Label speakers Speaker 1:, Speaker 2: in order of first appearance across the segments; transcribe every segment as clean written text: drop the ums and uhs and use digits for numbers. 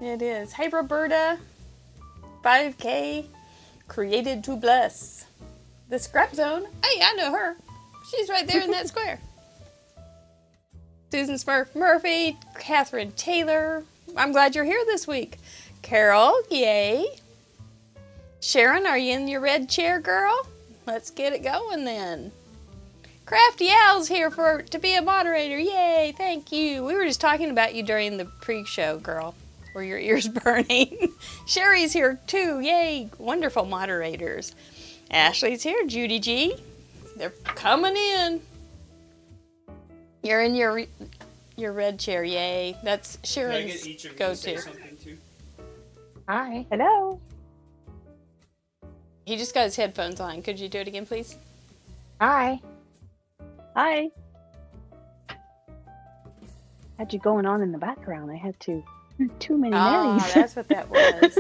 Speaker 1: It is. Hey, Roberta. 5K. Created to bless. The Scrap Zone. Hey, I know her. She's right there in that square. Susan Smurf Murphy. Catherine Taylor. I'm glad you're here this week. Carol, yay. Sharon, are you in your red chair, girl? Let's get it going then. Crafty Al's here to be a moderator. Yay, thank you. We were just talking about you during the pre-show, girl. Were your ears burning? Sherry's here too. Yay, wonderful moderators. Ashley's here. Judy G. They're coming in. You're in your red chair. Yay. That's Sharon's go-to.
Speaker 2: Hi. Hello.
Speaker 1: He just got his headphones on. Could you do it again, please?
Speaker 2: Hi. Hi. Had you going on in the background? I had too many names.
Speaker 1: Ah, that's what that was.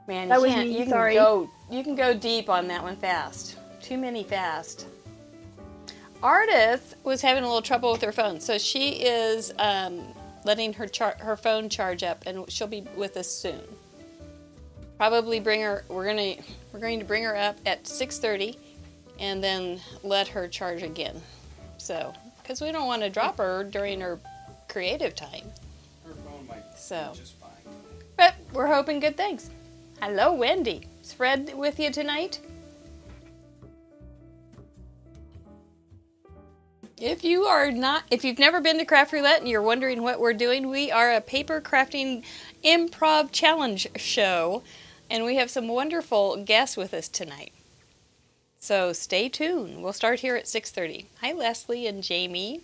Speaker 1: Man,
Speaker 2: that was me. Sorry.
Speaker 1: You can go deep on that one fast. Too many fast. Ardyth was having a little trouble with her phone, so she is letting her phone charge up, and she'll be with us soon. Probably bring her. We're going to bring her up at 6:30, and then let her charge again. So, because we don't want to drop her during her creative time.
Speaker 3: Her phone might be just fine.
Speaker 1: But we're hoping good things. Hello, Wendy. Is Fred with you tonight? If you've never been to Craft Roulette and you're wondering what we're doing, we are a paper crafting improv challenge show, and we have some wonderful guests with us tonight. So stay tuned. We'll start here at 6:30. Hi, Leslie and Jamie.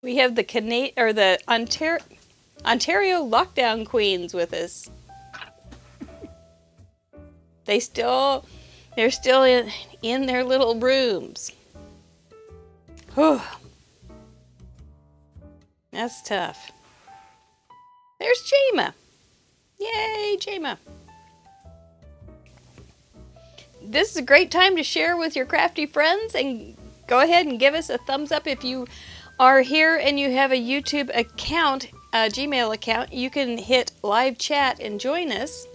Speaker 1: We have the Ontario lockdown queens with us. They're still in their little rooms. Whew. That's tough. There's Jama. Yay, Jama. This is a great time to share with your crafty friends, and go ahead and give us a thumbs up if you are here and you have a YouTube account, a Gmail account. You can hit live chat and join us.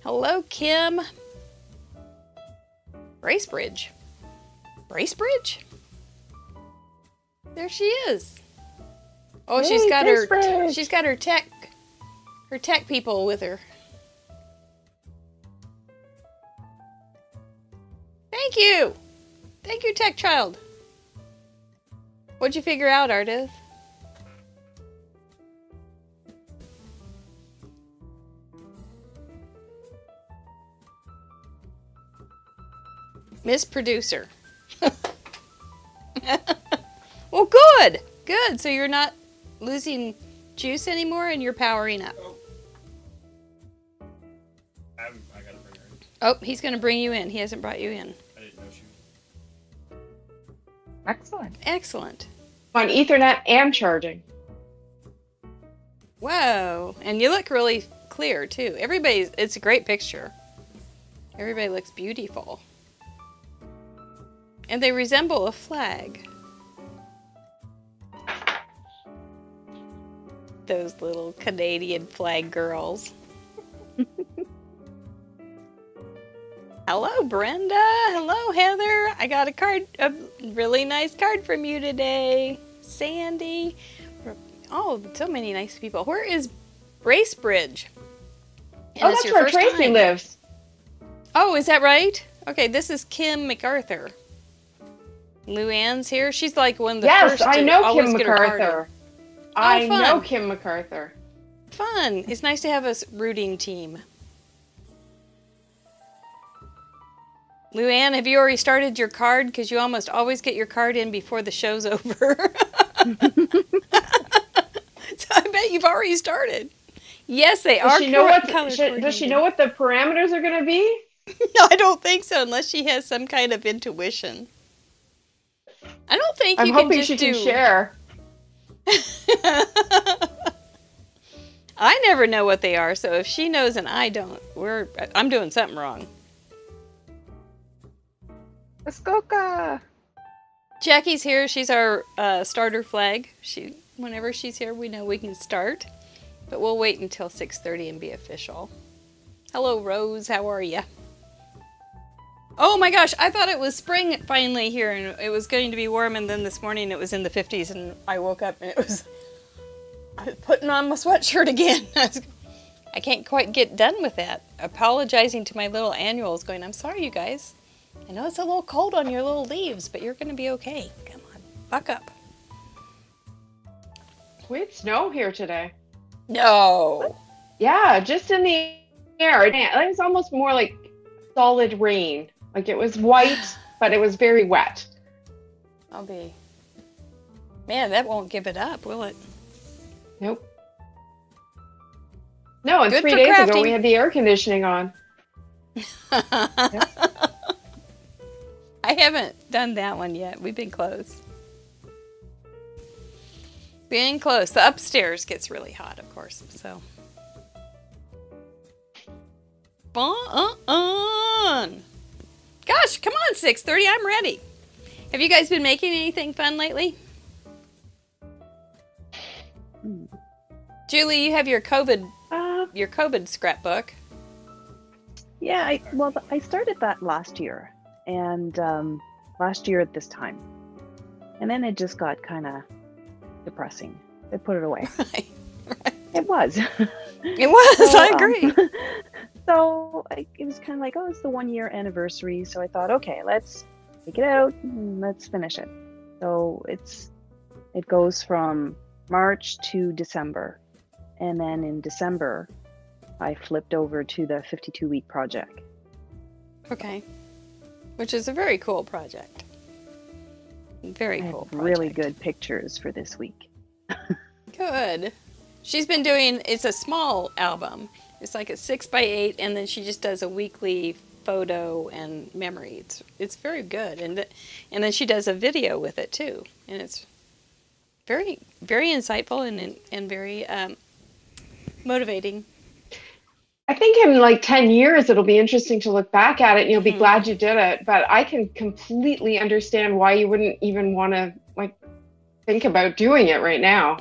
Speaker 1: Hello, Kim. Bracebridge. Bracebridge? There she is. Oh, hey, she's got her tech people with her. Thank you. Thank you, Tech Child. What'd you figure out, Ardyth? Miss Producer. Well, good. Good. So you're not losing juice anymore and you're powering up.
Speaker 3: Oh. I gotta bring her in.
Speaker 1: Oh, he's going to bring you in. He hasn't brought you in.
Speaker 3: I didn't know she was.
Speaker 2: Excellent.
Speaker 1: Excellent.
Speaker 4: On Ethernet and charging.
Speaker 1: Whoa. And you look really clear, too. It's a great picture. Everybody looks beautiful. And they resemble a flag. Those little Canadian flag girls. Hello, Brenda. Hello, Heather. I got a really nice card from you today. Sandy. Oh, so many nice people. Where is Bracebridge?
Speaker 4: And that's where Tracy lives.
Speaker 1: Oh, is that right? Okay, this is Kim MacArthur. Luann's here. She's like one of the first to
Speaker 4: I know
Speaker 1: always
Speaker 4: Kim
Speaker 1: get her card
Speaker 4: MacArthur.
Speaker 1: in.
Speaker 4: I
Speaker 1: fun.
Speaker 4: know Kim MacArthur.
Speaker 1: Fun. It's nice to have a rooting team. Luann, have you already started your card? Because you almost always get your card in before the show's over. So I bet you've already started. Yes, they are.
Speaker 4: Does she know what the parameters are going to be?
Speaker 1: No, I don't think so, unless she has some kind of intuition. I don't think you can just do...
Speaker 4: I'm hoping she can share.
Speaker 1: I never know what they are, so if she knows and I don't, I'm doing something wrong.
Speaker 2: Muskoka.
Speaker 1: Jackie's here. She's our starter flag. Whenever she's here, we know we can start. But we'll wait until 6:30 and be official. Hello, Rose. How are you? Oh my gosh, I thought it was spring finally here, and it was going to be warm, and then this morning it was in the 50s, and I woke up and I was putting on my sweatshirt again. I can't quite get done with that. Apologizing to my little annuals, going, I'm sorry, you guys. I know it's a little cold on your little leaves, but you're going to be okay. Come on, buck up.
Speaker 4: We had snow here today.
Speaker 1: No.
Speaker 4: Yeah, just in the air. It was almost more like solid rain. Like it was white, but it was very wet.
Speaker 1: Man, that won't give it up, will it?
Speaker 4: Nope. No, and
Speaker 1: Good
Speaker 4: 3
Speaker 1: for
Speaker 4: days
Speaker 1: crafting.
Speaker 4: ago we had the air conditioning on.
Speaker 1: I haven't done that one yet. We've been close. Being close. The upstairs gets really hot, of course. So. Fun. Gosh, come on, 6:30. I'm ready. Have you guys been making anything fun lately? Julie, you have your COVID scrapbook.
Speaker 2: Yeah, I started that last year, and last year at this time, and then it just got kind of depressing. I put it away.
Speaker 1: Right.
Speaker 2: It was.
Speaker 1: It was.
Speaker 2: So,
Speaker 1: I agree.
Speaker 2: So it was kind of like, oh, it's the 1 year anniversary. So I thought, okay, let's take it out and let's finish it. So it goes from March to December, and then in December, I flipped over to the 52-week project.
Speaker 1: Okay. Which is a very cool project. Very
Speaker 2: I
Speaker 1: cool
Speaker 2: have
Speaker 1: project.
Speaker 2: really good pictures for this week.
Speaker 1: Good. She's been doing, it's a small album. It's like a 6x8, and then she just does a weekly photo and memory. It's very good. And then she does a video with it too. And it's very, very insightful and very motivating.
Speaker 4: I think in like 10 years, it'll be interesting to look back at it and you'll be glad you did it. But I can completely understand why you wouldn't even want to like think about doing it right now.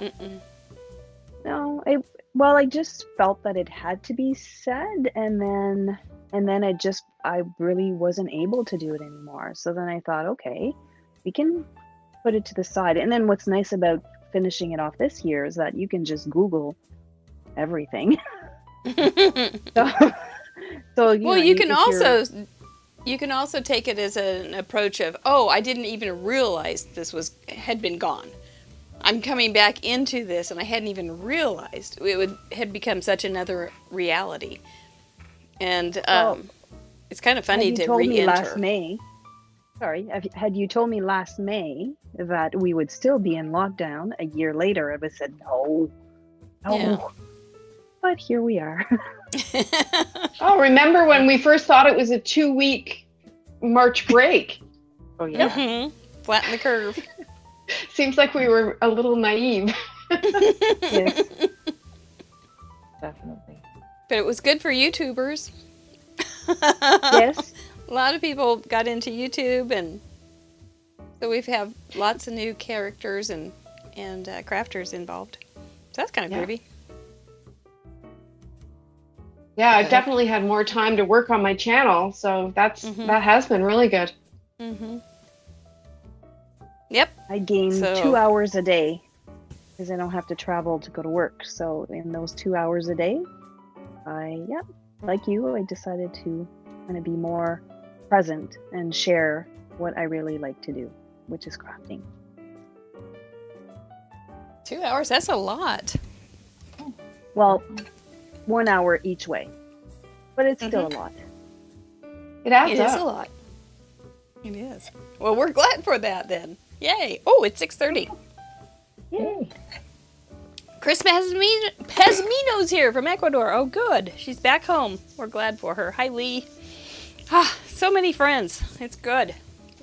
Speaker 2: No, I just felt that it had to be said, and then I really wasn't able to do it anymore. So then I thought, okay, we can put it to the side. And then what's nice about finishing it off this year is that you can just Google everything. so
Speaker 1: you can also take it as an approach of, oh, I didn't even realize this had been gone. I'm coming back into this, and I hadn't even realized it had become such another reality. And it's kind of funny to re-enter.
Speaker 2: Had you told me last May that we would still be in lockdown a year later, I would have said no.
Speaker 1: Yeah.
Speaker 2: But here we are.
Speaker 4: Oh, remember when we first thought it was a 2-week March break?
Speaker 2: Oh yeah.
Speaker 1: Mm-hmm. Flatten the curve.
Speaker 4: Seems like we were a little naive.
Speaker 2: Yes.
Speaker 5: Definitely.
Speaker 1: But it was good for YouTubers.
Speaker 2: Yes.
Speaker 1: A lot of people got into YouTube, and so we have lots of new characters and crafters involved. So that's kind of groovy.
Speaker 4: Yeah, I've definitely had more time to work on my channel, so that has been really good.
Speaker 1: Mm-hmm. Yep.
Speaker 2: I gain 2 hours a day because I don't have to travel to go to work. So in those 2 hours a day, like you, I decided to kind of be more present and share what I really like to do, which is crafting.
Speaker 1: 2 hours, that's a lot.
Speaker 2: Well, 1 hour each way, but it's still a lot.
Speaker 4: It adds
Speaker 1: It
Speaker 4: up.
Speaker 1: is a lot. It is. Well, we're glad for that then. Yay. Oh, it's 6:30.
Speaker 2: Yay.
Speaker 1: Chris Pesmino's here from Ecuador. Oh, good. She's back home. We're glad for her. Hi, Lee. Ah, so many friends. It's good.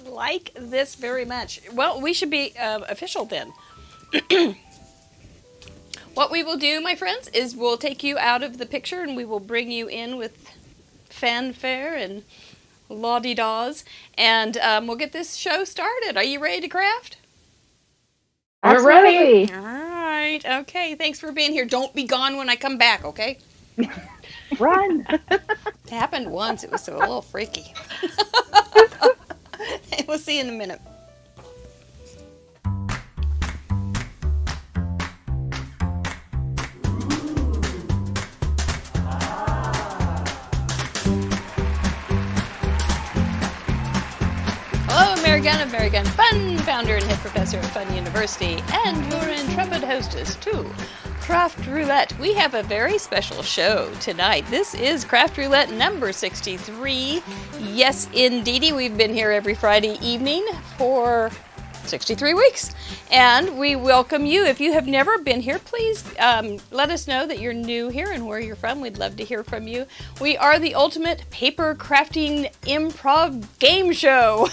Speaker 1: Like this very much. Well, we should be official then. What we will do, my friends, is we'll take you out of the picture and we will bring you in with fanfare and la-di-daws, and we'll get this show started. Are you ready to craft?
Speaker 4: We're ready.
Speaker 1: All right. Okay. Thanks for being here. Don't be gone when I come back, okay?
Speaker 2: Run.
Speaker 1: It happened once. It was a little freaky. We'll see you in a minute. Hello, American Fun, founder and head professor at Fun University, and your intrepid hostess, too. Craft Roulette. We have a very special show tonight. This is Craft Roulette number 63. Yes, indeedy. We've been here every Friday evening for 63 weeks. And we welcome you. If you have never been here, please let us know that you're new here and where you're from. We'd love to hear from you. We are the ultimate paper crafting improv game show.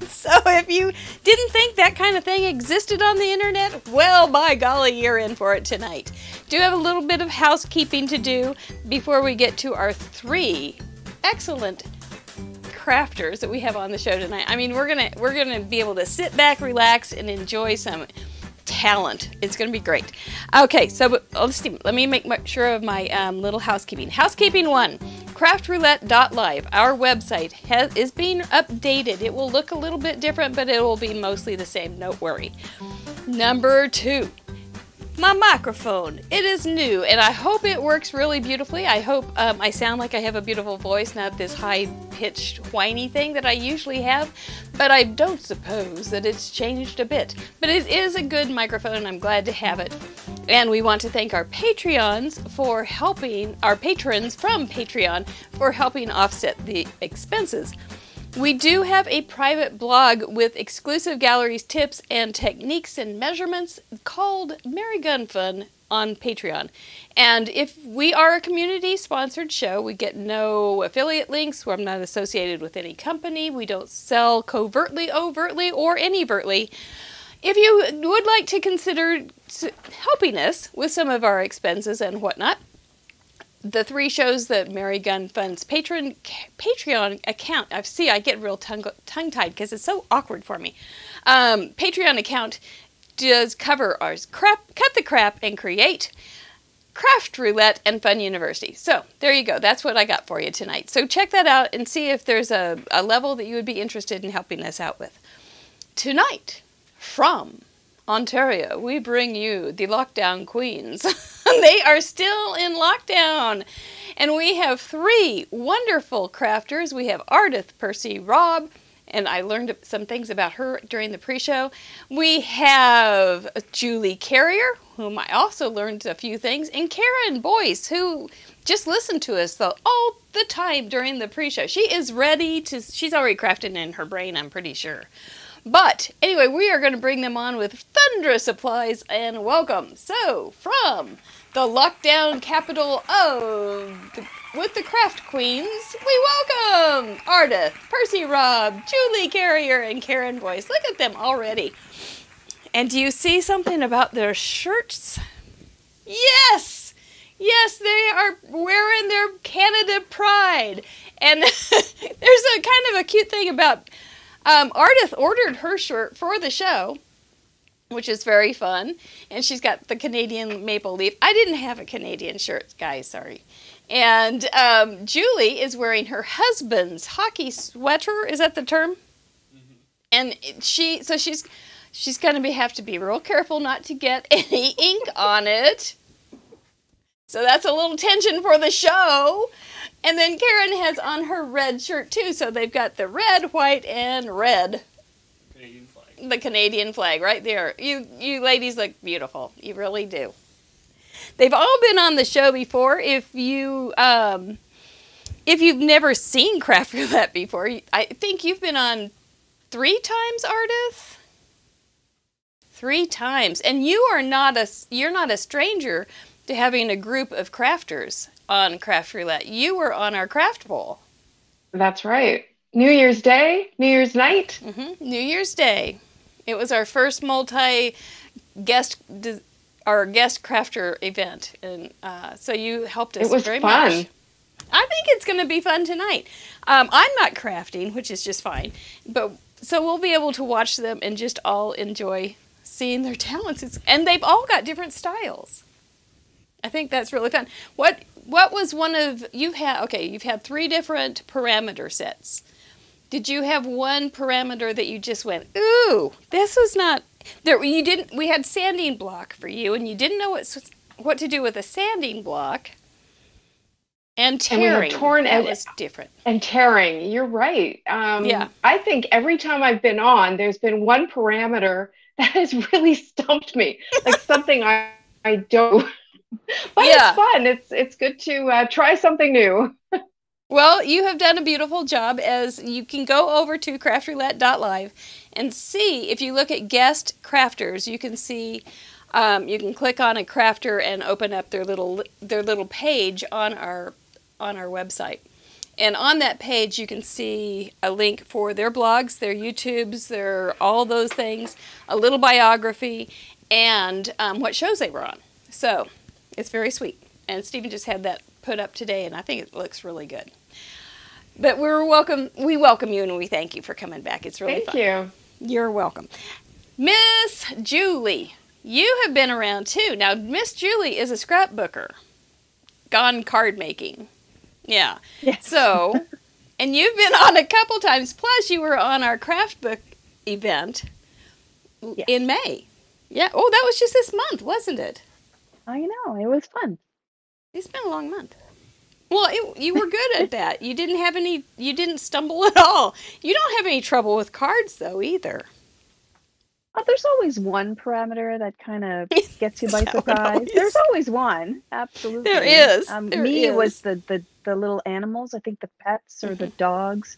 Speaker 1: So if you didn't think that kind of thing existed on the internet, well, by golly, you're in for it tonight. Do have a little bit of housekeeping to do before we get to our 3 excellent crafters that we have on the show tonight. I mean, we're gonna be able to sit back, relax, and enjoy some talent. It's gonna be great. Okay, so let me make sure of my little housekeeping. Housekeeping 1. craftroulette.live. Our website is being updated. It will look a little bit different, but it will be mostly the same. Don't worry. Number 2. My microphone. It is new, and I hope it works really beautifully. I hope I sound like I have a beautiful voice, not this high-pitched, whiny thing that I usually have, but I don't suppose that it's changed a bit. But it is a good microphone, and I'm glad to have it. And we want to thank our Patreons for helping, our patrons from Patreon for helping offset the expenses. We do have a private blog with exclusive galleries, tips, and techniques and measurements called Merry Gun Fun on Patreon. And if we are a community-sponsored show, we get no affiliate links. I'm not associated with any company. We don't sell covertly, overtly, or anyvertly. If you would like to consider helping us with some of our expenses and whatnot, the 3 shows that Merry Gun Fun's Patreon account, I get real tongue-tied because it's so awkward for me. Patreon account does cover ours. Cut the Crap and Create, Craft Roulette, and Fun University. So there you go. That's what I got for you tonight. So check that out and see if there's a level that you would be interested in helping us out with. Tonight, from Ontario, we bring you the Lockdown Queens. They are still in lockdown. And we have 3 wonderful crafters. We have Ardyth, Percy-Robb, and I learned some things about her during the pre-show. We have Julie Carriere, whom I also learned a few things, and Karen Boyce, who just listened to us all the time during the pre-show. She is ready to, she's already crafted in her brain, I'm pretty sure. But anyway, we are going to bring them on with thunderous applause and welcome. So, from the lockdown capital with the Craft Queens, we welcome Ardyth, Percy-Robb, Julie Carriere, and Karen Boyce. Look at them already. And do you see something about their shirts? Yes! Yes, they are wearing their Canada pride. And there's a kind of a cute thing about Ardyth ordered her shirt for the show, which is very fun, and she's got the Canadian maple leaf. I didn't have a Canadian shirt, guys, sorry. And Julie is wearing her husband's hockey sweater. Is that the term? Mm-hmm. And she's going to have to be real careful not to get any ink on it. So that's a little tension for the show. And then Karen has on her red shirt too, so they've got the red, white, and red.
Speaker 3: Canadian flag.
Speaker 1: The Canadian flag right there. You ladies look beautiful. You really do. They've all been on the show before. If you've never seen Craft Roulette before, I think you've been on 3 times, Ardyth? 3 times. And you're not a stranger to having a group of crafters on Craft Roulette. You were on our craft bowl.
Speaker 4: That's right. New Year's Day, New Year's night.
Speaker 1: Mm-hmm. New Year's Day. It was our first guest crafter event, and so you helped us very much.
Speaker 4: It was fun.
Speaker 1: I think it's going to be fun tonight. I'm not crafting, which is just fine. But so we'll be able to watch them and just all enjoy seeing their talents. And they've all got different styles. I think that's really fun. What was one of you've had 3 different parameter sets. Did you have one parameter that you just went, ooh, this was not there? You didn't. We had sanding block for you, and you didn't know what to do with a sanding block. And tearing. And we had torn that was different.
Speaker 4: And tearing. You're right.
Speaker 1: Yeah.
Speaker 4: I think every time I've been on, there's been one parameter that has really stumped me, like something I don't. But it's fun. It's good to try something new.
Speaker 1: Well, you have done a beautiful job, as you can go over to craftroulette.live and see, if you look at guest crafters, you can see, you can click on a crafter and open up their little page on our website. And on that page, you can see a link for their blogs, their YouTubes, their all those things, a little biography, and what shows they were on. So it's very sweet. And Stephen just had that put up today, and I think it looks really good. But we welcome you, and we thank you for coming back. It's really fun.
Speaker 4: Thank you.
Speaker 1: You're welcome. Miss Julie, you have been around too. Now, Miss Julie is a scrapbooker, gone card making. Yeah.
Speaker 2: Yes.
Speaker 1: So, and you've been on a couple times, plus you were on our craft book event in May. Yeah. Oh, that was just this month, wasn't it?
Speaker 2: I know. It was fun.
Speaker 1: It's been a long month. Well, you were good at that. You didn't stumble at all. You don't have any trouble with cards, though, either.
Speaker 2: Oh, there's always one parameter that kind of gets you by surprise. There's always one. Absolutely.
Speaker 1: There is.
Speaker 2: It was the little animals, I think the pets or the dogs.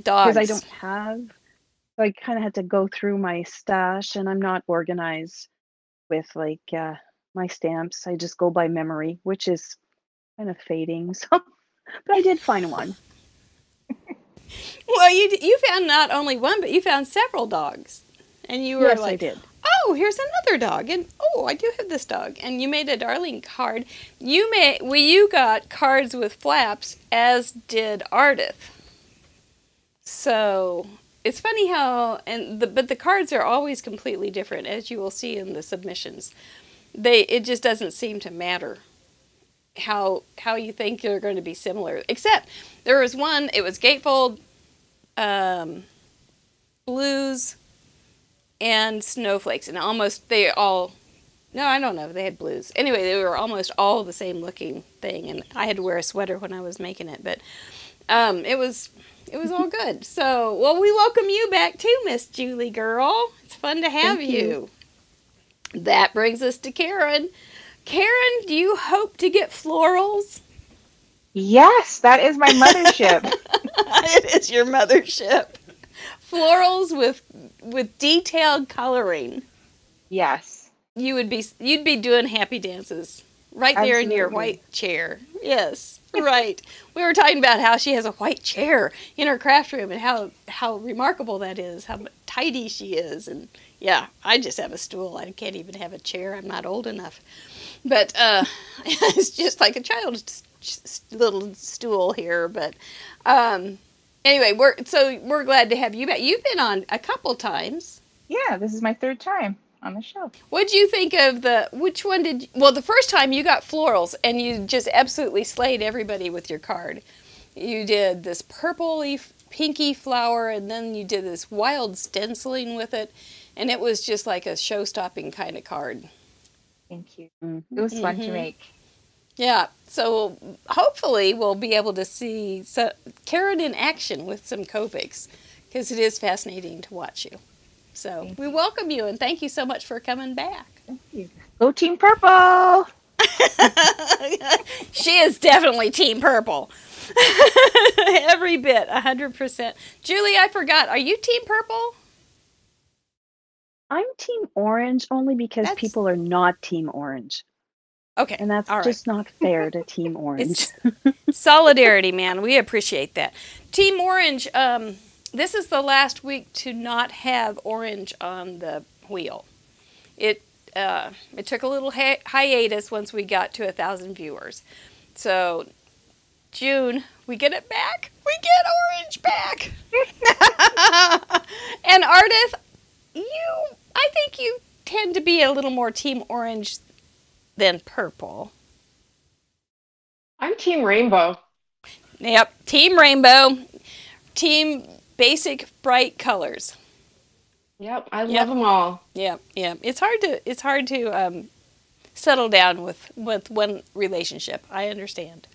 Speaker 1: Dogs.
Speaker 2: Because I don't have. So I kind of had to go through my stash, and I'm not organized with, like, my stamps. I just go by memory, which is kind of fading. So, but I did find one.
Speaker 1: Well, you found not only one, but you found several dogs, and you were
Speaker 2: yes,
Speaker 1: like,
Speaker 2: I did.
Speaker 1: "Oh, here's another dog," and "Oh, I do have this dog." And you made a darling card. You got cards with flaps, as did Ardyth. So it's funny how, but the cards are always completely different, as you will see in the submissions. It just doesn't seem to matter how you think they're going to be similar. Except there was one, it was gatefold, blues, and snowflakes, and no, I don't know, they had blues. Anyway, they were almost all the same looking thing, and I had to wear a sweater when I was making it, but it was all good. So, well, we welcome you back too, Miss Julie girl. It's fun to have you. That brings us to Karen. Karen, do you hope to get florals?
Speaker 5: Yes, that is my mothership.
Speaker 1: It is your mothership. Florals with detailed coloring.
Speaker 5: Yes.
Speaker 1: You'd be doing happy dances right there in your white chair. Yes, right. We were talking about how she has a white chair in her craft room and how remarkable that is, how tidy she is. And yeah, I just have a stool. I can't even have a chair. I'm not old enough. But it's just like a child's little stool here. But anyway, we're glad to have you back. You've been on a couple times.
Speaker 5: Yeah, this is my 3rd time on the show.
Speaker 1: What did you think of which one did, the first time you got florals and you just absolutely slayed everybody with your card. You did this purpley, pinky flower, and then you did this wild stenciling with it, and it was just like a show-stopping kind of card.
Speaker 5: Thank you. It was fun to make.
Speaker 1: Yeah, so hopefully we'll be able to see Karen in action with some Copics, because it is fascinating to watch you. So we welcome you, and thank you so much for coming back.
Speaker 5: Thank you. Go Team Purple!
Speaker 1: She is definitely Team Purple. Every bit, 100%. Julie, I forgot. Are you Team Purple?
Speaker 2: I'm Team Orange only because people are not Team Orange.
Speaker 1: Okay.
Speaker 2: And that's just not fair to Team Orange.
Speaker 1: Solidarity, man. We appreciate that. Team Orange, this is the last week to not have orange on the wheel. It took a little hiatus once we got to 1,000 viewers. So June, we get it back. We get orange back. And Ardyth, I think you tend to be a little more team orange than purple.
Speaker 4: I'm team rainbow.
Speaker 1: Yep, team rainbow, team basic bright colors.
Speaker 4: Yep, I love them all.
Speaker 1: Yep. It's hard to settle down with one relationship. I understand.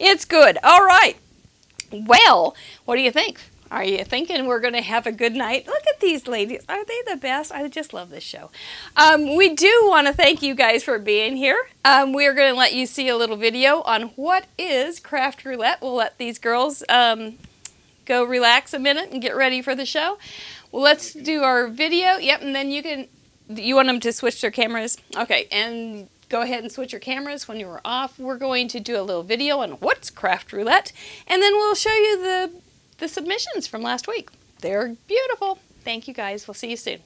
Speaker 1: It's good. All right. Well, what do you think? Are you thinking we're going to have a good night? Look at these ladies. Are they the best? I just love this show. We do want to thank you guys for being here. We are going to let you see a little video on what is Craft Roulette. We'll let these girls go relax a minute and get ready for the show. Well, let's do our video. Yep, and then you want them to switch their cameras? Okay, and go ahead and switch your cameras when you're off. We're going to do a little video on what's Craft Roulette, and then we'll show you the submissions from last week. They're beautiful. Thank you guys. We'll see you soon.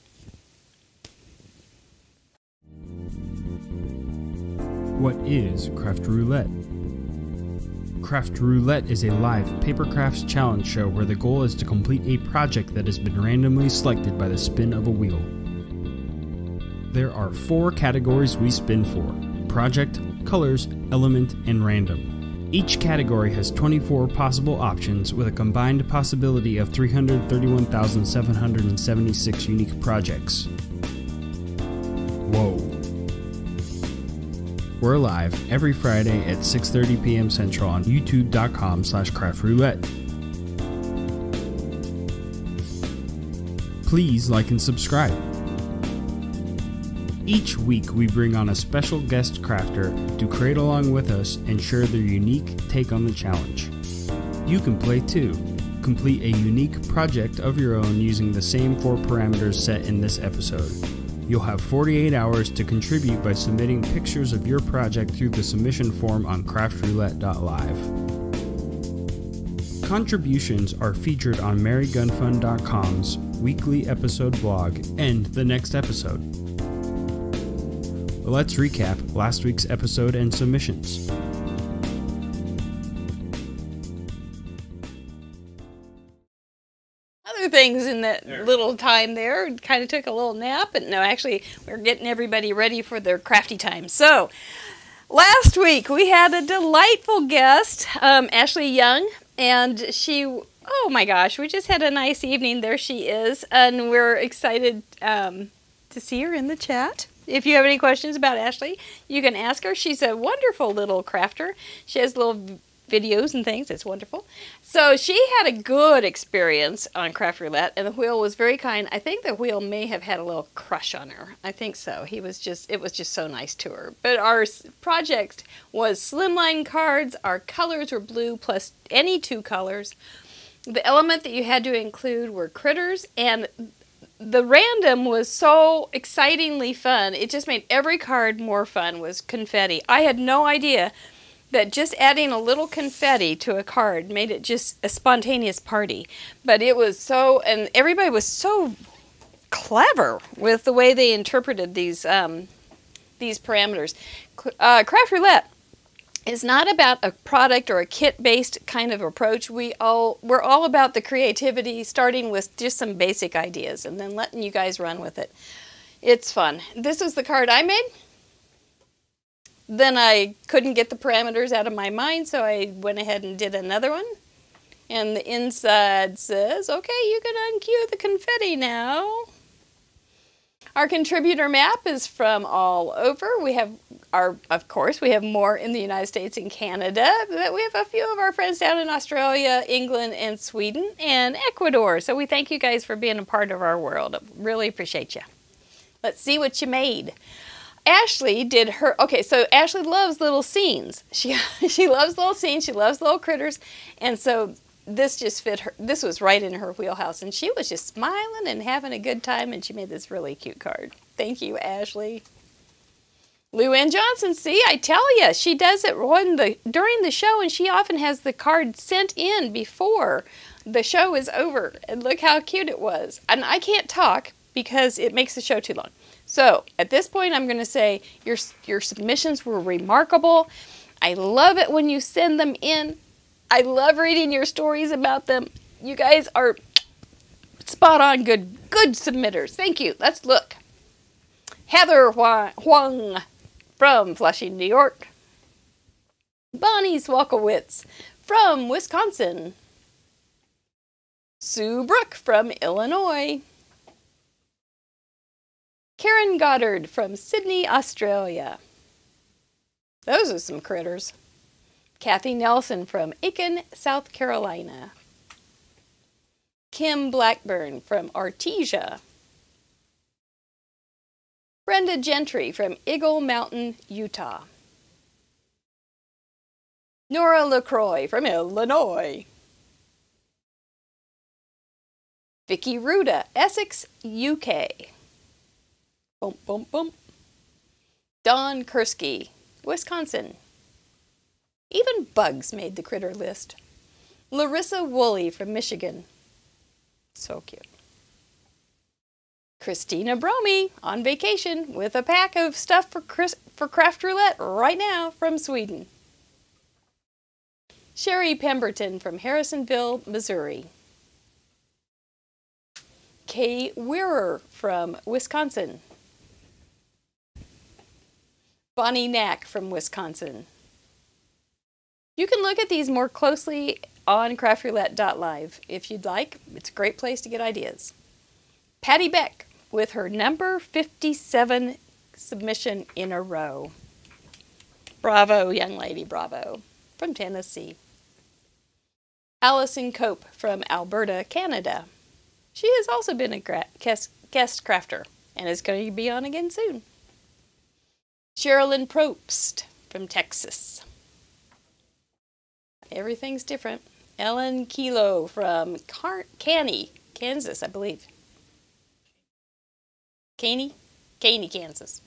Speaker 6: What is Craft Roulette? Craft Roulette is a live paper crafts challenge show where the goal is to complete a project that has been randomly selected by the spin of a wheel. There are 4 categories we spin for: project, colors, element, and random. Each category has 24 possible options with a combined possibility of 331,776 unique projects. Whoa. We're live every Friday at 6:30 p.m. Central on youtube.com/craftroulette. Please like and subscribe. Each week we bring on a special guest crafter to create along with us and share their unique take on the challenge. You can play too. Complete a unique project of your own using the same 4 parameters set in this episode. You'll have 48 hours to contribute by submitting pictures of your project through the submission form on craftroulette.live. Contributions are featured on marygunfund.com's weekly episode blog and the next episode. Let's recap last week's episode and submissions.
Speaker 1: Other things in that little time there, kind of took a little nap, but no, actually, we're getting everybody ready for their crafty time. So, last week we had a delightful guest, Ashley Young, and she, oh my gosh, we just had a nice evening. There she is, and we're excited to see her in the chat. If you have any questions about Ashley, you can ask her. She's a wonderful little crafter. She has little videos and things. It's wonderful. So she had a good experience on Craft Roulette, and the wheel was very kind. I think the wheel may have had a little crush on her. I think so. It was just so nice to her. But our project was slimline cards. Our colors were blue plus any 2 colors. The element that you had to include were critters, and the random was so excitingly fun. It just made every card more fun, was confetti. I had no idea that just adding a little confetti to a card made it just a spontaneous party. But it was so, and everybody was so clever with the way they interpreted these parameters. Craft Roulette is not about a product or a kit-based kind of approach. We're all about the creativity, starting with just some basic ideas and then letting you guys run with it. It's fun. This is the card I made. Then I couldn't get the parameters out of my mind, so I went ahead and did another one. And the inside says, okay, you can uncue the confetti now. Our contributor map is from all over. We have of course, we have more in the United States and Canada, but we have a few of our friends down in Australia, England, and Sweden, and Ecuador. So we thank you guys for being a part of our world. Really appreciate you. Let's see what you made. Ashley did her, okay, so Ashley loves little scenes. She loves little scenes, she loves little critters, and so this just fit her, this was right in her wheelhouse, and she was just smiling and having a good time, and she made this really cute card. Thank you, Ashley. Lou Ann Johnson, see, I tell you, she does it during the show, and she often has the card sent in before the show is over, and look how cute it was. And I can't talk because it makes the show too long. So, at this point, I'm going to say your submissions were remarkable. I love it when you send them in. I love reading your stories about them. You guys are spot on good submitters. Thank you. Let's look. Heather Huang from Flushing, New York. Bonnie Swalkowitz from Wisconsin. Sue Brook from Illinois. Karen Goddard from Sydney, Australia. Those are some critters. Kathy Nelson from Aiken, South Carolina. Kim Blackburn from Artesia. Brenda Gentry from Eagle Mountain, Utah. Nora LaCroix from Illinois. Vicky Ruda, Essex, UK. Bump, bump, bump. Don Kursky, Wisconsin. Even bugs made the critter list. Larissa Woolley from Michigan. So cute. Christina Bromy on vacation with a pack of stuff for Craft Roulette right now from Sweden. Sherry Pemberton from Harrisonville, Missouri. Kay Weirer from Wisconsin. Bonnie Knack from Wisconsin. You can look at these more closely on craftroulette.live if you'd like. It's a great place to get ideas. Patty Beck with her number 57 submission in a row. Bravo, young lady, bravo. From Tennessee. Allison Cope from Alberta, Canada. She has also been a guest crafter and is going to be on again soon. Sherilyn Probst from Texas. Everything's different. Ellen Kilo from Caney, Kansas, I believe. Caney, Kansas.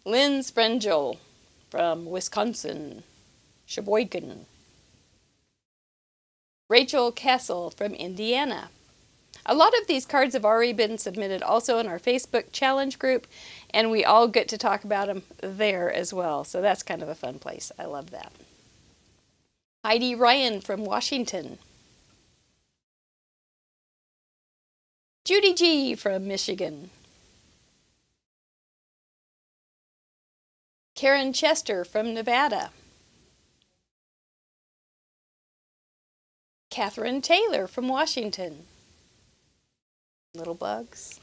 Speaker 1: Lynn Sprengel from Wisconsin, Sheboygan. Rachel Castle from Indiana. A lot of these cards have already been submitted also in our Facebook challenge group, and we all get to talk about them there as well. So that's kind of a fun place. I love that. Heidi Ryan from Washington. Judy G from Michigan. Karen Chester from Nevada. Catherine Taylor from Washington. Little bugs.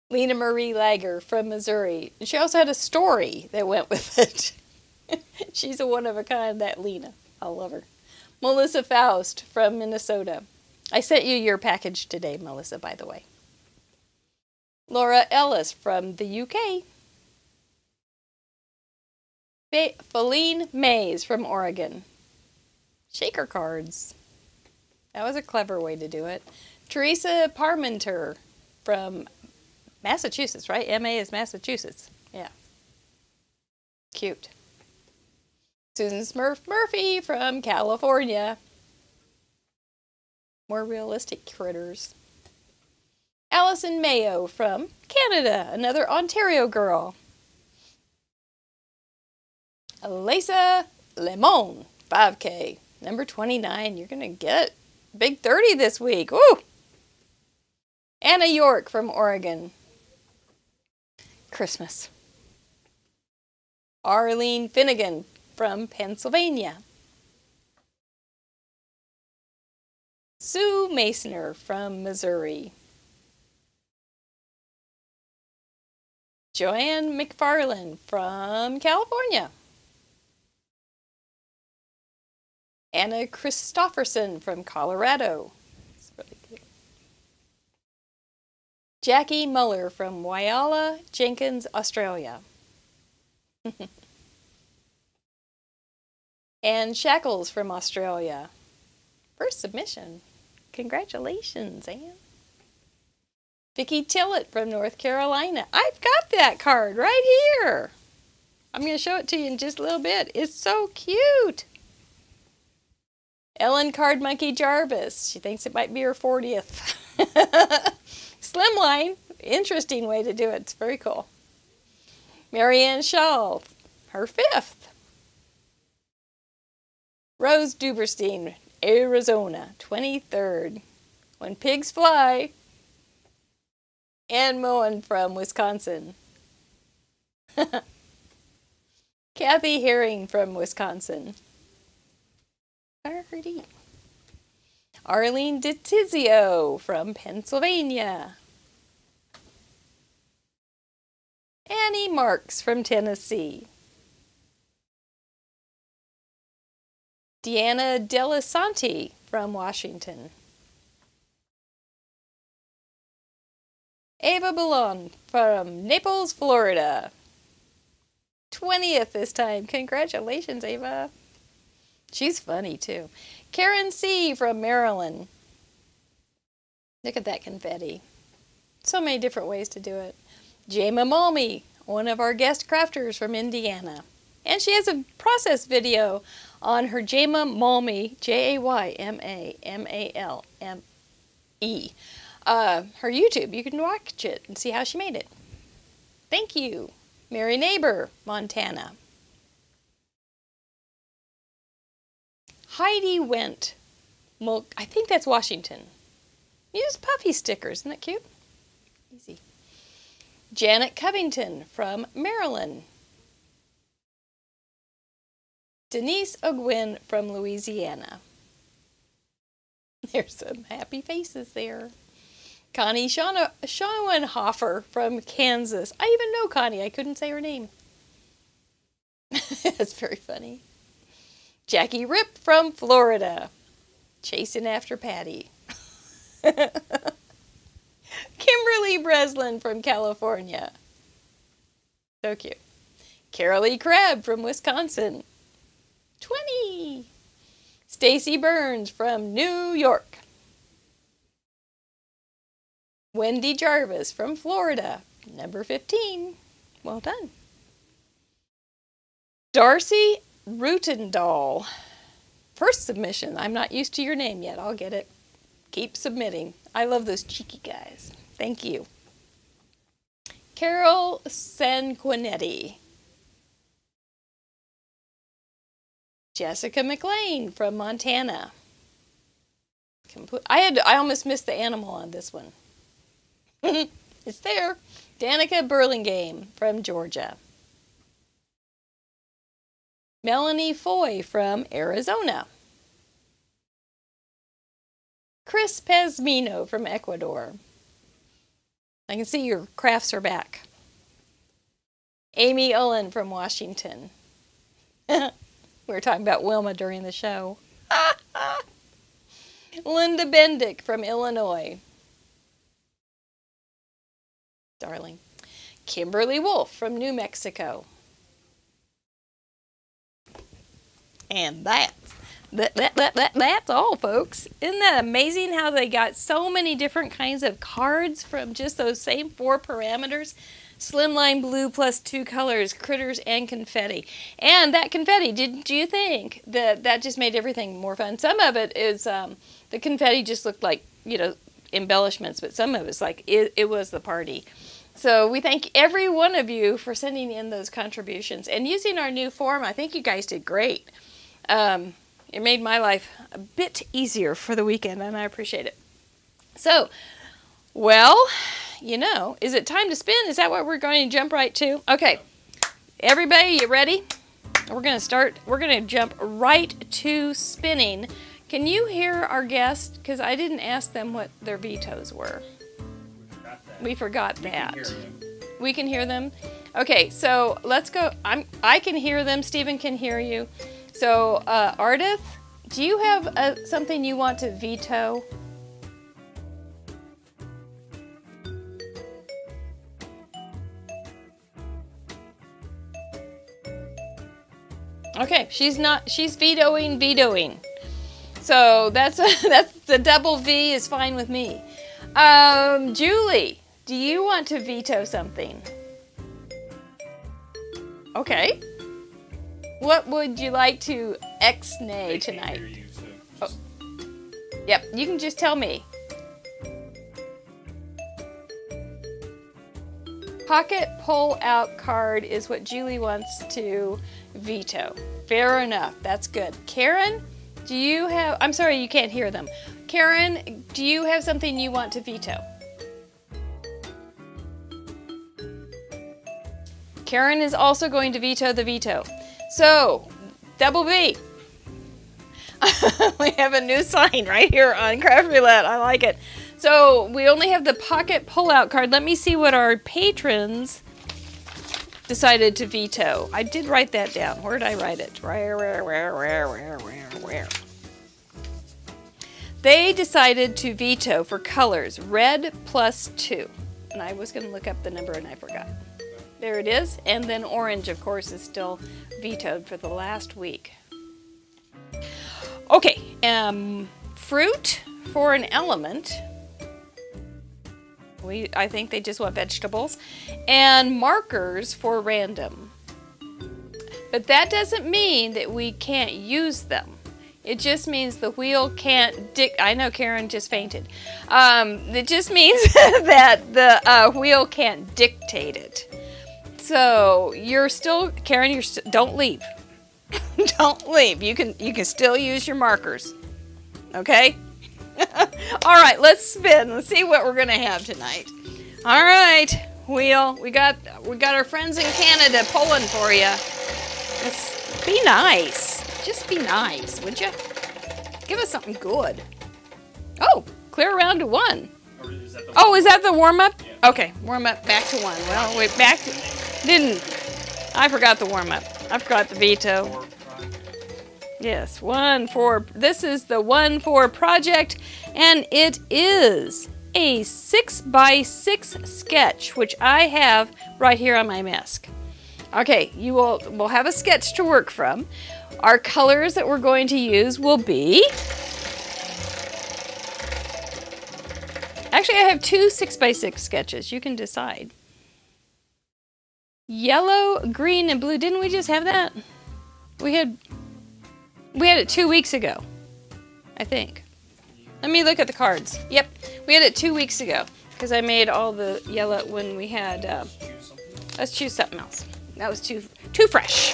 Speaker 1: Lena Marie Lager from Missouri. And she also had a story that went with it. She's a one of a kind, that Lena. I love her. Melissa Faust from Minnesota. I sent you your package today, Melissa, by the way. Laura Ellis from the UK. Feline Mays from Oregon. Shaker cards. That was a clever way to do it. Teresa Parmenter from Massachusetts, right? MA is Massachusetts. Yeah. Cute. Susan Smurf Murphy from California. More realistic critters. Allison Mayo from Canada, another Ontario girl. Elisa Lemon, 5K, number 29. You're going to get big 30 this week. Woo! Anna York from Oregon. Christmas. Arlene Finnegan from Pennsylvania. Sue Masoner from Missouri. Joanne McFarland from California. Anna Christofferson from Colorado. That's really good. Jackie Muller from Whyalla, Jenkins, Australia. Anne Shackles from Australia. First submission. Congratulations, Anne. Vicki Tillett from North Carolina. I've got that card right here. I'm going to show it to you in just a little bit. It's so cute. Ellen Card Monkey Jarvis. She thinks it might be her 40th. Slimline. Interesting way to do it. It's very cool. Marianne Shaw. Her 5th. Rose Duberstein, Arizona, 23rd. When Pigs Fly. Ann Moen from Wisconsin. Kathy Herring from Wisconsin. Party. Arlene DeTizio from Pennsylvania. Annie Marks from Tennessee. Deanna Delasanti from Washington. Ava Ballon from Naples, Florida. 20th this time. Congratulations, Ava. She's funny, too. Karen C. from Maryland. Look at that confetti. So many different ways to do it. Jayma Malmy, one of our guest crafters from Indiana. And she has a process video on her Jayma Malmy, Jaymamalme, her YouTube. You can watch it and see how she made it. Thank you. Mary Neighbor, Montana. Heidi Wendt, I think that's Washington. Use puffy stickers. Isn't that cute? Easy. Janet Covington from Maryland. Denise Ogwin from Louisiana. There's some happy faces there. Connie Schauenhofer from Kansas. I even know Connie. I couldn't say her name. That's very funny. Jackie Rip from Florida. Chasing after Patty. Kimberly Breslin from California. So cute. Carolee Crabb from Wisconsin. 20. Stacy Burns from New York. Wendy Jarvis from Florida. Number 15. Well done. Darcy Rutendahl. First submission. I'm not used to your name yet. I'll get it. Keep submitting. I love those cheeky guys. Thank you. Carol Sanguinetti. Jessica McLean from Montana. I almost missed the animal on this one. It's there. Danica Burlingame from Georgia. Melanie Foy from Arizona. Chris Pezmino from Ecuador. I can see your crafts are back. Amy Ullen from Washington. We were talking about Wilma during the show. Linda Bendick from Illinois. Darling. Kimberly Wolf from New Mexico. And that's all, folks. Isn't that amazing how they got so many different kinds of cards from just those same 4 parameters? Slimline blue plus 2 colors, critters, and confetti. And that confetti, did you think that just made everything more fun? Some of it is, the confetti just looked like, embellishments, but some of it's like, it was the party. So we thank every one of you for sending in those contributions. And using our new form, I think you guys did great. It made my life a bit easier for the weekend, and I appreciate it. So, well, is it time to spin? Is that what we're going to jump right to? Okay, everybody, you ready? We're going to jump right to spinning. Can you hear our guest? Because I didn't ask them what their vetoes were. We forgot that. We can hear them? Okay, so let's go. I can hear them. Stephen can hear you. So, Ardyth, do you have something you want to veto? Okay, she's vetoing. So that's the double V is fine with me. Julie, do you want to veto something? Okay. What would you like to ex-nay tonight?
Speaker 3: Hear you, so
Speaker 1: Yep, you can just tell me. Pocket pull-out card is what Julie wants to veto. Fair enough. That's good. Karen, do you have... I'm sorry, you can't hear them. Karen, do you have something you want to veto? Karen is also going to veto the veto. So, Double B. We have a new sign right here on Craft Roulette. I like it. So, we only have the pocket pull-out card. Let me see what our patrons decided to veto. I did write that down. Where did I write it? Where? They decided to veto for colors, red +2. And I was going to look up the number and I forgot. There it is. And then orange, of course, is still vetoed for the last week. Okay, fruit for an element. I think they just want vegetables. And markers for random. But that doesn't mean that we can't use them. It just means the wheel can't I know Karen just fainted. It just means that the wheel can't dictate it. So you're still, Karen, don't leave. Don't leave. You can still use your markers. Okay? All right, let's spin. Let's see what we're gonna have tonight. All right, wheel. We got our friends in Canada pulling for you. Be nice. Just be nice, would you? Give us something good. Oh, clear around to 1. Is that the warm up? Yeah. Okay, warm up back to 1. Well, wait, back to I forgot the warm up. I forgot the veto. Yes, 1-4. This is the 1-4 project, and it is a 6x6 sketch, which I have right here on my mask. Okay, we'll have a sketch to work from. Our colors that we're going to use will be... Actually, I have 2 6x6 sketches. You can decide. Yellow, green, and blue. Didn't we just have that? We had it 2 weeks ago, I think. Let me look at the cards. Yep, we had it 2 weeks ago because I made all the yellow when we had... let's choose something else. That was too fresh.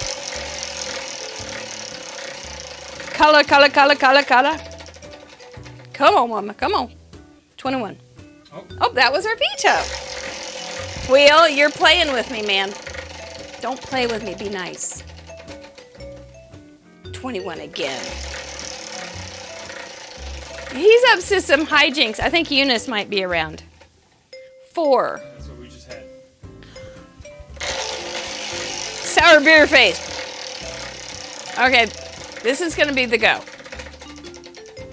Speaker 1: Color. Come on, Mama, come on. 21. Oh, that was our veto. Wheel, you're playing with me, man. Don't play with me, be nice. 21 again. He's up to some hijinks. I think Eunice might be around. 4.
Speaker 3: That's what we just had.
Speaker 1: Sour beer face. Okay, this is going to be the go.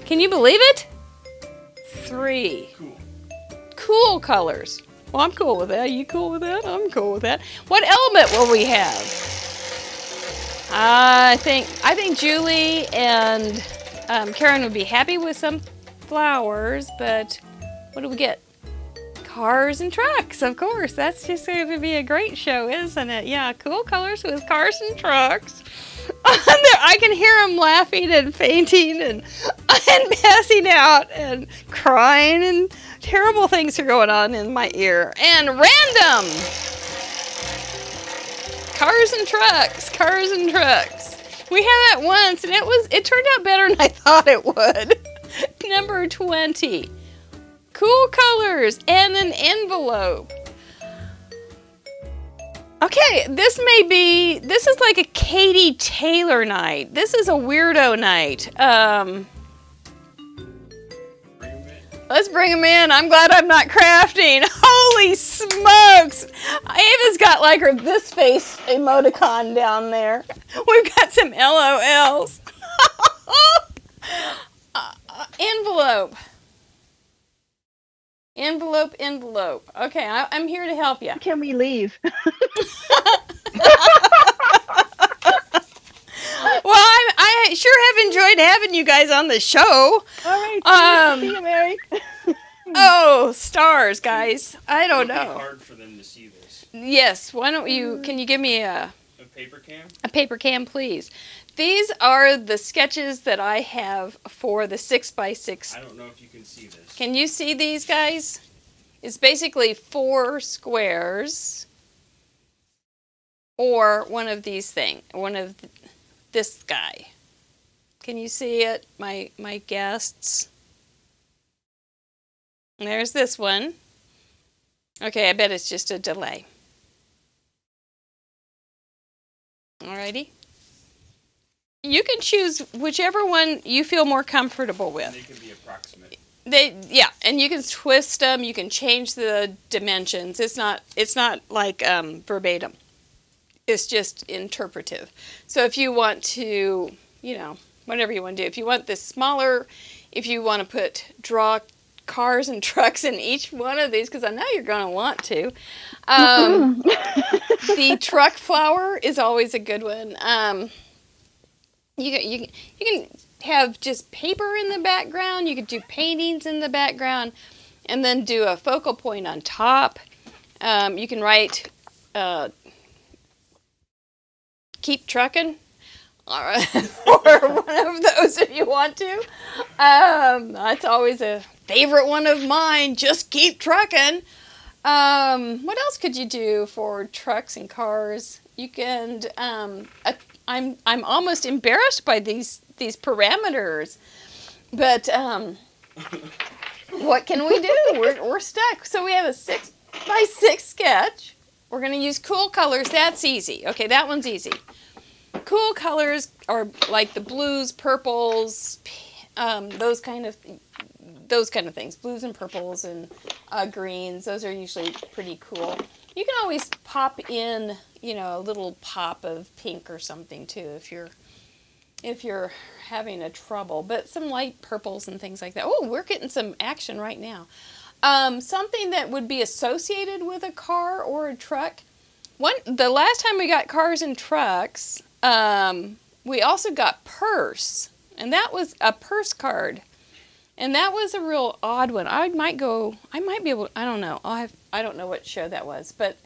Speaker 1: Can you believe it? 3. Cool colors. Well, I'm cool with that. You cool with that? I'm cool with that. What element will we have? I think Julie and Karen would be happy with some flowers, but what do we get? Cars and trucks, of course. That's just going to be a great show, isn't it? Yeah, cool colors with cars and trucks. I can hear them laughing and fainting and passing out and crying, and terrible things are going on in my ear. And random! Cars and trucks. We had that once, and it turned out better than I thought it would. Number 20. Cool colors and an envelope. Okay, this is like a Katie Taylor night. This is a weirdo night. Let's bring him in. I'm glad I'm not crafting. Holy smokes. Ava's got like her this face emoticon down there. We've got some LOLs. Envelope. Envelope. Okay, I'm here to help you.
Speaker 2: Can we leave?
Speaker 1: Well, I sure have enjoyed having you guys on the show.
Speaker 2: All right. See you, Mary.
Speaker 1: Oh, stars, guys. I don't know.
Speaker 3: It'll be hard for them to see this.
Speaker 1: Yes. Why don't you? Can you give me a
Speaker 3: paper can?
Speaker 1: A paper can, please. These are the sketches that I have for the 6x6.
Speaker 3: I don't know if you can see this.
Speaker 1: Can you see these, guys? It's basically 4 squares or one of these things. this guy. Can you see it, my guests? There's this one. Okay, I bet it's just a delay. Alrighty. You can choose whichever one you feel more comfortable with.
Speaker 3: They can be approximate.
Speaker 1: Yeah, and you can twist them. You can change the dimensions. It's not like verbatim. It's just interpretive. So if you want to, whatever you want to do. If you want this smaller, if you want to draw cars and trucks in each one of these, because I know you're going to want to. The truck flower is always a good one. You can have just paper in the background. You could do paintings in the background, and then do a focal point on top. You can write "Keep Trucking," or one of those if you want to. That's always a favorite one of mine. Just keep trucking. What else could you do for trucks and cars? You can. I'm almost embarrassed by these parameters, but what can we do? We're stuck. So we have a 6x6 sketch. We're going to use cool colors. That's easy. Okay, that one's easy. Cool colors are like the blues, purples, those kind of things. Blues and purples and greens. Those are usually pretty cool. You can always pop in, a little pop of pink or something too if you're having a trouble. But some light purples and things like that. Oh, we're getting some action right now. Something that would be associated with a car or a truck. The last time we got cars and trucks, we also got purse, and that was a purse card, and that was a real odd one. I might be able. I don't know. I don't know what show that was, but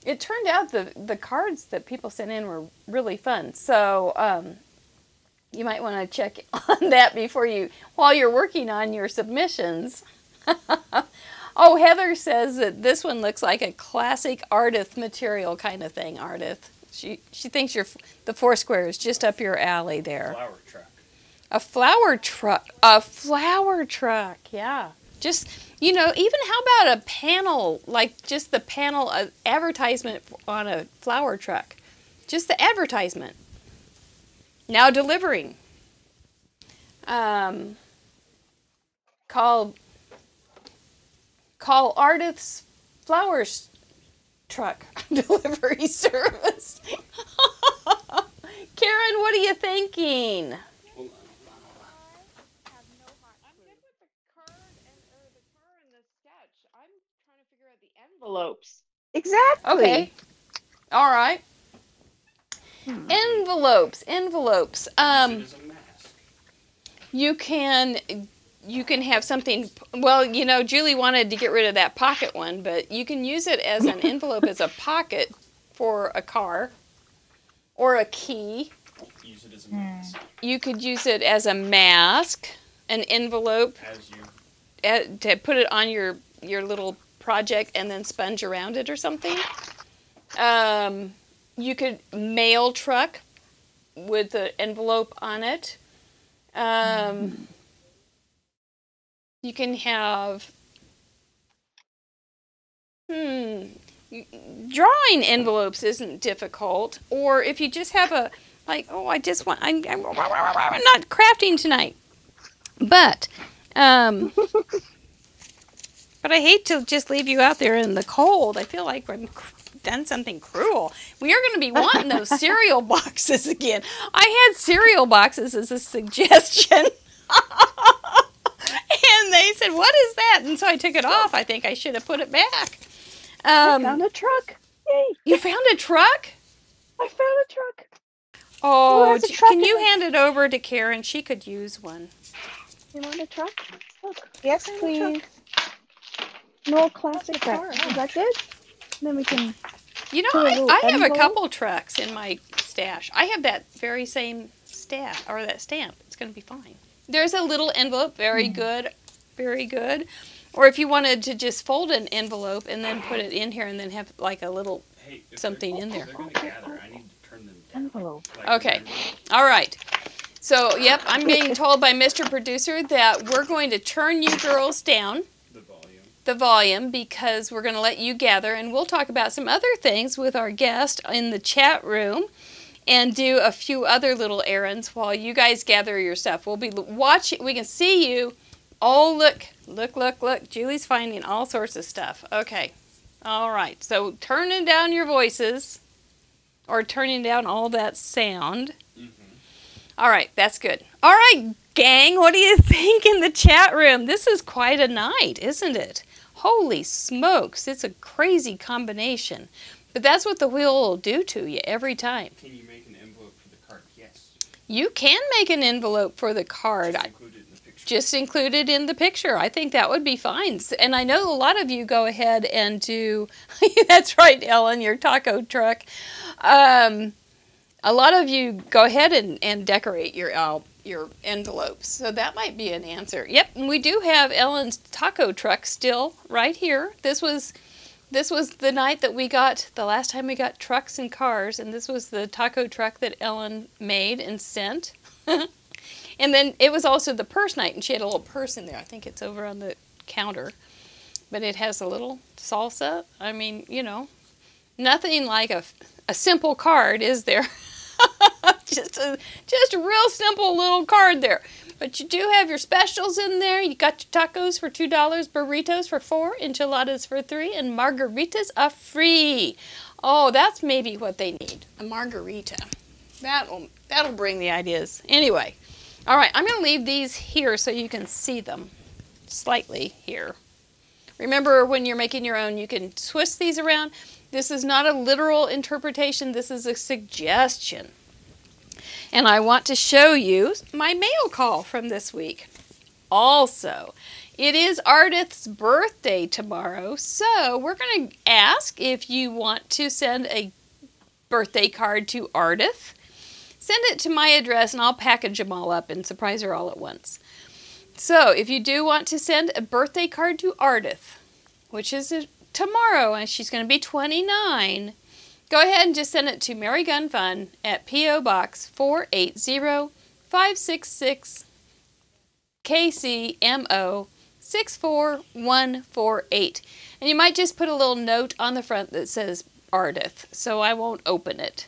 Speaker 1: it turned out the cards that people sent in were really fun. So you might want to check on that while you're working on your submissions. Oh, Heather says that this one looks like a classic Ardyth material kind of thing. Ardyth. She thinks the Foursquare is just up your alley there.
Speaker 3: Flower truck.
Speaker 1: A flower truck. A flower truck. Yeah. Just even how about a panel, like just the panel advertisement on a flower truck, just the advertisement. Now delivering. Call Ardyth's flowers truck delivery service. Karen, what are you thinking?
Speaker 4: I'm good with the card or the car and the sketch. I'm trying to figure out the envelopes.
Speaker 5: Exactly.
Speaker 1: Okay. All right. Envelopes.
Speaker 3: Use it as a mask.
Speaker 1: You can have something. Well, Julie wanted to get rid of that pocket one, but you can use it as an envelope as a pocket for a car or a key.
Speaker 3: Use it as a mask.
Speaker 1: You could use it as a mask, an envelope, to put it on your little project and then sponge around it or something. You could mail truck with the envelope on it. You can have drawing envelopes isn't difficult, or if you just have I'm not crafting tonight, but I hate to just leave you out there in the cold. I feel like I've done something cruel. We are going to be wanting those cereal boxes again. I had cereal boxes as a suggestion. And they said, "What is that?" And so I took it off. I think I should have put it back.
Speaker 2: I found a truck. Yay.
Speaker 1: You found a truck?
Speaker 2: I found a truck.
Speaker 1: Oh,
Speaker 2: has a truck
Speaker 1: can
Speaker 2: in
Speaker 1: you
Speaker 2: it?
Speaker 1: hand it over to Karen? She could use one.
Speaker 2: You want a truck? Look.
Speaker 5: Yes,
Speaker 2: found a
Speaker 5: please.
Speaker 2: truck. An old classic car. Is that good? Then we can. Put a little
Speaker 1: I have a
Speaker 2: envelope.
Speaker 1: couple trucks in my stash. I have that very same that stamp. It's going to be fine. There's a little envelope. Very good. Very good. Or if you wanted to just fold an envelope and then put it in here and then have like a little
Speaker 3: Hey, if
Speaker 1: something in there.
Speaker 3: they're going to gather, I need to turn them down.
Speaker 5: envelope.
Speaker 1: Okay. All right. So, yep, I'm being told by Mr. Producer that we're going to turn you girls down the volume because we're going to let you gather, and we'll talk about some other things with our guest in the chat room and do a few other little errands while you guys gather your stuff. We'll be watching. We can see you. Oh, look. Look, look, look. Julie's finding all sorts of stuff. Okay. All right. So, turning down your voices or turning down all that sound. All right, that's good. All right, gang, what do you think in the chat room? This is quite a night, isn't it? Holy smokes, it's a crazy combination. But that's what the wheel will do to you every time.
Speaker 3: Can you make an envelope for the card? Yes.
Speaker 1: You can make an envelope for the card. Just include it in the picture. I think that would be fine. And I know a lot of you go ahead and do, that's right, Ellen, your taco truck. A lot of you go ahead and decorate your envelopes. So that might be an answer. Yep, and we do have Ellen's taco truck still right here. This was the night that we got, the last time we got trucks and cars, and this was the taco truck that Ellen made and sent. And then it was also the purse night, and she had a little purse in there. I think it's over on the counter. But it has a little salsa. I mean, you know, nothing like a simple card, is there? just a real simple little card there. But you do have your specials in there. You got your tacos for $2, burritos for $4, enchiladas for $3, and margaritas are free. Oh, that's maybe what they need, a margarita. That'll bring the ideas. Anyway, all right, I'm going to leave these here so you can see them slightly here. Remember, when you're making your own, you can twist these around. This is not a literal interpretation. This is a suggestion. And I want to show you my mail call from this week. Also, it is Ardyth's birthday tomorrow, so we're going to ask if you want to send a birthday card to Ardyth. Send it to my address, and I'll package them all up and surprise her all at once. So, if you do want to send a birthday card to Ardyth, which is tomorrow, and she's going to be 29, go ahead and just send it to Mary Gun Fun at P.O. Box 480-566 KCMO 64148. And you might just put a little note on the front that says Ardyth, so I won't open it.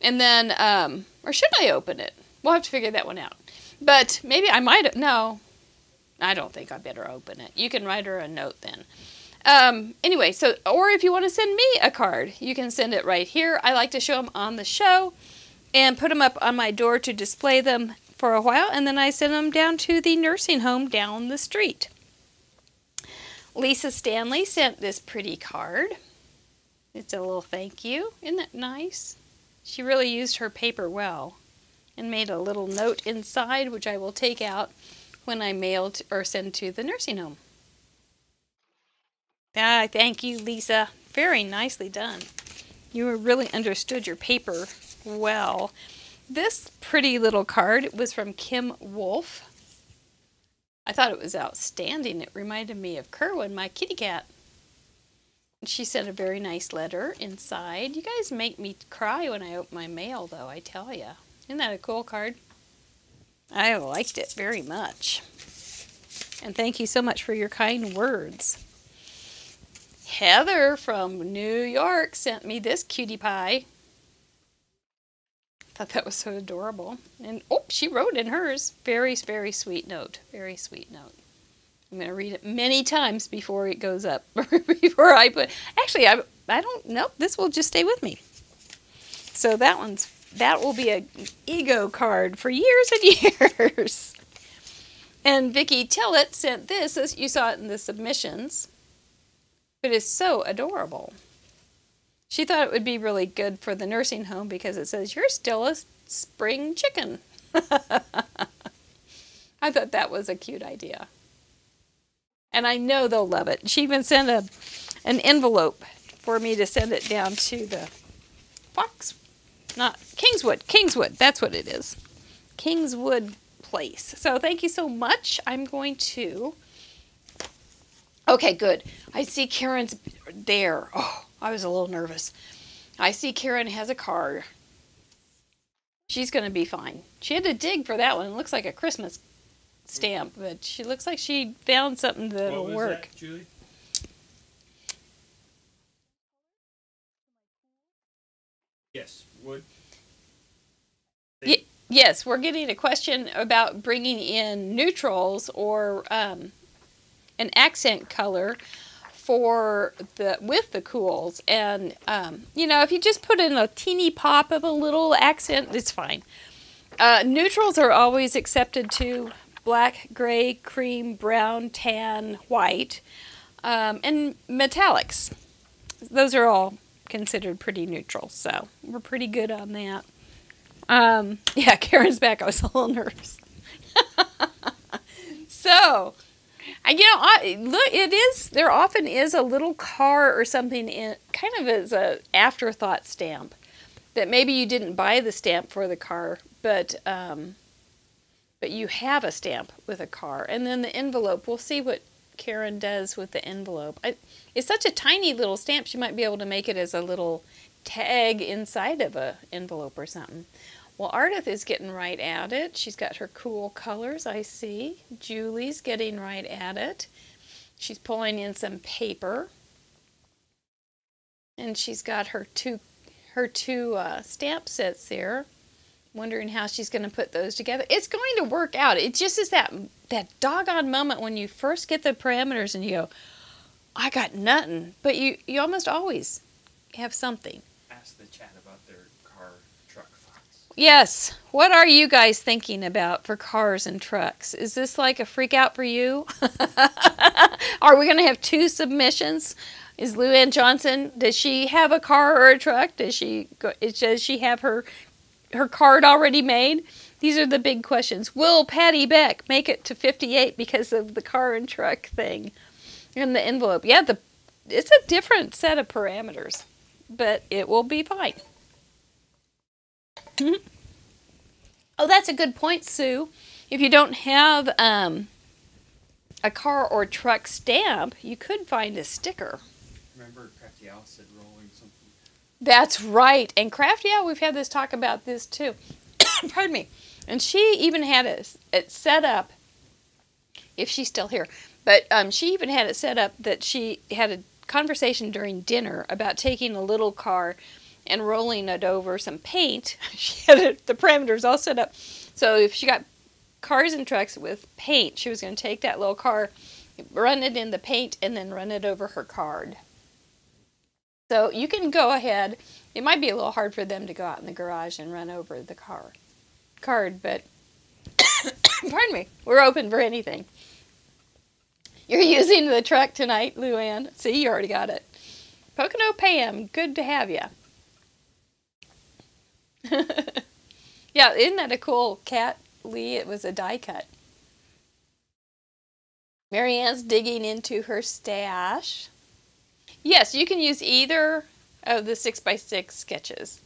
Speaker 1: And then, or should I open it? We'll have to figure that one out. But maybe I might, no, I don't think I better open it. You can write her a note then. Anyway, so, or if you want to send me a card, you can send it right here. I like to show them on the show and put them up on my door to display them for a while, and then I send them down to the nursing home down the street. Lisa Stanley sent this pretty card. It's a little thank you. Isn't that nice? She really used her paper well and made a little note inside, which I will take out when I mail or send to the nursing home. Thank you, Lisa. Very nicely done. You really understood your paper well. This pretty little card was from Kim Wolf. I thought it was outstanding. It reminded me of Kerwin, my kitty cat. She sent a very nice letter inside. You guys make me cry when I open my mail, though, I tell you. Isn't that a cool card? I liked it very much. And thank you so much for your kind words. Heather from New York sent me this cutie pie. Thought that was so adorable. And, oh, she wrote in hers. Very, very sweet note. Very sweet note. I'm going to read it many times before it goes up. Before I put... Actually, I don't know. This will just stay with me. So that will be an ego card for years and years. And Vicki Tillett sent this, as you saw it in the submissions. It is so adorable. She thought it would be really good for the nursing home because it says, "You're still a spring chicken." I thought that was a cute idea. And I know they'll love it. She even sent an envelope for me to send it down to the Kingswood, that's what it is. Kingswood Place. So thank you so much. I'm going to... Okay, good. I see Karen's there. Oh, I was a little nervous. I see Karen has a card. She's going to be fine. She had to dig for that one. It looks like a Christmas stamp, but she looks like she found something that'll
Speaker 3: What was
Speaker 1: work.
Speaker 3: that, Julie? Yes. What?
Speaker 1: Yes, we're getting a question about bringing in neutrals or an accent color for with the cools, and you know, if you just put in a teeny pop of a little accent, it's fine. Neutrals are always accepted too: black, gray, cream, brown, tan, white, and metallics. Those are all considered pretty neutral, so we're pretty good on that. Yeah, Karen's back. I was a little nervous. So, you know, look, there often is a little car or something in, kind of as a afterthought stamp, that maybe you didn't buy the stamp for the car, but you have a stamp with a car. And then the envelope, we'll see what Karen does with the envelope. It's such a tiny little stamp, she might be able to make it as a little tag inside of a envelope or something. Well, Ardyth is getting right at it. She's got her cool colors, I see. Julie's getting right at it. She's pulling in some paper. And she's got her two stamp sets there. Wondering how she's going to put those together. It's going to work out. It just is that doggone moment when you first get the parameters and you go, I got nothing. But you almost always have something.
Speaker 3: Ask the chat about their car truck thoughts.
Speaker 1: Yes. What are you guys thinking about for cars and trucks? Is this like a freak out for you? Are we going to have 2 submissions? Is Lou Ann Johnson, does she have a car or a truck? Does she have her card already made? These are the big questions. Will Patty Beck make it to 58 because of the car and truck thing and the envelope? Yeah, it's a different set of parameters, but it will be fine. Oh, that's a good point, Sue. If you don't have a car or truck stamp, you could find a sticker.
Speaker 3: Remember Crafty Al said rolling something?
Speaker 1: That's right. And Crafty Al, we've had this talk about this too. Pardon me. And she even had it set up, if she's still here, but she even had it set up that she had a conversation during dinner about taking a little car and rolling it over some paint. She had the parameters all set up. So if she got cars and trucks with paint, she was going to take that little car, run it in the paint, and then run it over her card. So you can go ahead. It might be a little hard for them to go out in the garage and run over the card, but pardon me, we're open for anything. You're using the truck tonight, Luann. See, you already got it. Pocono Pam, good to have you. Yeah, isn't that a cool cat, Lee? It was a die cut. Marianne's digging into her stash. Yes, you can use either of the 6x6 sketches.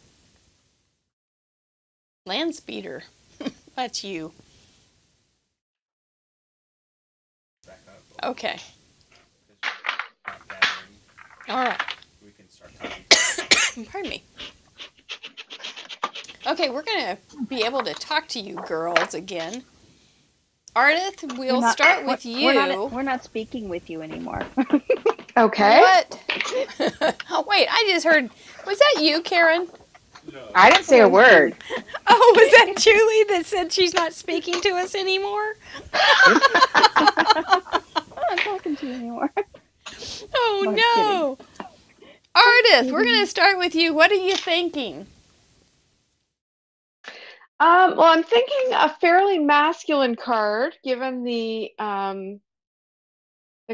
Speaker 1: Land speeder. That's you.
Speaker 3: Back up.
Speaker 1: Okay.
Speaker 3: Not gathering.
Speaker 1: All right.
Speaker 3: We can start talking.
Speaker 1: Pardon me. Okay, we're going to be able to talk to you girls again. Ardyth, we'll start with you.
Speaker 2: We're not speaking with you anymore.
Speaker 4: Okay.
Speaker 1: What? Oh, wait, I just heard. Was that you, Karen?
Speaker 3: No.
Speaker 5: I didn't say a word.
Speaker 1: Oh, was that Julie that said she's not speaking to us anymore?
Speaker 2: I'm not talking to you anymore.
Speaker 1: Oh,
Speaker 2: I'm
Speaker 1: no. Ardyth, we're going to start with you. What are you thinking?
Speaker 4: Well, I'm thinking a fairly masculine card, given the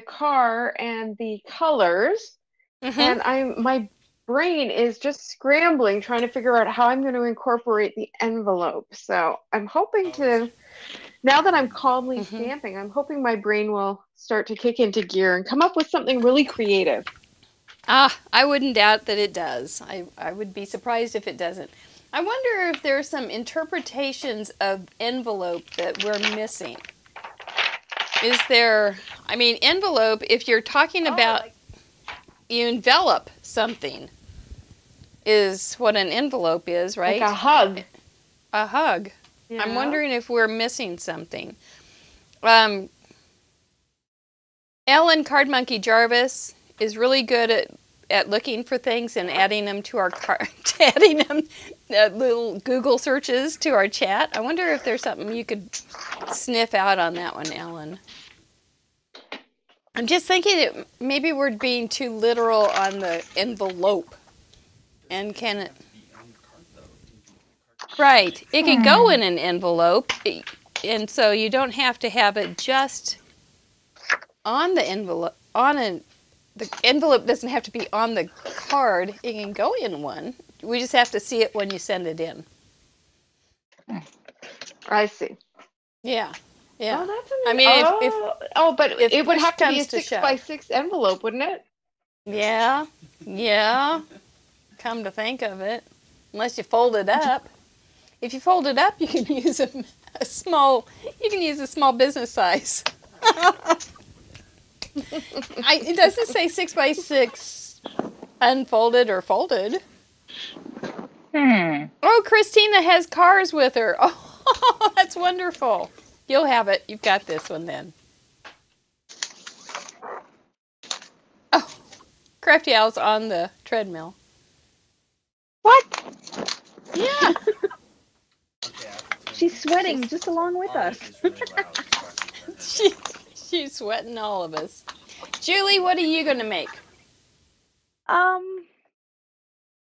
Speaker 4: car and the colors.
Speaker 1: Mm-hmm.
Speaker 4: And my brain is just scrambling, trying to figure out how I'm going to incorporate the envelope. So I'm hoping to, now that I'm calmly stamping, I'm hoping my brain will start to kick into gear and come up with something really creative.
Speaker 1: I wouldn't doubt that it does. I would be surprised if it doesn't. I wonder if there are some interpretations of envelope that we're missing. Is there, I mean, envelope, if you're talking about you envelop something, is what an envelope is, right?
Speaker 4: Like a hug.
Speaker 1: a hug.
Speaker 4: Yeah.
Speaker 1: I'm wondering if we're missing something. Ellen Card Monkey Jarvis is really good at looking for things and adding them to our adding them little Google searches to our chat. I wonder if there's something you could sniff out on that one, Ellen. I'm just thinking that maybe we're being too literal on the envelope. And can it... Right. It can go in an envelope, and so you don't have to have it just on the envelope. The envelope doesn't have to be on the card. It can go in one. We just have to see it when you send it in.
Speaker 4: I see.
Speaker 1: Yeah. Yeah.
Speaker 4: Oh, that's
Speaker 1: I mean,
Speaker 4: but
Speaker 1: if
Speaker 4: it would
Speaker 1: push
Speaker 4: have to be a
Speaker 1: comes to
Speaker 4: 6x6 envelope, wouldn't it?
Speaker 1: Yeah. Yeah. Come to think of it. Unless you fold it up. If you fold it up, you can use a small business size. It doesn't say 6x6 unfolded or folded. Oh, Christina has cars with her. Oh, that's wonderful. You'll have it. You've got this one then. Oh, Crafty Owl's on the treadmill.
Speaker 5: What?
Speaker 1: Yeah.
Speaker 2: She's sweating just along with us.
Speaker 3: Ardyth is really loud. It's fucking her.
Speaker 1: She's sweating all of us. Julie, what are you going to make?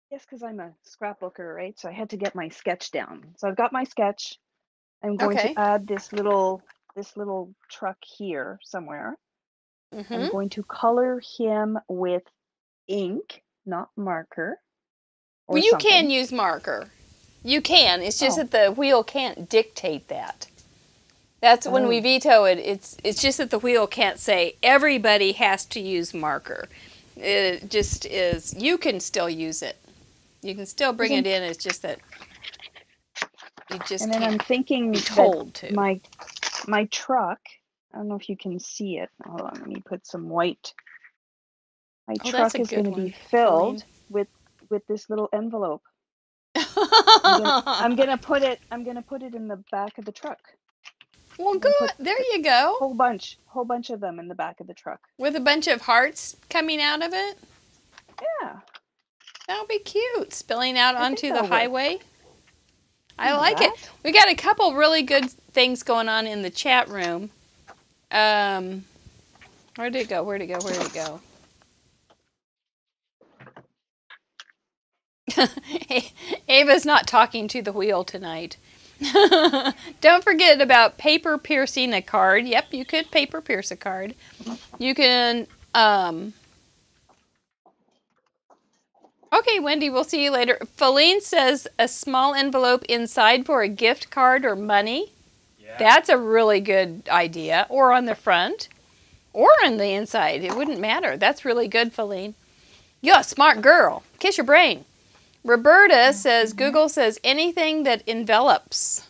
Speaker 2: Yes, because I'm a scrapbooker, right? So I had to get my sketch down. So I've got my sketch. I'm going
Speaker 1: Okay.
Speaker 2: to add this little truck here somewhere.
Speaker 1: Mm-hmm.
Speaker 2: I'm going to color him with ink, not marker. Or
Speaker 1: Well, you
Speaker 2: something.
Speaker 1: can use marker. You can. It's just that the wheel can't dictate that. That's when we veto it. It's just that the wheel can't say everybody has to use marker. It just is. You can still use it. You can still bring it in. It's just that you just
Speaker 2: And then
Speaker 1: can't
Speaker 2: I'm thinking
Speaker 1: be told to.
Speaker 2: my truck. I don't know if you can see it. Hold on, let me put some white. My
Speaker 1: Oh,
Speaker 2: truck
Speaker 1: that's a
Speaker 2: is
Speaker 1: good
Speaker 2: going to
Speaker 1: one,
Speaker 2: be filled with this little envelope. I'm gonna put it in the back of the truck.
Speaker 1: Well, good. There you go.
Speaker 2: Whole bunch of them in the back of the truck.
Speaker 1: With a bunch of hearts coming out of it.
Speaker 2: Yeah.
Speaker 1: That'll be cute. Spilling out
Speaker 2: I
Speaker 1: onto
Speaker 2: think
Speaker 1: the
Speaker 2: that'll work.
Speaker 1: highway. I like it. We got a couple really good things going on in the chat room. Where'd it go? Ava's not talking to the wheel tonight. Don't forget about paper piercing a card. Yep, you could paper pierce a card. You can, okay, Wendy, we'll see you later. Feline says a small envelope inside for a gift card or money.
Speaker 3: Yeah.
Speaker 1: That's a really good idea. Or on the front. Or on the inside. It wouldn't matter. That's really good, Feline. You're a smart girl. Kiss your brain. Roberta says, Google says anything that envelops.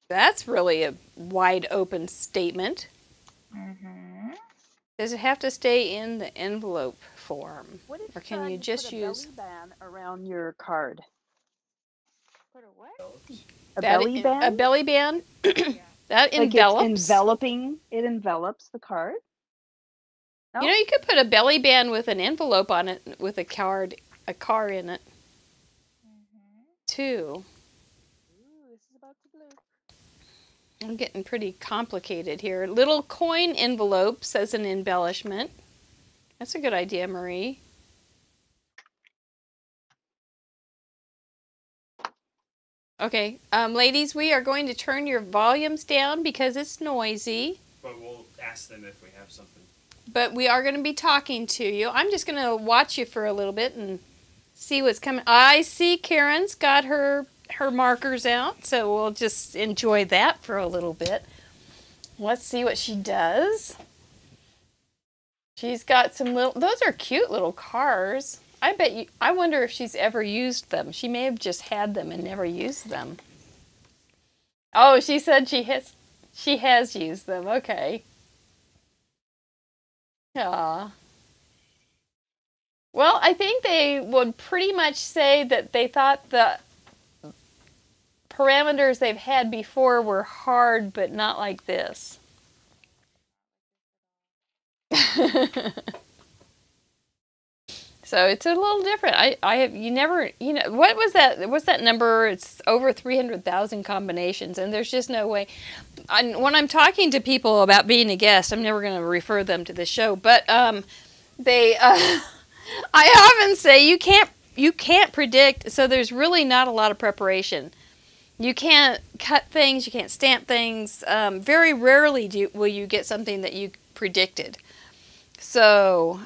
Speaker 1: That's really a wide open statement. Does it have to stay in the envelope form? Or can you just use
Speaker 2: belly band around your card?
Speaker 5: Put a what?
Speaker 2: A belly band?
Speaker 1: A belly band? That
Speaker 2: Like
Speaker 1: envelops.
Speaker 2: It envelops the card. No?
Speaker 1: You know, you could put a belly band with an envelope on it with a car in it. Too.
Speaker 2: Ooh, this is about to blow.
Speaker 1: I'm getting pretty complicated here. Little coin envelopes as an embellishment. That's a good idea, Marie. Okay, ladies, we are going to turn your volumes down because it's noisy.
Speaker 3: But we'll ask them if we have something.
Speaker 1: But we are going to be talking to you. I'm just going to watch you for a little bit and see what's coming. I see Karen's got her markers out, so we'll just enjoy that for a little bit. Let's see what she does. She's got some those are cute little cars. I wonder if she's ever used them. She may have just had them and never used them. Oh, she said she has used them. Okay. Aw. Well, I think they would pretty much say that they thought the parameters they've had before were hard, but not like this. So it's a little different. I have, you never, what was that? What's that number? It's over 300,000 combinations, and there's just no way. When I'm talking to people about being a guest, I'm never going to refer them to the show, but they, I often say you can't predict. So there's really not a lot of preparation. You can't cut things. You can't stamp things. Very rarely will you get something that you predicted. So.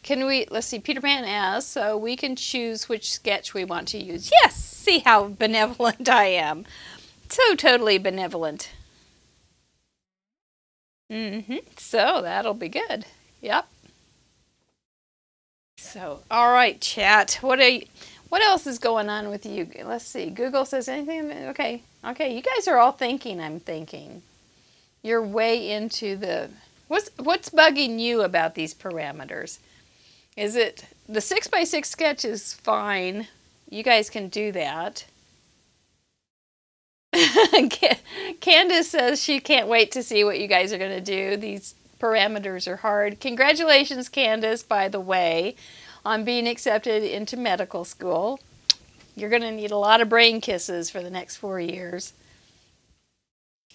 Speaker 1: Let's see, Peter Pan asks, so we can choose which sketch we want to use. Yes, see how benevolent I am. So totally benevolent. So that'll be good. Yep. So, all right, chat. What else is going on with you? Let's see. Google says anything? Okay. You guys are all thinking I'm thinking. You're way into the... What's bugging you about these parameters? Is it the 6x6 sketch is fine. You guys can do that. Candace says she can't wait to see what you guys are going to do. These parameters are hard. Congratulations, Candace, by the way, on being accepted into medical school. You're going to need a lot of brain kisses for the next 4 years.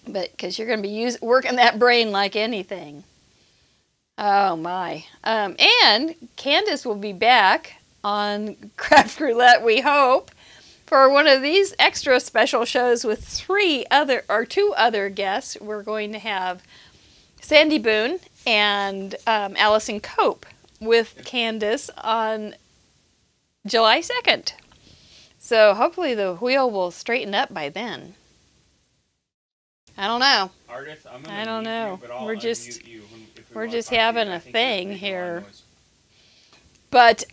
Speaker 1: But because you're going to be working that brain like anything. Oh my. And Candace will be back on Craft Roulette, we hope, for one of these extra special shows with two other guests. We're going to have Sandy Boone and Allison Cope with Candace on July 2nd. So hopefully the wheel will straighten up by then. I don't know.
Speaker 3: Ardyth,
Speaker 1: I don't know. We're just
Speaker 3: we're
Speaker 1: just having a thing here. But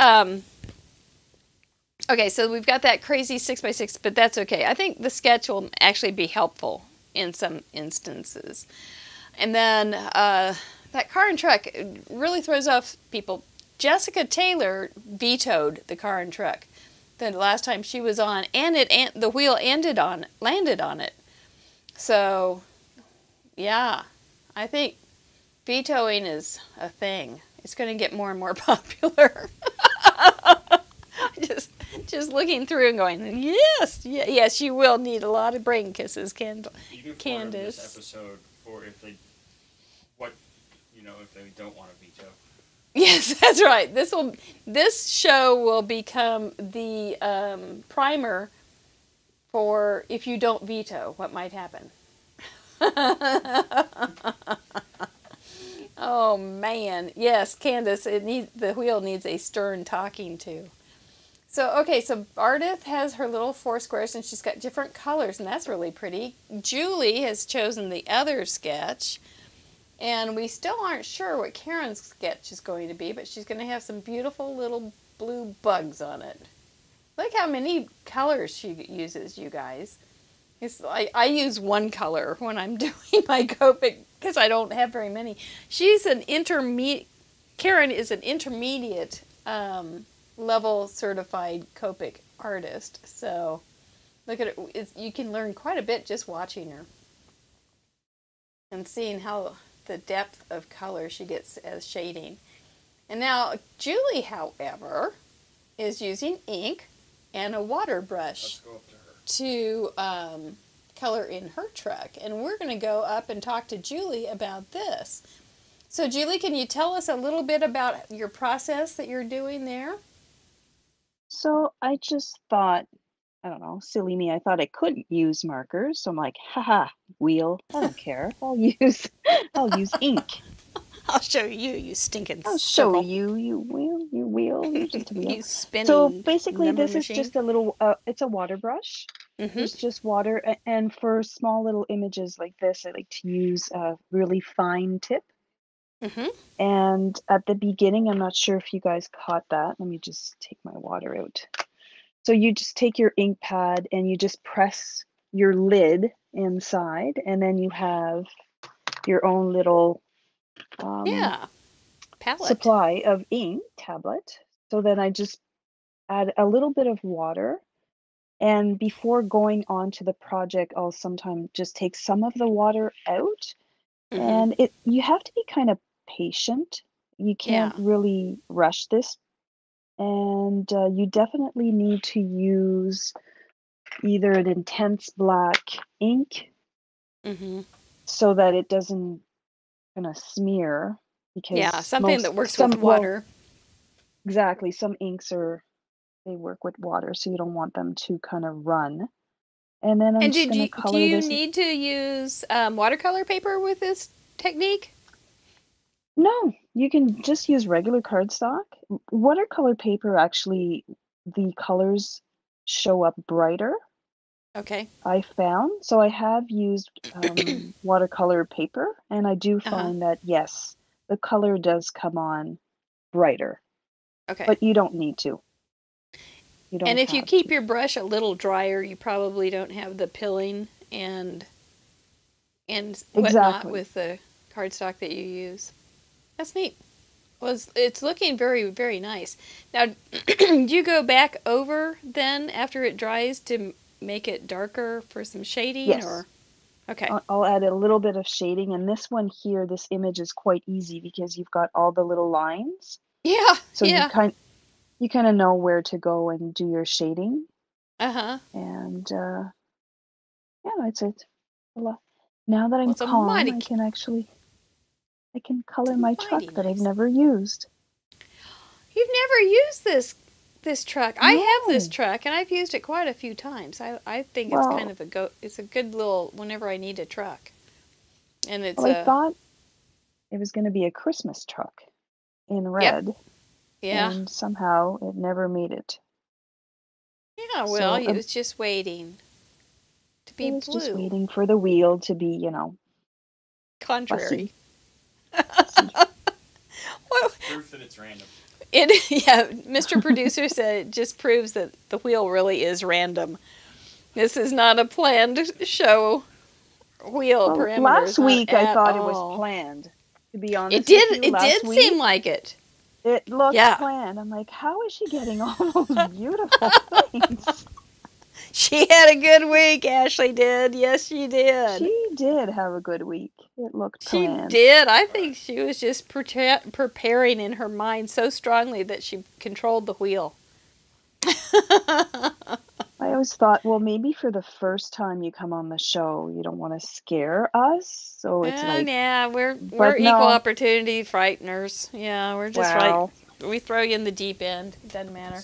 Speaker 1: okay, so we've got that crazy 6x6, but that's okay. I think the sketch will actually be helpful in some instances. And then that car and truck really throws off people. Jessica Taylor vetoed the car and truck the last time she was on, and the wheel landed on it. So, yeah, I think vetoing is a thing. It's going to get more and more popular. just looking through and going, yes, you will need a lot of brain kisses, Candace.
Speaker 3: You can this episode for if they don't want to veto.
Speaker 1: Yes, that's right. This show will become the primer for if you don't veto, what might happen. Oh man, yes, Candace. The wheel needs a stern talking to. So okay, so Ardyth has her little 4 squares and she's got different colors, and that's really pretty. Julie has chosen the other sketch, and we still aren't sure what Karen's sketch is going to be, but she's going to have some beautiful little blue bugs on it. Look how many colors she uses, you guys. I use one color when I'm doing my Copic because I don't have very many. Karen is an intermediate level certified Copic artist. So look at it. You can learn quite a bit just watching her and seeing how the depth of color she gets as shading. And now Julie, however, is using ink and a water brush to color in her truck. And we're going to go up and talk to Julie about this. So Julie, can you tell us a little bit about your process that you're doing there?
Speaker 2: So I just thought, I don't know, silly me, I thought I couldn't use markers. So I'm like, haha, wheel, I don't care. I'll use ink.
Speaker 1: I'll show you, you stinking
Speaker 2: I'll
Speaker 1: circle.
Speaker 2: show you, you wheel, you're just a wheel.
Speaker 1: You spinning
Speaker 2: So basically this
Speaker 1: machine.
Speaker 2: is just a little, it's a water brush. It's just water. And for small little images like this, I like to use a really fine tip. And at the beginning, I'm not sure if you guys caught that. Let me just take my water out. So you just take your ink pad and you just press your lid inside, and then you have your own little
Speaker 1: palette.
Speaker 2: supply of ink tablet. So then I just add a little bit of water. And before going on to the project, I'll sometimes just take some of the water out.
Speaker 1: Mm-hmm.
Speaker 2: And you have to be kind of patient. You
Speaker 1: Yeah.
Speaker 2: can't really rush this. And you definitely need to use either an intense black ink
Speaker 1: Mm-hmm.
Speaker 2: so that it doesn't kind of smear,
Speaker 1: Yeah,
Speaker 2: because
Speaker 1: something that works with
Speaker 2: some, well,
Speaker 1: water.
Speaker 2: exactly, some inks they work with water, so you don't want them to kind of run. And then I'm
Speaker 1: And
Speaker 2: just going to
Speaker 1: do
Speaker 2: color
Speaker 1: you
Speaker 2: this.
Speaker 1: need to use watercolor paper with this technique?
Speaker 2: No, you can just use regular cardstock. Watercolor paper, actually, the colors show up brighter,
Speaker 1: Okay.
Speaker 2: I found. So I have used watercolor paper, and I do
Speaker 1: Uh-huh.
Speaker 2: find that, yes, the color does come on brighter,
Speaker 1: Okay.
Speaker 2: but you don't need to. You don't
Speaker 1: And if you
Speaker 2: have
Speaker 1: keep
Speaker 2: to.
Speaker 1: your brush a little drier, you probably don't have the pilling and whatnot
Speaker 2: Exactly.
Speaker 1: with the cardstock that you use. That's neat. Well, it's looking very, very nice. Now, do you go back over then after it dries to make it darker for some shading?
Speaker 2: Yes.
Speaker 1: Or okay.
Speaker 2: I'll add a little bit of shading, and this one here, this image is quite easy because you've got all the little lines.
Speaker 1: Yeah,
Speaker 2: So
Speaker 1: yeah.
Speaker 2: you kind of know where to go and do your shading.
Speaker 1: Uh-huh.
Speaker 2: And yeah, it's a lot. Now that I'm
Speaker 1: Well, it's a
Speaker 2: calm,
Speaker 1: mighty,
Speaker 2: I can color my truck
Speaker 1: mighty
Speaker 2: that I've
Speaker 1: nice.
Speaker 2: never used.
Speaker 1: You've never used this truck. I have this
Speaker 2: No.
Speaker 1: truck, and I've used it quite a few times. I think it's kind
Speaker 2: Well,
Speaker 1: of it's a good little whenever I need a truck. And it's
Speaker 2: I thought it was going to be a Christmas truck in
Speaker 1: yep,
Speaker 2: red,
Speaker 1: yeah.
Speaker 2: and somehow it never made it.
Speaker 1: Yeah, well,
Speaker 2: So
Speaker 1: it was just waiting to
Speaker 2: it
Speaker 1: be
Speaker 2: was just
Speaker 1: blue.
Speaker 2: waiting for the wheel to be,
Speaker 1: Contrary.
Speaker 2: fussy.
Speaker 1: Well,
Speaker 3: Proof that it's random.
Speaker 1: yeah, Mr. Producer said it just proves that the wheel really is random. This is not a planned show wheel
Speaker 2: Well,
Speaker 1: parameters,
Speaker 2: last
Speaker 1: not
Speaker 2: week I
Speaker 1: at
Speaker 2: thought it was
Speaker 1: all.
Speaker 2: planned. To be honest
Speaker 1: It
Speaker 2: with
Speaker 1: did.
Speaker 2: you,
Speaker 1: It
Speaker 2: last
Speaker 1: did
Speaker 2: week
Speaker 1: seem like it.
Speaker 2: it looked
Speaker 1: Yeah.
Speaker 2: planned. I'm like, how is she getting all those beautiful things?
Speaker 1: She had a good week. Ashley did. Yes, she did.
Speaker 2: She did have a good week. It looked
Speaker 1: She
Speaker 2: planned.
Speaker 1: did. I think she was just preparing in her mind so strongly that she controlled the wheel.
Speaker 2: I always thought, well, maybe for the first time you come on the show, you don't want to scare us. So it's like,
Speaker 1: Yeah, we're
Speaker 2: but
Speaker 1: equal
Speaker 2: no.
Speaker 1: opportunity frighteners. Yeah, we're just
Speaker 2: Wow.
Speaker 1: we throw you in the deep end. It doesn't matter.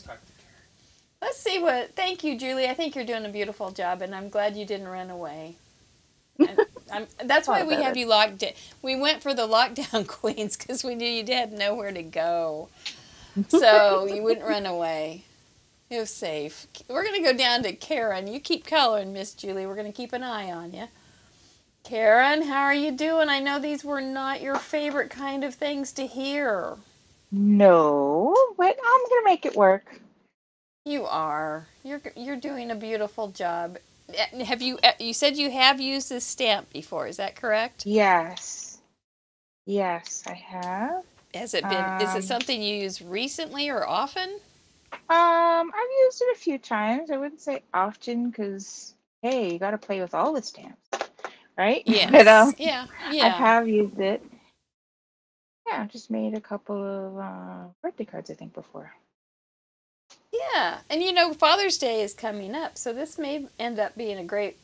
Speaker 1: Let's see what. Thank you, Julie. I think you're doing a beautiful job, and I'm glad you didn't run away. That's why we have you locked in. We went for the lockdown queens because we knew you had nowhere to go, so you wouldn't run away. It was safe. We're gonna go down to Karen. You keep coloring, Miss Julie. We're gonna keep an eye on you. Karen, how are you doing? I know these were not your favorite kind of things to hear.
Speaker 5: No, but I'm gonna make it work.
Speaker 1: You are. You're doing a beautiful job. Have you said you have used this stamp before, is that correct?
Speaker 5: Yes, I have.
Speaker 1: Has it been is it something you use recently or often?
Speaker 5: I've used it a few times. I wouldn't say often because hey, you got to play with all the stamps, right?
Speaker 1: Yes.
Speaker 5: But
Speaker 1: Yeah.
Speaker 5: I have used it. Yeah, I've just made a couple of birthday cards, I think, before.
Speaker 1: Yeah. And Father's Day is coming up, so this may end up being a great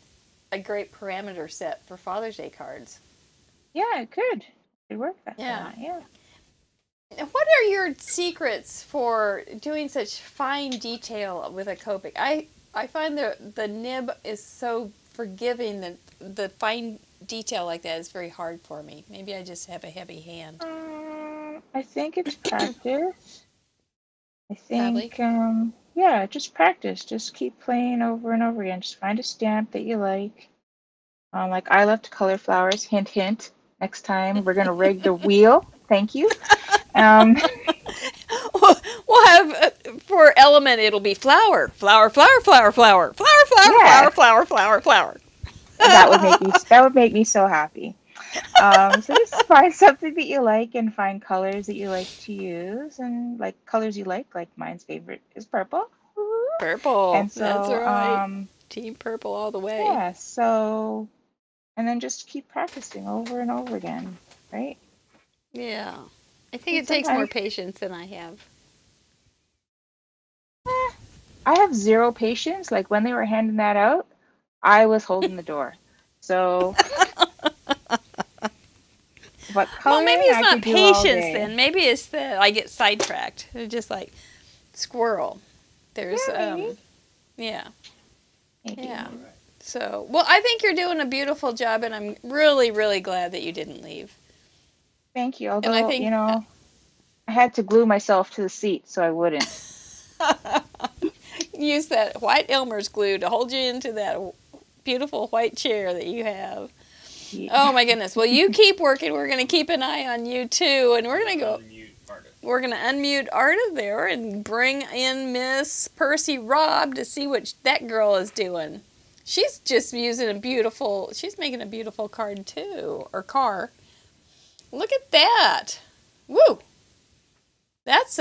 Speaker 1: parameter set for Father's Day cards.
Speaker 5: Yeah, it could. It work that
Speaker 1: Yeah.
Speaker 5: yeah.
Speaker 1: What are your secrets for doing such fine detail with a Copic? I find the nib is so forgiving that the fine detail like that is very hard for me. Maybe I just have a heavy hand.
Speaker 5: I think it's practice. I think,
Speaker 1: Probably.
Speaker 5: yeah, just practice. Just keep playing over and over again. Just find a stamp that you like. Like I love to color flowers. Hint, hint. Next time we're gonna rig the wheel. Thank you.
Speaker 1: We'll have for element it'll be flower, flower, flower, flower, flower, flower, flower,
Speaker 5: Yeah.
Speaker 1: flower, flower, flower, flower.
Speaker 5: That would make me so happy. So just find something that you like and find colors that you like to use and like colors you like mine's favorite is purple.
Speaker 1: Purple.
Speaker 5: And
Speaker 1: That's
Speaker 5: so,
Speaker 1: right. Team purple all the way.
Speaker 5: yeah, so, and then just keep practicing over and over again, right?
Speaker 1: Yeah. I think
Speaker 5: And
Speaker 1: it takes more
Speaker 5: sometimes,
Speaker 1: patience than I have.
Speaker 5: I have zero patience. Like when they were handing that out, I was holding the door. So, but
Speaker 1: Well, maybe
Speaker 5: coloring
Speaker 1: it's
Speaker 5: I
Speaker 1: not
Speaker 5: could do all
Speaker 1: patience
Speaker 5: day.
Speaker 1: then. Maybe it's that I get sidetracked. It's just like squirrel. There's
Speaker 5: Yeah, maybe.
Speaker 1: yeah.
Speaker 5: Maybe.
Speaker 1: Yeah. So, well, I think you're doing a beautiful job, and I'm really, really glad that you didn't leave.
Speaker 5: Thank you.
Speaker 1: And I
Speaker 5: Although,
Speaker 1: think
Speaker 5: I had to glue myself to the seat so I wouldn't.
Speaker 1: use that white Elmer's glue to hold you into that beautiful white chair that you have.
Speaker 5: Yeah.
Speaker 1: Oh my goodness. Well, you keep working. We're going to keep an eye on you too, and we're going to go. We're going to unmute Ardyth there and bring in Miss Percy-Robb to see what that girl is doing. She's just using she's making a beautiful card too, or car. Look at that. Woo. That's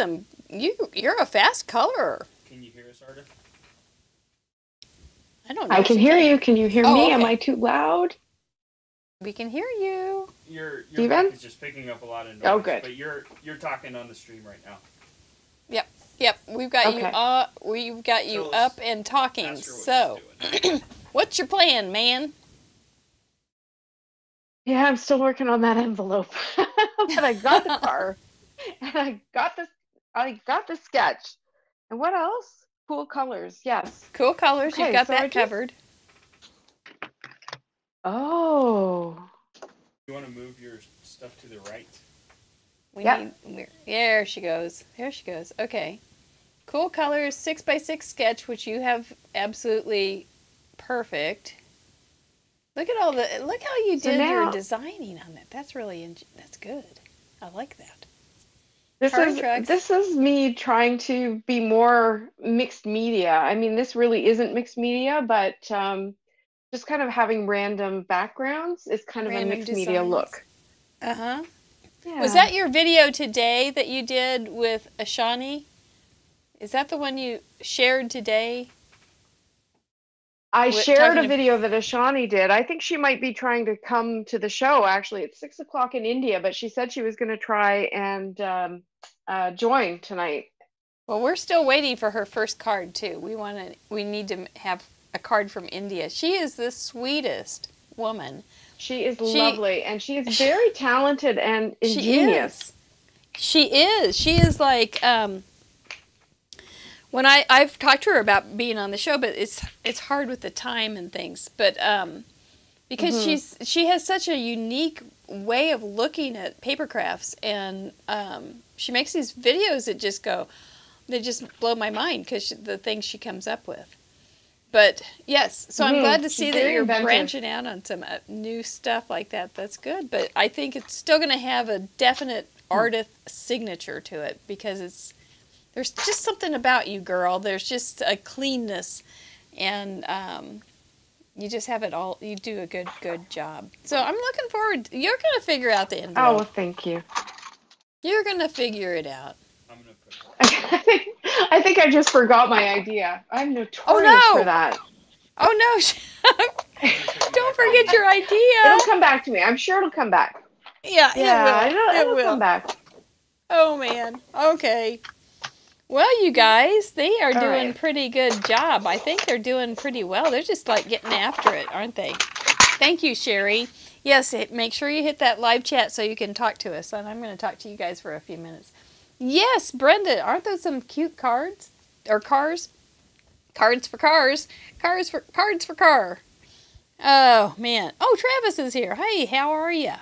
Speaker 1: you're a fast colorer.
Speaker 3: Can you hear us, Ardyth?
Speaker 1: I don't know.
Speaker 4: I can hear you. Can you hear me?
Speaker 1: Okay.
Speaker 4: Am I too loud?
Speaker 1: We can hear you.
Speaker 3: Your
Speaker 4: Steven?
Speaker 3: mic is just picking up a lot of noise.
Speaker 4: Oh, good.
Speaker 3: But you're talking on the stream right now.
Speaker 1: Yep, we've got
Speaker 4: Okay.
Speaker 1: you
Speaker 3: Tell us-
Speaker 1: up and talking.
Speaker 3: Ask her what
Speaker 1: So,
Speaker 3: she's doing.
Speaker 1: what's your plan, man?
Speaker 4: Yeah, I'm still working on that envelope. But I got the car. And I got the sketch. And what else? Cool colors. Yes.
Speaker 1: Cool colors.
Speaker 4: Okay,
Speaker 1: You've got
Speaker 4: so I
Speaker 1: that
Speaker 4: just-
Speaker 1: covered.
Speaker 4: Oh.
Speaker 3: You want to move your stuff to the right?
Speaker 1: There she goes. There she goes. Okay. Cool colors, 6x6 sketch, which you have absolutely perfect. Look how you
Speaker 4: So
Speaker 1: did your
Speaker 4: now-
Speaker 1: designing on that. That's that's good. I like that.
Speaker 4: This
Speaker 1: trucks.
Speaker 4: this is me trying to be more mixed media. I mean, this really isn't mixed media, but just kind of having random backgrounds is kind of a
Speaker 1: Random
Speaker 4: mixed media
Speaker 1: designs.
Speaker 4: look.
Speaker 1: Uh-huh.
Speaker 4: Yeah.
Speaker 1: Was that your video today that you did with Ashani? Is that the one you shared today?
Speaker 4: I
Speaker 1: What-
Speaker 4: shared
Speaker 1: talking
Speaker 4: a
Speaker 1: to-
Speaker 4: video that Ashani did. I think she might be trying to come to the show. Actually, it's 6 o'clock in India, but she said she was going to try and join tonight.
Speaker 1: Well, we're still waiting for her first card too. We need to have a card from India. She is the sweetest woman.
Speaker 4: She is lovely, and she is very talented and ingenious.
Speaker 1: She is like when I've talked to her about being on the show, but it's hard with the time and things. But because she has such a unique way of looking at paper crafts, and she makes these videos that just blow my mind because the things she comes up with. But yes, so I'm glad to see that
Speaker 4: very
Speaker 1: you're
Speaker 4: inventive.
Speaker 1: branching out on some new stuff like that. That's good. But I think it's still going to have a definite Ardyth signature to it because there's just something about you, girl. There's just a cleanness, and you just have it all. You do a good job. So I'm looking forward. You're going to figure out the
Speaker 4: Oh,
Speaker 1: envelope.
Speaker 4: well, thank you.
Speaker 1: You're going to figure it out.
Speaker 3: I'm gonna put.
Speaker 4: I think I just forgot my idea. I'm notorious for that.
Speaker 1: Oh no! Don't forget your idea.
Speaker 4: It'll come back to me. I'm sure it'll come back.
Speaker 1: Yeah,
Speaker 4: Yeah,
Speaker 1: it
Speaker 4: it'll
Speaker 1: will.
Speaker 4: come back.
Speaker 1: Oh man. Okay. Well, you guys, they are
Speaker 5: All
Speaker 1: doing
Speaker 5: right.
Speaker 1: pretty good job. I think they're doing pretty well. They're just like getting after it, aren't they? Thank you, Sherry. Yes, make sure you hit that live chat so you can talk to us. And I'm going to talk to you guys for a few minutes. Yes, Brenda, aren't those some cute cards? Or cars? Cards for cars. Cards for car. Oh, man. Oh, Travis is here. Hey, how are you?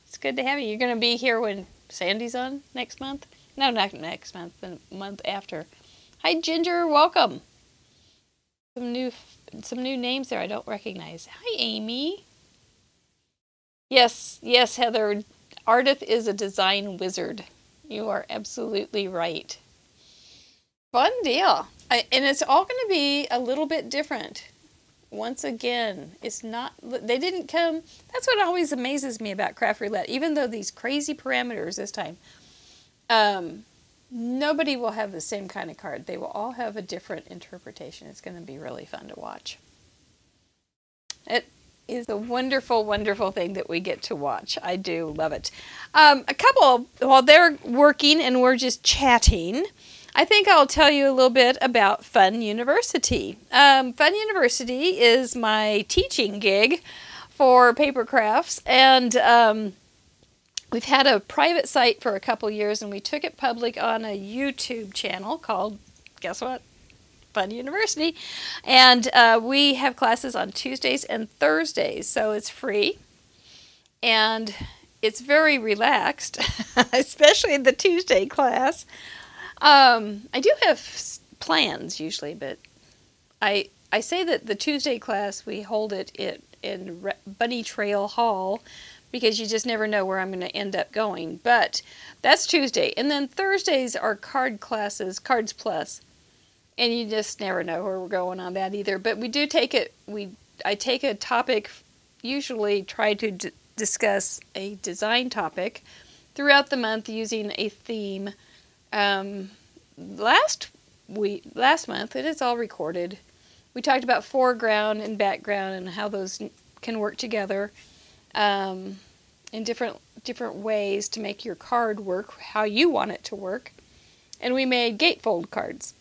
Speaker 1: It's good to have you. You're going to be here when Sandy's on next month? No, not next month. The month after. Hi, Ginger. Welcome. Some new names there I don't recognize. Hi, Amy. Yes, Heather. Ardyth is a design wizard. You are absolutely right. Fun deal. And it's all going to be a little bit different. once again, it's not, they didn't come, that's what always amazes me about Craft Roulette. Even though these crazy parameters this time, nobody will have the same kind of card. They will all have a different interpretation. It's going to be really fun to watch. It is a wonderful, wonderful thing that we get to watch. I do love it. A couple, while they're working and we're just chatting, I think I'll tell you a little bit about Fun University. Fun University is my teaching gig for paper crafts, and we've had a private site for a couple years, and we took it public on a YouTube channel called, guess what? Fun University. And we have classes on Tuesdays and Thursdays, so it's free. And it's very relaxed, especially the Tuesday class. I do have plans usually, but I say that the Tuesday class, we hold it in Bunny Trail Hall, because you just never know where I'm going to end up going. But that's Tuesday. And then Thursdays are card classes, Cards Plus. And you just never know where we're going on that either. But we do take it, I take a topic, usually try to discuss a design topic throughout the month using a theme. Last month, it is all recorded, we talked about foreground and background and how those can work together in different ways to make your card work how you want it to work. And we made gatefold cards.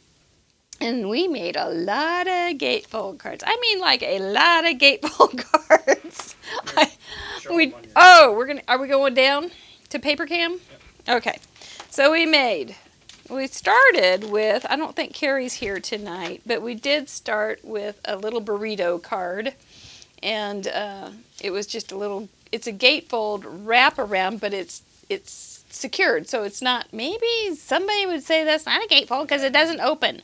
Speaker 1: And we made a lot of gatefold cards. I mean, like a lot of gatefold cards. Are we going down to paper cam? Yep. Okay. So we started with, I don't think Carrie's here tonight, but we did start with a little burrito card. And it was just it's a gatefold wraparound, but it's secured. So it's not, maybe somebody would say that's not a gatefold because it doesn't open.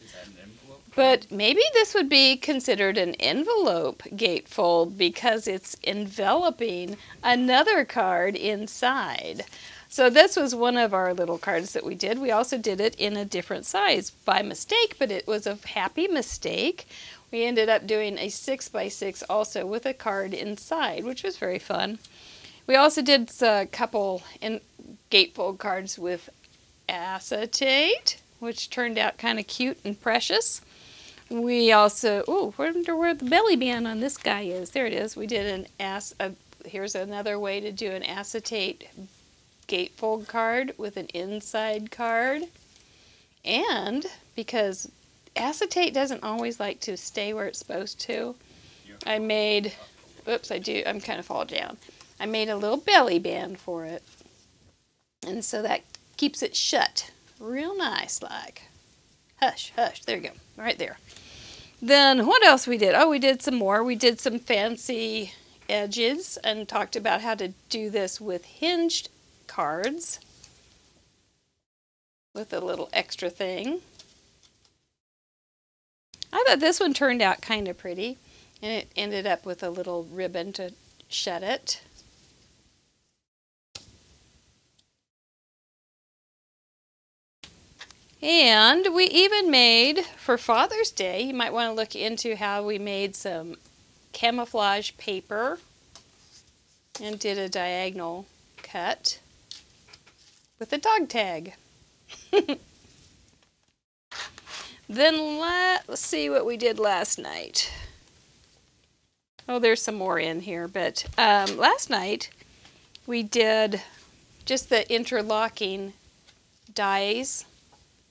Speaker 1: But maybe this would be considered an envelope gatefold because it's enveloping another card inside. So this was one of our little cards that we did. We also did it in a different size by mistake, but it was a happy mistake. We ended up doing a 6x6 also with a card inside, which was very fun. We also did a couple gatefold cards with acetate, which turned out kind of cute and precious. We also, I wonder where the belly band on this guy is. There it is. We did here's another way to do an acetate gatefold card with an inside card. And because acetate doesn't always like to stay where it's supposed to, I made, I'm kind of fall down. I made a little belly band for it. And so that keeps it shut real nice like. Hush, hush, there you go, right there. Then what else we did? We did some more. We did some fancy edges and talked about how to do this with hinged cards with a little extra thing. I thought this one turned out kind of pretty, and it ended up with a little ribbon to shut it. And we even made, for Father's Day, you might want to look into how we made some camouflage paper and did a diagonal cut with a dog tag. Then let's see what we did last night. There's some more in here, but last night we did just the interlocking dies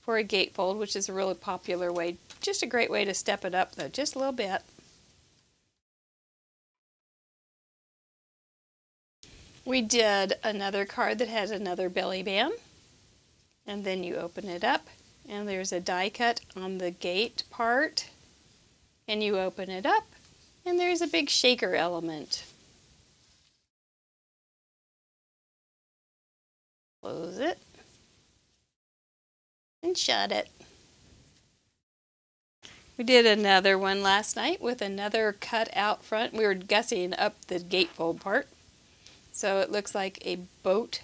Speaker 1: for a gatefold, which is a really popular way, just a great way to step it up though, just a little bit. We did another card that has another belly band, and then you open it up and there's a die cut on the gate part, and you open it up and there's a big shaker element. Close it and shut it. We did another one last night with another cut out front. We were gussing up the gatefold part, so it looks like a boat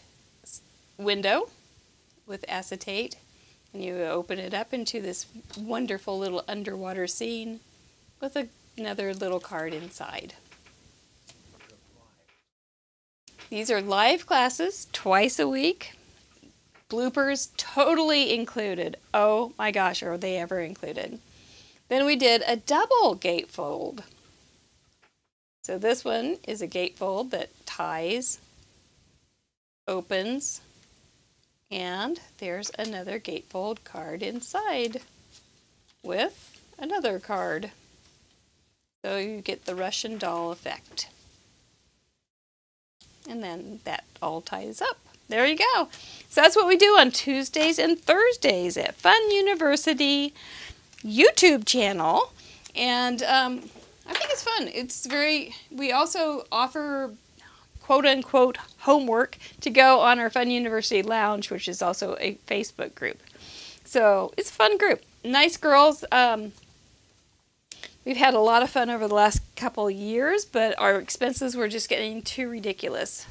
Speaker 1: window with acetate, and you open it up into this wonderful little underwater scene with a Another little card inside. These are live classes twice a week. Bloopers totally included. Oh my gosh, are they ever included? Then we did a double gatefold. So this one is a gatefold that ties, opens, and there's another gatefold card inside with another card. So you get the Russian doll effect. And then that all ties up. There you go. So that's what we do on Tuesdays and Thursdays at Fun University YouTube channel. And I think it's fun. It's we also offer quote-unquote homework to go on our Fun University Lounge, which is also a Facebook group. So it's a fun group. Nice girls. We've had a lot of fun over the last couple of years, but our expenses were just getting too ridiculous.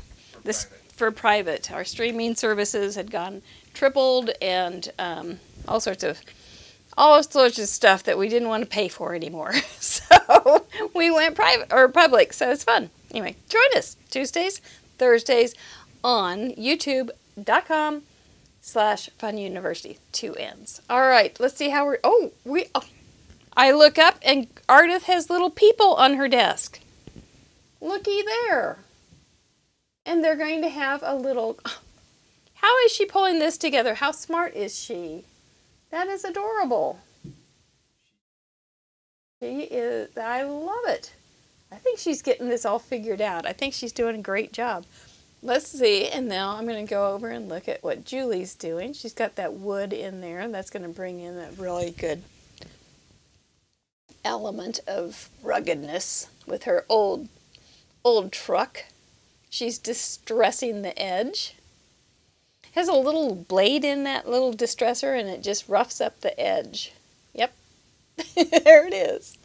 Speaker 1: For private. Our streaming services had gone tripled, and all sorts of stuff that we didn't want to pay for anymore. So we went private or public. So it's fun. Anyway, join us Tuesdays, Thursdays on YouTube.com/Fun University. 2 N's. All right, let's see how I look up and Ardyth has little people on her desk. Looky there. And they're going to have a little... How is she pulling this together? How smart is she? That is adorable. She is... I love it. I think she's getting this all figured out. I think she's doing a great job. Let's see. And now I'm going to go over and look at what Julie's doing. She's got that wood in there. And that's going to bring in a really good element of ruggedness with her old truck. She's distressing the edge. Has a little blade in that little distressor, and it just roughs up the edge. Yep. There it is.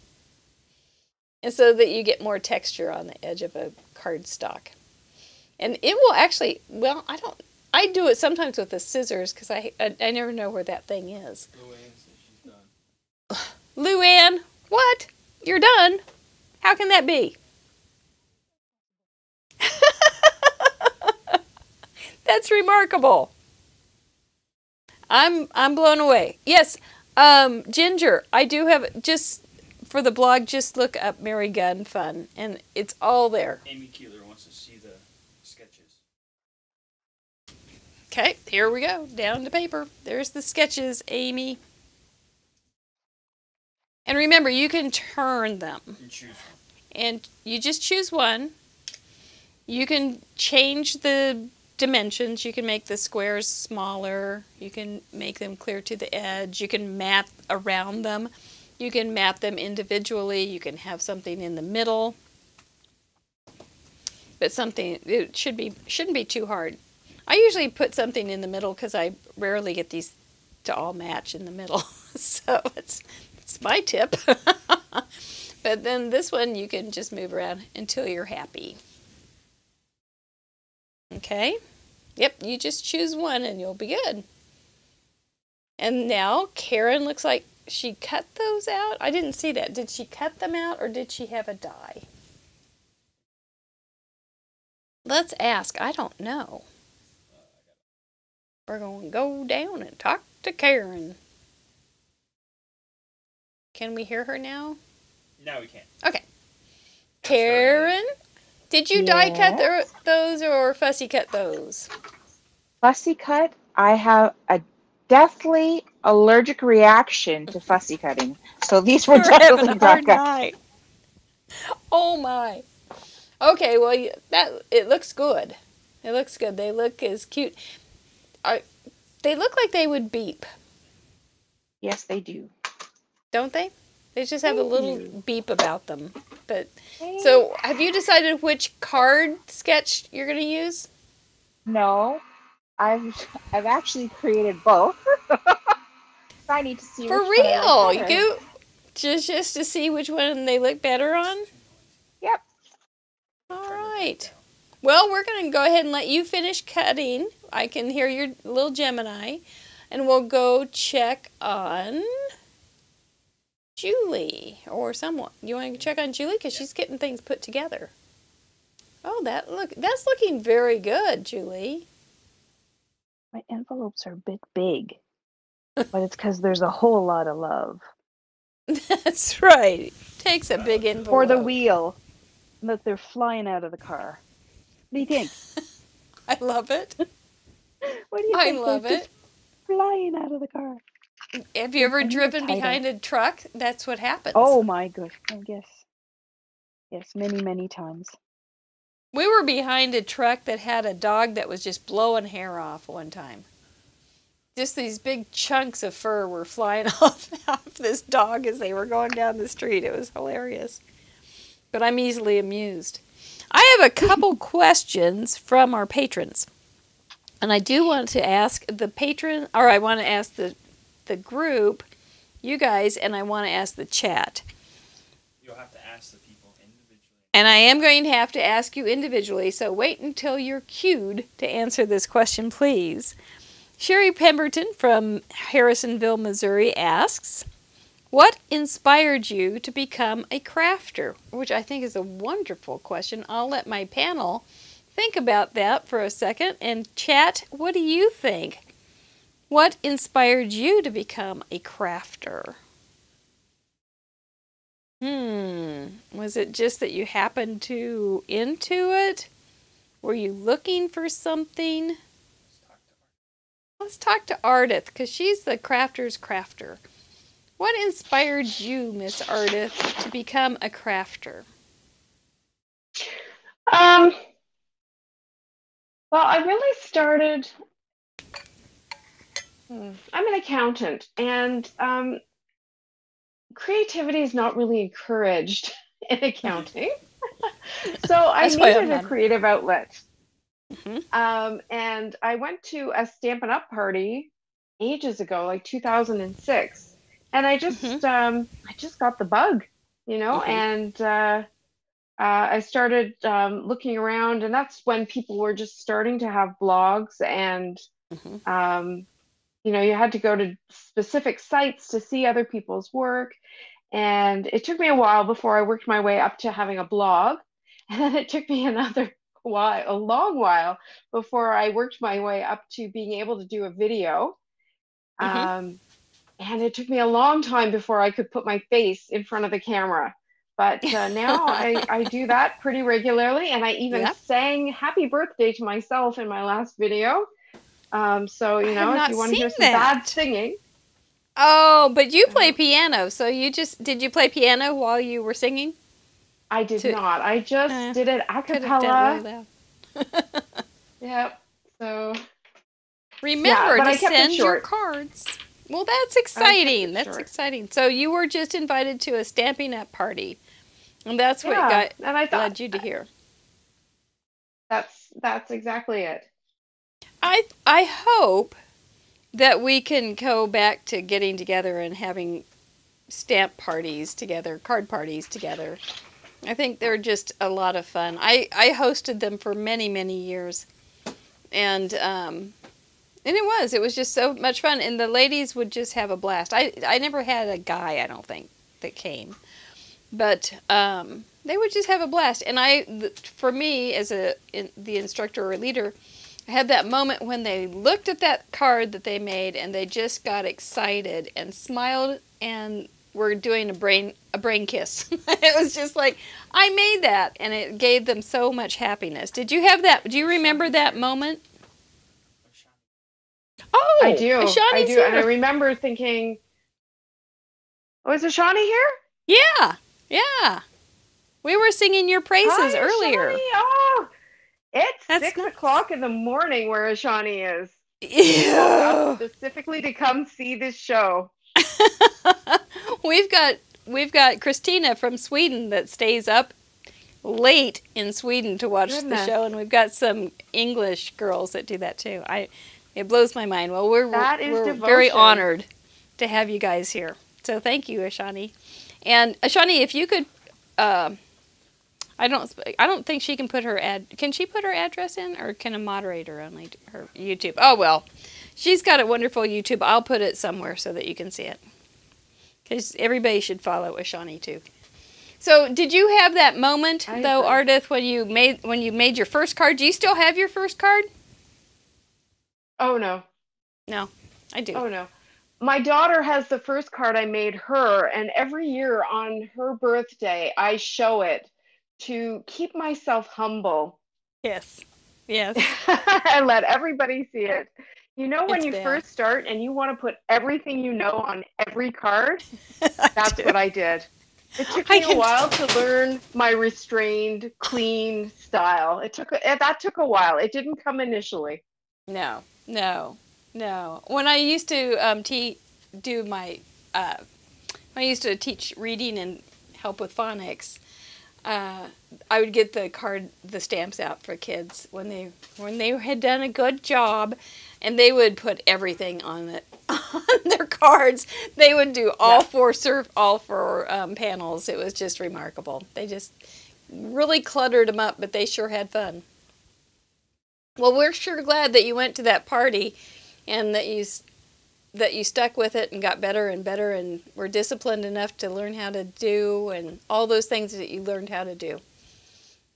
Speaker 1: And so that you get more texture on the edge of a cardstock. And it will actually, well, I do it sometimes with the scissors because I never know where that thing is.
Speaker 3: Luann says she's done.
Speaker 1: Luann, what? You're done? How can that be? That's remarkable. I'm blown away. Yes, Ginger, I do have, just for the blog, just look up Mary Gunn Fun, and it's all there.
Speaker 3: Amy Keeler wants to see the sketches.
Speaker 1: Okay, here we go. Down to paper. There's the sketches, Amy. And remember, you can turn them.
Speaker 3: You choose one.
Speaker 1: And you just choose one. You can change the dimensions. You can make the squares smaller. You can make them clear to the edge. You can map around them. You can map them individually. You can have something in the middle. But it shouldn't be too hard. I usually put something in the middle because I rarely get these to all match in the middle. So it's my tip. But then this one you can just move around until you're happy. Okay? Yep, you just choose one and you'll be good. And now Karen looks like she cut those out. I didn't see that. Did she cut them out or did she have a die? Let's ask. I don't know. We're going to go down and talk to Karen. Can we hear her now?
Speaker 3: No, we can't.
Speaker 1: Okay. Karen, did you die cut those or fussy cut those?
Speaker 5: Fussy cut, I have a deathly allergic reaction to fussy cutting. So these were definitely die cut.
Speaker 1: Oh my. Okay, well, it looks good. It looks good. They look as cute. They look like they would beep.
Speaker 5: Yes, they do.
Speaker 1: Don't they? They just have a little beep about them. But so, have you decided which card sketch you're going to use?
Speaker 5: No, I've actually created both. I need to see
Speaker 1: for
Speaker 5: which
Speaker 1: real.
Speaker 5: one I like
Speaker 1: You just to see which one they look better on.
Speaker 5: Yep.
Speaker 1: All right. Well, we're going to go ahead and let you finish cutting. I can hear your little Gemini, and we'll go check on Julie or someone. You want to check on Julie? Because she's getting things put together. Oh, that's looking very good, Julie.
Speaker 2: My envelopes are a bit big, but it's because there's a whole lot of love.
Speaker 1: That's right. Takes a big envelope.
Speaker 2: For the wheel. That they're flying out of the car. What do you think?
Speaker 1: I love it.
Speaker 2: What do you think?
Speaker 1: I love
Speaker 2: They're
Speaker 1: it.
Speaker 2: just flying out of the car.
Speaker 1: Have you ever
Speaker 2: I need a
Speaker 1: driven
Speaker 2: title.
Speaker 1: behind a truck? That's what happens.
Speaker 2: Oh my gosh, I guess. Yes, many, many times.
Speaker 1: We were behind a truck that had a dog that was just blowing hair off one time. Just these big chunks of fur were flying off this dog as they were going down the street. It was hilarious. But I'm easily amused. I have a couple questions from our patrons. And I do want to ask the patron, or I want to ask the group, you guys, and I want to ask the chat.
Speaker 3: You'll have to ask the people individually.
Speaker 1: And I am going to have to ask you individually, so wait until you're cued to answer this question, please. Sherry Pemberton from Harrisonville, Missouri asks, what inspired you to become a crafter? Which I think is a wonderful question. I'll let my panel think about that for a second. And chat, what do you think? What inspired you to become a crafter? Was it just that you happened to into it? Were you looking for something? Let's talk to Ardyth, because she's the crafter's crafter. What inspired you, Miss Ardyth, to become a crafter?
Speaker 4: Well, I really started. I'm an accountant, and creativity is not really encouraged in accounting. So I needed a creative outlet. And I went to a Stampin' Up! Party ages ago, like 2006, and I just got the bug, and I started looking around, and that's when people were just starting to have blogs, and you had to go to specific sites to see other people's work, and it took me a while before I worked my way up to having a blog, and then it took me a long while before I worked my way up to being able to do a video. And it took me a long time before I could put my face in front of the camera. But now I do that pretty regularly, and I even sang happy birthday to myself in my last video. So, if you want to hear some bad singing.
Speaker 1: Oh, but you play piano, so did you play piano while you were singing?
Speaker 4: I did not. I just did it a cappella. Yep. So
Speaker 1: remember to send your cards. Well, that's exciting. That's exciting. So you were just invited to a Stampin' Up! Party, and that's what led you to here.
Speaker 4: That's exactly it.
Speaker 1: I hope that we can go back to getting together and having stamp parties together, card parties together. I think they're just a lot of fun. I hosted them for many, many years, and it was just so much fun, and the ladies would just have a blast. I never had a guy, I don't think, that came, but they would just have a blast. And for me, as the instructor or leader, I had that moment when they looked at that card that they made, and they just got excited and smiled and were doing a brain kiss. It was just like, I made that, and it gave them so much happiness. Did you have that? Do you remember that moment? Oh,
Speaker 4: I do.
Speaker 1: Ashani's
Speaker 4: do.
Speaker 1: Here.
Speaker 4: And I remember thinking, is Ashani here?
Speaker 1: Yeah. We were singing your praises earlier.
Speaker 4: Ashani. Oh, it's 6 o'clock in the morning where Ashani is.
Speaker 1: Yeah.
Speaker 4: Specifically to come see this show.
Speaker 1: We've got Christina from Sweden that stays up late in Sweden to watch the show, and we've got some English girls that do that too. It blows my mind. Well, we're very honored to have you guys here. So thank you, Ashani. And Ashani, if you could, I don't think she can put her Can she put her address in, or can a moderator only her YouTube? Oh well, she's got a wonderful YouTube. I'll put it somewhere so that you can see it. Because everybody should follow Ashani too. So, did you have that moment
Speaker 4: I
Speaker 1: though,
Speaker 4: agree.
Speaker 1: Ardyth, when you made your first card? Do you still have your first card?
Speaker 4: Oh no.
Speaker 1: No, I do.
Speaker 4: Oh no. My daughter has the first card I made her, and every year on her birthday, I show it to keep myself humble
Speaker 1: Yes, yes,
Speaker 4: and let everybody see it. You know, when
Speaker 1: it's
Speaker 4: you
Speaker 1: bad.
Speaker 4: first start and you want to put everything you know on every card,
Speaker 1: I
Speaker 4: that's
Speaker 1: do.
Speaker 4: what I did. It took
Speaker 1: I
Speaker 4: me a
Speaker 1: can.
Speaker 4: while to learn my restrained, clean style. That took a while. It didn't come initially.
Speaker 1: No, no, no. When I used to do my, uh, when I used to teach reading and help with phonics, I would get the stamps out for kids when they had done a good job, and they would put everything on it on their cards. They would do
Speaker 4: Yeah.
Speaker 1: all four panels. It was just remarkable. They just really cluttered them up, but they sure had fun. Well, we're sure glad that you went to that party, and that you stuck with it and got better and better, and were disciplined enough to learn how to do and all those things that you learned how to do.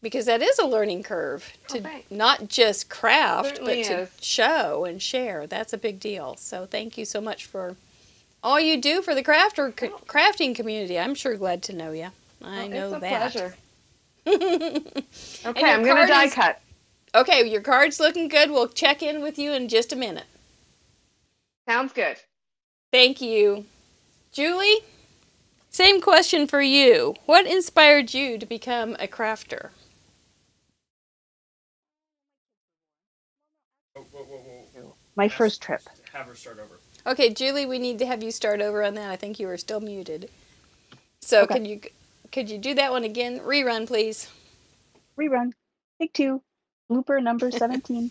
Speaker 1: Because that is a learning curve to
Speaker 4: Thanks.
Speaker 1: not just craft,
Speaker 4: Certainly
Speaker 1: but to
Speaker 4: is.
Speaker 1: show and share. That's a big deal. So thank you so much for all you do for the crafting community. I'm sure glad to know you. I know
Speaker 4: It's a
Speaker 1: that.
Speaker 4: pleasure.
Speaker 1: And
Speaker 4: Okay,
Speaker 1: your
Speaker 4: I'm going to
Speaker 1: card
Speaker 4: die
Speaker 1: is-
Speaker 4: cut.
Speaker 1: Okay, your card's looking good. We'll check in with you in just a minute.
Speaker 4: Sounds good.
Speaker 1: Thank you. Julie, same question for you. What inspired you to become a crafter?
Speaker 3: Whoa.
Speaker 2: My first trip.
Speaker 3: Have her start over.
Speaker 1: Okay, Julie, we need to have you start over on that. I think you were still muted. So
Speaker 2: Okay.
Speaker 1: could you do that one again? Rerun, please.
Speaker 2: Rerun. Take 2. Blooper number 17.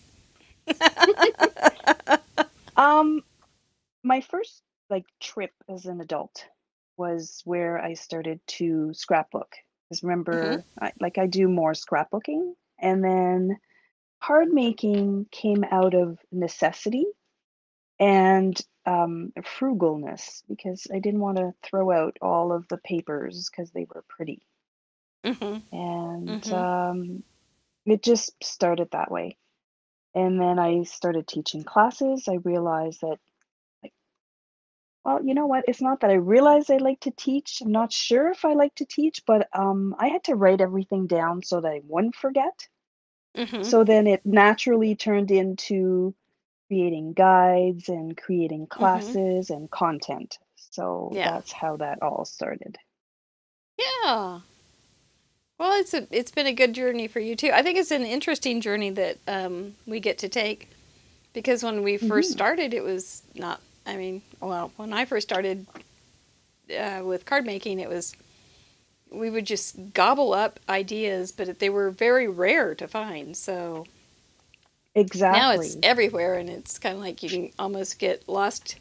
Speaker 2: My first trip as an adult was where I started to scrapbook. Because
Speaker 1: Mhm.
Speaker 2: remember, I do more scrapbooking, and then card making came out of necessity and frugalness because I didn't want to throw out all of the papers because they were pretty,
Speaker 1: Mhm.
Speaker 2: and
Speaker 1: Mhm.
Speaker 2: it just started that way. And then I started teaching classes. I realized that, like, well, you know what? It's not that I realized I like to teach. I'm not sure if I like to teach, but I had to write everything down so that I wouldn't forget.
Speaker 1: Mhm.
Speaker 2: So then it naturally turned into creating guides and creating
Speaker 1: Mhm.
Speaker 2: classes and content. So
Speaker 1: Yeah.
Speaker 2: that's how that all started.
Speaker 1: Yeah. Well, it's been a good journey for you too. I think it's an interesting journey that we get to take, because when we first
Speaker 2: Hmm.
Speaker 1: started, it was not. I mean, well, when I first started with card making, it was we would just gobble up ideas, but they were very rare to find. So now it's
Speaker 2: Exactly.
Speaker 1: everywhere, and it's kind of like you can almost get lost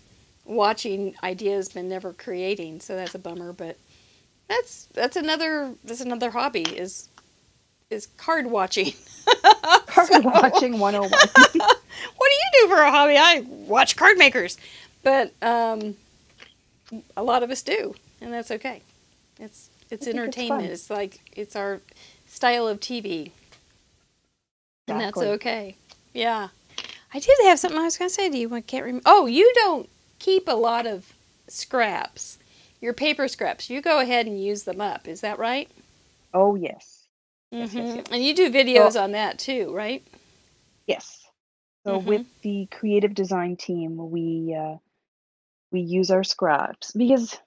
Speaker 1: watching ideas but never creating. So that's a bummer, but that's another hobby is card watching. So,
Speaker 2: Card watching 101.
Speaker 1: what do you do for a hobby? I watch card makers, but a lot of us do, and that's okay. It's
Speaker 2: I think it's
Speaker 1: entertainment.
Speaker 2: fun.
Speaker 1: It's like it's our style of TV, and that's
Speaker 2: Exactly.
Speaker 1: okay. Yeah, I did have something I was going to say to you. I can't remember. Oh, you don't keep a lot of scraps. Your paper scraps. You go ahead and use them up. Is that right?
Speaker 2: Oh, yes. Yes, yes,
Speaker 1: Mm-hmm.
Speaker 2: yes.
Speaker 1: And you do
Speaker 2: So,
Speaker 1: videos on that too, right?
Speaker 2: yes. So with
Speaker 1: Mm-hmm.
Speaker 2: the creative design team, we use our scraps because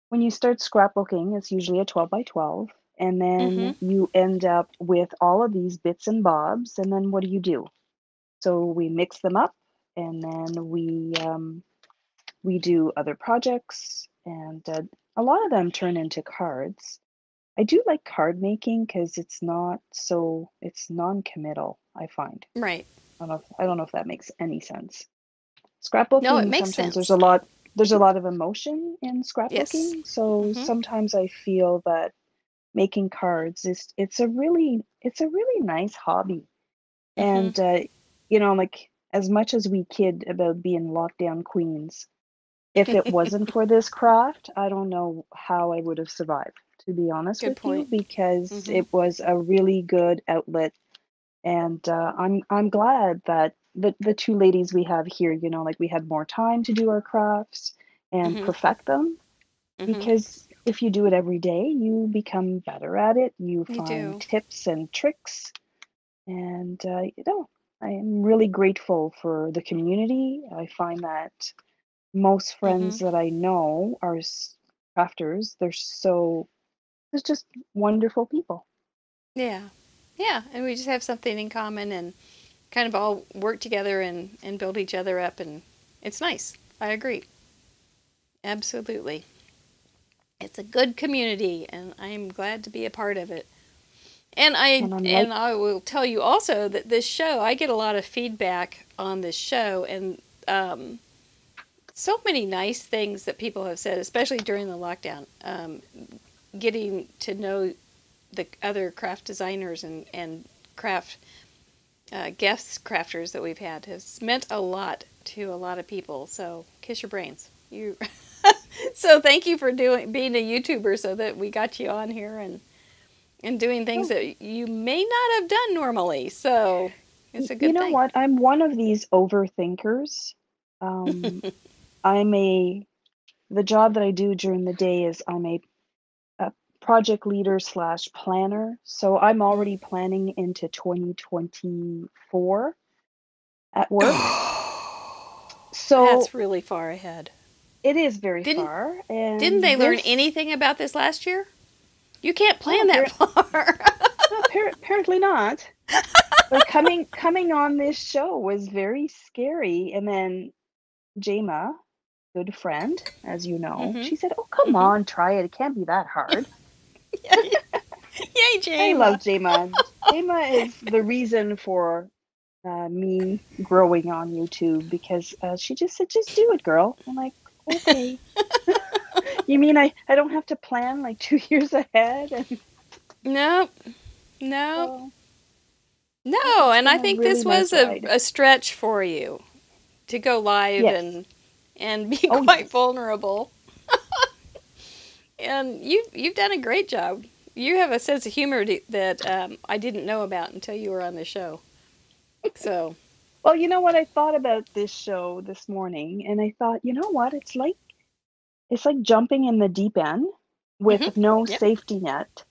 Speaker 2: when you start scrapbooking, it's usually a 12 by 12, and
Speaker 1: Mm-hmm.
Speaker 2: then you end up with all of these bits and bobs, and then what do? So we mix them up, and then we do other projects, and a lot of them turn into cards. I do like card making because it's non-committal, I find.
Speaker 1: Right.
Speaker 2: I don't know if that makes any sense.
Speaker 1: No, it
Speaker 2: Scrapbooking,
Speaker 1: makes
Speaker 2: sometimes
Speaker 1: sense.
Speaker 2: there's a lot of emotion in
Speaker 1: Yes.
Speaker 2: scrapbooking. So
Speaker 1: Mm-hmm.
Speaker 2: sometimes I feel that making cards is it's a really nice hobby.
Speaker 1: Mm-hmm.
Speaker 2: And like as much as we kid about being lockdown queens, if it wasn't for this craft, I don't know how I would have survived, to be honest
Speaker 1: Good
Speaker 2: with
Speaker 1: point.
Speaker 2: you, because
Speaker 1: Mhm.
Speaker 2: it was a really good outlet. And I'm glad that the two ladies we have here, like we had more time to do our crafts and
Speaker 1: Mhm.
Speaker 2: perfect them,
Speaker 1: Mhm.
Speaker 2: because if you do it every day, you become better at it. You
Speaker 1: You
Speaker 2: find
Speaker 1: do.
Speaker 2: tips and tricks, and I am really grateful for the community. I find that most friends
Speaker 1: Mhm.
Speaker 2: that I know are crafters. They're just wonderful people.
Speaker 1: Yeah. Yeah, and we just have something in common and kind of all work together and build each other up, and it's nice. I agree. Absolutely. It's a good community and I'm glad to be a part of it. And
Speaker 2: And
Speaker 1: I will tell you also that this show, I get a lot of feedback on this show, and so many nice things that people have said, especially during the lockdown. Getting to know the other craft designers and craft guest crafters that we've had has meant a lot to a lot of people. So kiss your brains. You. So thank you for being a YouTuber, so that we got you on here and doing things
Speaker 2: oh,
Speaker 1: that you may not have done normally. So it's a
Speaker 2: you
Speaker 1: good
Speaker 2: know
Speaker 1: thing.
Speaker 2: what? I'm one of these overthinkers. Um, I'm a The job that I do during the day is I'm a project leader slash planner. So I'm already planning into 2024 at work. So
Speaker 1: That's really far ahead.
Speaker 2: it is very
Speaker 1: Didn't
Speaker 2: far.
Speaker 1: didn't they
Speaker 2: And
Speaker 1: learn
Speaker 2: this,
Speaker 1: anything about this last year? You can't
Speaker 2: oh,
Speaker 1: plan that far.
Speaker 2: apparently not. But coming on this show was very scary. And then Jema, good friend, as you know,
Speaker 1: Mhm.
Speaker 2: she said, "Oh, come
Speaker 1: Mhm.
Speaker 2: on, try it. It can't be that hard."
Speaker 1: Yay, yay,
Speaker 2: I love
Speaker 1: Jama.
Speaker 2: Jema. Jema is the reason for me growing on YouTube, because she just said, "Just do it, girl." I'm like, "Okay." You mean I don't have to plan like 2 years ahead? And
Speaker 1: Nope. Nope.
Speaker 2: so
Speaker 1: No,
Speaker 2: it's
Speaker 1: and
Speaker 2: been
Speaker 1: I
Speaker 2: a
Speaker 1: think
Speaker 2: really
Speaker 1: this was
Speaker 2: nice ride.
Speaker 1: a stretch for you to go live
Speaker 2: Yes.
Speaker 1: and be
Speaker 2: Oh
Speaker 1: quite
Speaker 2: yes.
Speaker 1: vulnerable. And you've done a great job. You have a sense of humor that I didn't know about until you were on the show. So,
Speaker 2: Well, you know what? I thought about this show this morning, and I thought, you know what? It's like jumping in the deep end
Speaker 1: mhm.
Speaker 2: with no
Speaker 1: Yep,
Speaker 2: safety net.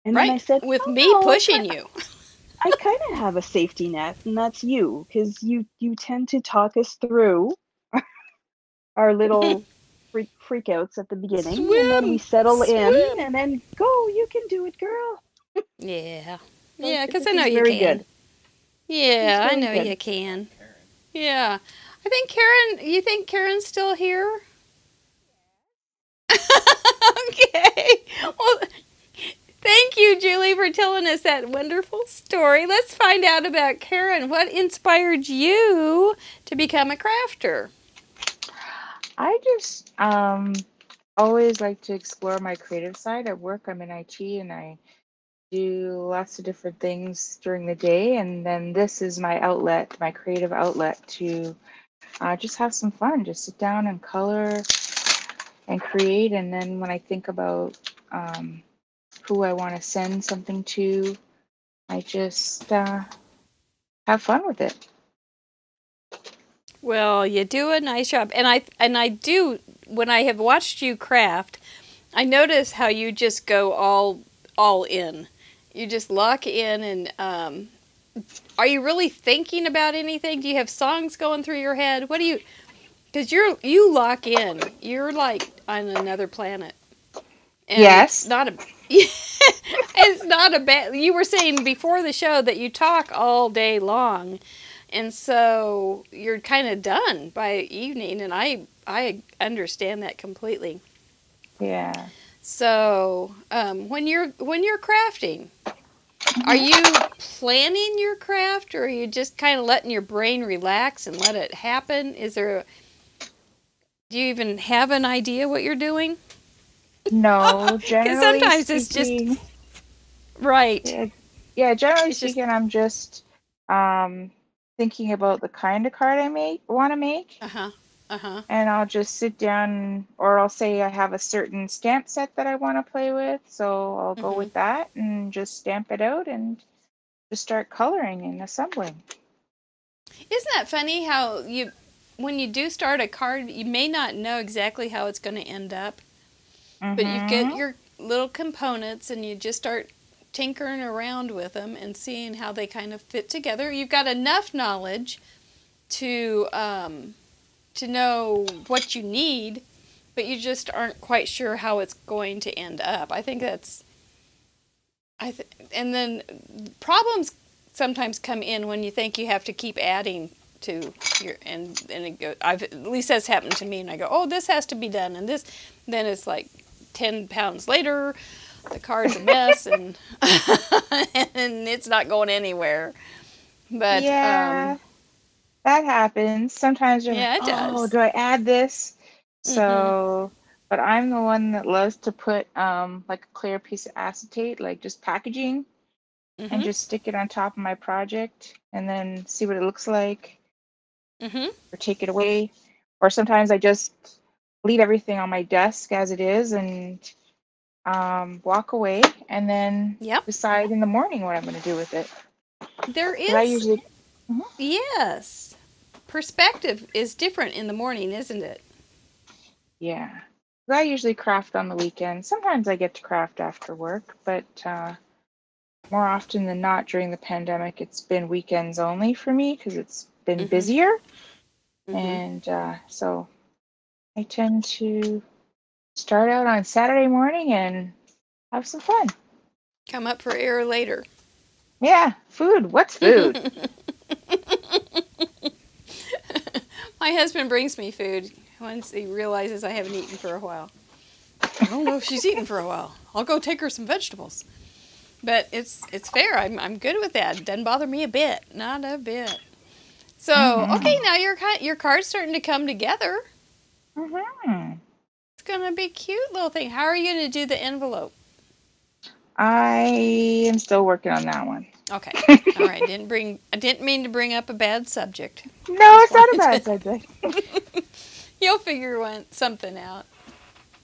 Speaker 2: And then I
Speaker 1: right.
Speaker 2: said,
Speaker 1: With
Speaker 2: oh
Speaker 1: me
Speaker 2: no,
Speaker 1: pushing you.
Speaker 2: I kind of have a safety net, and that's you, because you tend to talk us through our little freakouts at the beginning, and then we
Speaker 1: Swim,
Speaker 2: settle in,
Speaker 1: swim.
Speaker 2: and then go, you can do it, girl.
Speaker 1: Yeah,
Speaker 2: So
Speaker 1: yeah, because I know
Speaker 2: he's
Speaker 1: you
Speaker 2: very
Speaker 1: can.
Speaker 2: good. He's
Speaker 1: Yeah, I
Speaker 2: very
Speaker 1: know
Speaker 2: good.
Speaker 1: you can.
Speaker 3: Karen.
Speaker 1: Yeah, I think Karen. You think Karen's still here? Okay. Well, thank you, Julie, for telling us that wonderful story. Let's find out about Karen. What inspired you to become a crafter?
Speaker 5: I just always like to explore my creative side. At work, I'm in IT and I do lots of different things during the day, and then this is my outlet, my creative outlet to just have some fun, just sit down and color and create. And then when I think about who I want to send something to, I just have fun with it.
Speaker 1: Well, you do a nice job, and I do. When I have watched you craft, I notice how you just go all in. You just lock in, and are you really thinking about anything? Do you have songs going through your head? What do you? Because you lock in. You're like on another planet, and it's
Speaker 5: Yes.
Speaker 1: not a. It's not a bad. You were saying before the show that you talk all day long, and so you're kind of done by evening, and I understand that completely.
Speaker 5: Yeah.
Speaker 1: So when you're crafting, are
Speaker 5: Mhm.
Speaker 1: you planning your craft, or are you just kind of letting your brain relax and let it happen? Do you even have an idea what you're doing?
Speaker 5: No,
Speaker 1: Because
Speaker 5: generally
Speaker 1: sometimes it's just
Speaker 5: speaking,
Speaker 1: right.
Speaker 5: yeah, yeah, generally
Speaker 1: It's just
Speaker 5: speaking, I'm just um thinking about the kind of card I want to make.
Speaker 1: uh huh Uh-huh.
Speaker 5: and I'll just sit down, or I'll say I have a certain stamp set that I want to play with, so I'll go with that and just stamp it out and just start coloring and assembling.
Speaker 1: Isn't that funny how when you do start a card, you may not know exactly how it's going to end up, but you get your little components and you just start tinkering around with them and seeing how they kind of fit together. You've got enough knowledge to know what you need, but you just aren't quite sure how it's going to end up. I think that's and then problems sometimes come in when you think you have to keep adding to your and it go, at least that's happened to me, and I go, oh, this has to be done, and this, then it's like 10 pounds later the card's a mess and and it's not going anywhere. But
Speaker 5: yeah, that happens sometimes. You're
Speaker 1: yeah,
Speaker 5: like,
Speaker 1: it does.
Speaker 5: oh, do I add this? So but I'm the one that loves to put like a clear piece of acetate, like just packaging, and just stick it on top of my project and then see what it looks like, or take it away. Or sometimes I just leave everything on my desk as it is and walk away and then decide in the morning what I'm going to do with it.
Speaker 1: There is,
Speaker 5: I usually,
Speaker 1: yes, perspective is different in the morning, isn't it?
Speaker 5: yeah. I usually craft on the weekend. Sometimes I get to craft after work, but more often than not during the pandemic, it's been weekends only for me because it's been busier. And so I tend to start out on Saturday morning and have some fun.
Speaker 1: Come up for air later.
Speaker 5: Yeah, food. What's food?
Speaker 1: My husband brings me food once he realizes I haven't eaten for a while. I don't know if she's eaten for a while. I'll go take her some vegetables. But it's fair. I'm good with that. It doesn't bother me a bit. Not a bit. So, okay, now your card's starting to come together. It's going to be a cute little thing. How are you going to do the envelope?
Speaker 5: I am still working on that one.
Speaker 1: Okay. All right. I didn't mean to bring up a bad subject.
Speaker 5: No, it's not a bad subject.
Speaker 1: You'll figure something out.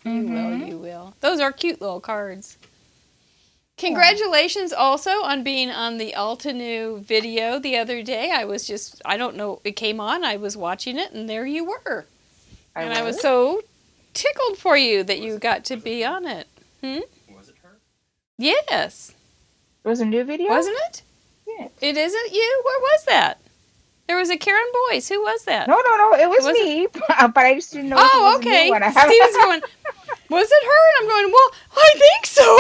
Speaker 1: You will. Those are cute little cards. Congratulations also on being on the Altenew video the other day. I don't know, it came on, I was watching it, and there you were. I was so tickled for you that you got to be on it.
Speaker 3: Was it her?
Speaker 1: Yes.
Speaker 5: It was a new video?
Speaker 1: Wasn't it?
Speaker 5: Yeah.
Speaker 1: It isn't you? Where was that? There was a Karen Boyce. Who was that?
Speaker 5: No, it was me. But I just didn't know.
Speaker 1: Oh, okay. Steve's going, was it her? And I'm going, well, I think so.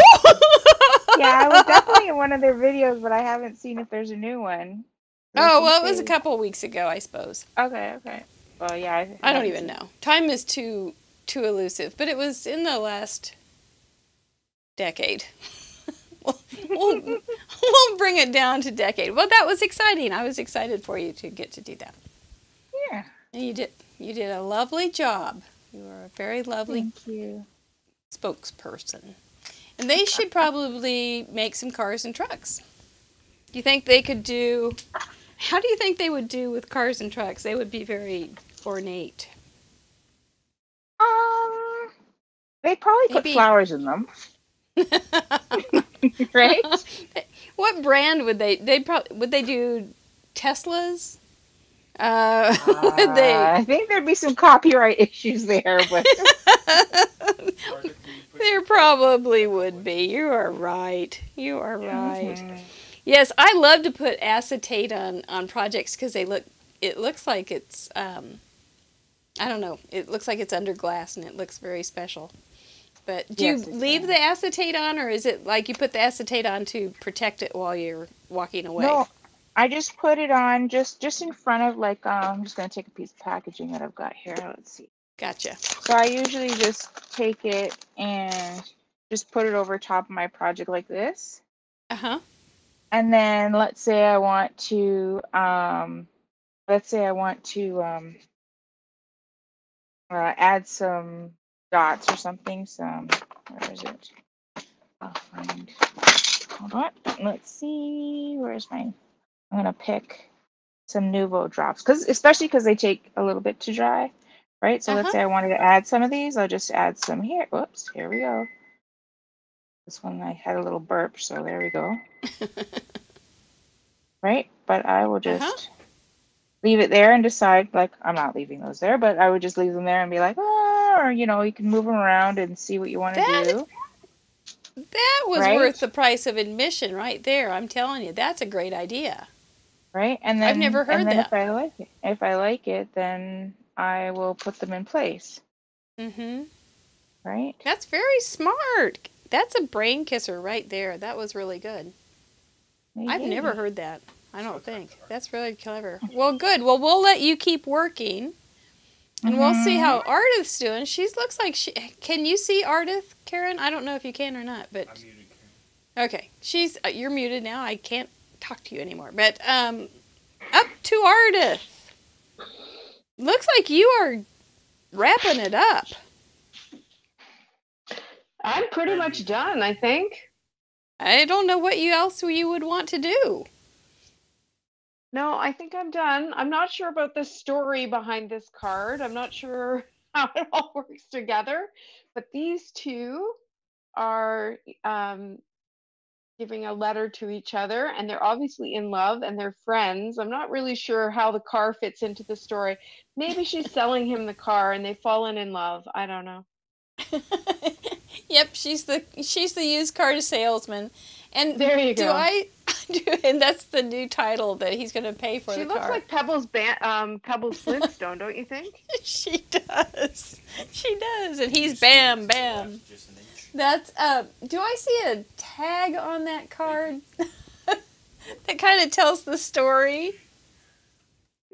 Speaker 5: Yeah, I was definitely in one of their videos, but I haven't seen if there's a new one.
Speaker 1: Oh, well, it was a couple of weeks ago, I suppose.
Speaker 5: Okay. Well, yeah.
Speaker 1: I don't even know. Time is too elusive, but it was in the last decade. We'll bring it down to decade. Well, that was exciting. I was excited for you to get to do that.
Speaker 5: Yeah.
Speaker 1: And you did a lovely job. You are a very lovely spokesperson. And they should probably make some cars and trucks. Do you think they could do... How do you think they would do with cars and trucks? They would be very ornate.
Speaker 5: They probably put flowers in them. Right?
Speaker 1: What brand would they would they do Teslas?
Speaker 5: I think there'd be some copyright issues there, but
Speaker 1: there probably would be. You are right. Yes, I love to put acetate on projects because it looks like it's I don't know, it looks like it's under glass and it looks very special. But do you leave the acetate on, or is it like you put the acetate on to protect it while you're walking away?
Speaker 5: No, I just put it on just in front of, like, I'm just going to take a piece of packaging that I've got here. Let's see.
Speaker 1: Gotcha.
Speaker 5: So I usually just take it and just put it over top of my project like this. And then let's say I want to add some dots or something. Where is it? I'll find. Hold on. Let's see. I'm gonna pick some Nuvo drops, especially because they take a little bit to dry. right? So let's say I wanted to add some of these. I'll just add some here. Whoops, here we go. This one I had a little burp, so there we go. Right? But I will just leave it there and decide, like, I'm not leaving those there, but I would just leave them there and be like, oh, or, you know, you can move them around and see what you want to do.
Speaker 1: That was
Speaker 5: right?
Speaker 1: worth the price of admission right there. I'm telling you, that's a great idea.
Speaker 5: Right? And then
Speaker 1: I've never heard
Speaker 5: and then
Speaker 1: that.
Speaker 5: if I like it, then I will put them in place.
Speaker 1: Mm-hmm.
Speaker 5: Right?
Speaker 1: That's very smart. That's a brain kisser right there. That was really good. I've never heard that. I don't think. That's really clever. Well, good. Well, we'll let you keep working. And we'll see how Ardyth's doing. She looks like she... Can you see Ardyth, Karen? I don't know if you can or not, but...
Speaker 3: I'm muted, Karen.
Speaker 1: Okay. You're muted now. I can't talk to you anymore. But, up to Ardyth. Looks like you are wrapping it up.
Speaker 4: I'm pretty much done, I think.
Speaker 1: I don't know what else you would want to do.
Speaker 4: No, I think I'm done. I'm not sure about the story behind this card. I'm not sure how it all works together. But these two are giving a letter to each other, and they're obviously in love and they're friends. I'm not really sure how the car fits into the story. Maybe she's selling him the car and they've fallen in love. I don't know.
Speaker 1: Yep, she's the used car salesman. And
Speaker 4: there you go.
Speaker 1: And that's the new title that he's going to pay for the car.
Speaker 4: She looks like Pebbles Flintstone, don't you think?
Speaker 1: She does. She does. And he's Bam Bam. That's do I see a tag on that card that kind of tells the story?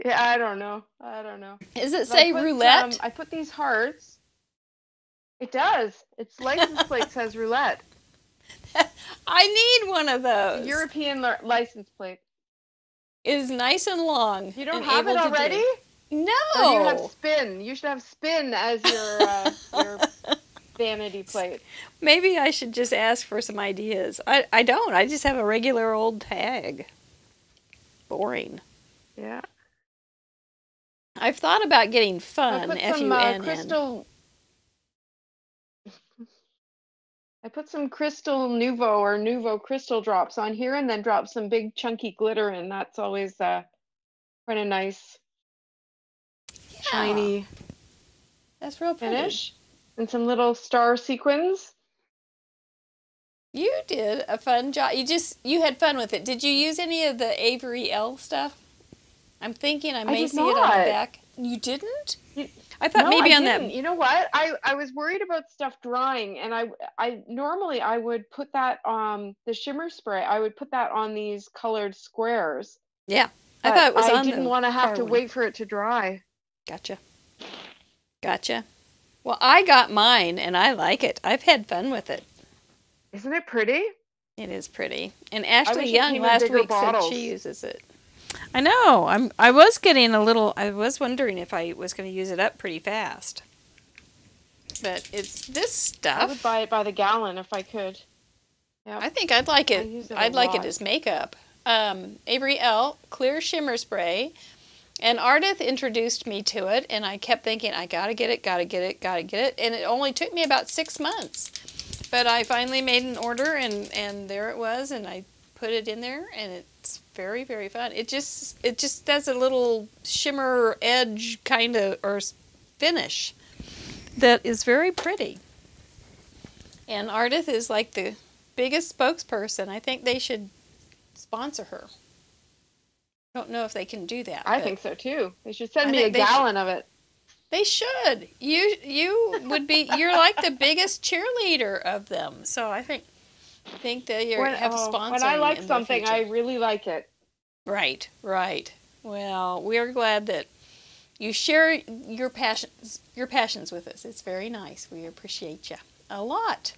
Speaker 4: Yeah, I don't know.
Speaker 1: Does it say roulette?
Speaker 4: I put these hearts. It does. Its license plate says roulette.
Speaker 1: I need one of those.
Speaker 4: European license plate.
Speaker 1: It is nice and long.
Speaker 4: You don't have it already?
Speaker 1: No.
Speaker 4: Or do you have spin? You should have spin as your vanity plate.
Speaker 1: Maybe I should just ask for some ideas. I don't. I just have a regular old tag. Boring.
Speaker 4: Yeah.
Speaker 1: I've thought about getting fun.
Speaker 4: I put some crystal Nouveau crystal drops on here, and then drop some big chunky glitter in. That's always kind of nice, shiny.
Speaker 1: That's real pretty.
Speaker 4: Finish, and some little star sequins.
Speaker 1: You did a fun job. You had fun with it. Did you use any of the Avery L stuff? I'm thinking I may see it on the back. You didn't? I thought maybe on that.
Speaker 4: You know what? I was worried about stuff drying, and I normally I would put that on the shimmer spray. I would put that on these colored squares.
Speaker 1: Yeah, I thought it was on.
Speaker 4: I didn't want to have to wait for it to dry.
Speaker 1: Gotcha. Well, I got mine, and I like it. I've had fun with it.
Speaker 4: Isn't it pretty?
Speaker 1: It is pretty. And Ashley Young last week said she uses it. I know. I was wondering if I was going to use it up pretty fast. But it's this stuff.
Speaker 4: I would buy it by the gallon if I could.
Speaker 1: Yep. I think I'd like it. I'd like it as makeup. Avery L. Clear Shimmer Spray. And Ardyth introduced me to it, and I kept thinking, I gotta get it. And it only took me about 6 months. But I finally made an order, and there it was, and I put it in there, and it's very, very fun. It just does a little shimmer edge kind of, or finish that is very pretty. And Ardyth is like the biggest spokesperson. I think they should sponsor her. I don't know if they can do that.
Speaker 4: I think so too. They should send me a gallon of it.
Speaker 1: They should. You would be. You're like the biggest cheerleader of them. So I think that you have sponsoring.
Speaker 4: When I like something, I really like it.
Speaker 1: Right. Well, we are glad that you share your passions with us. It's very nice. We appreciate you a lot.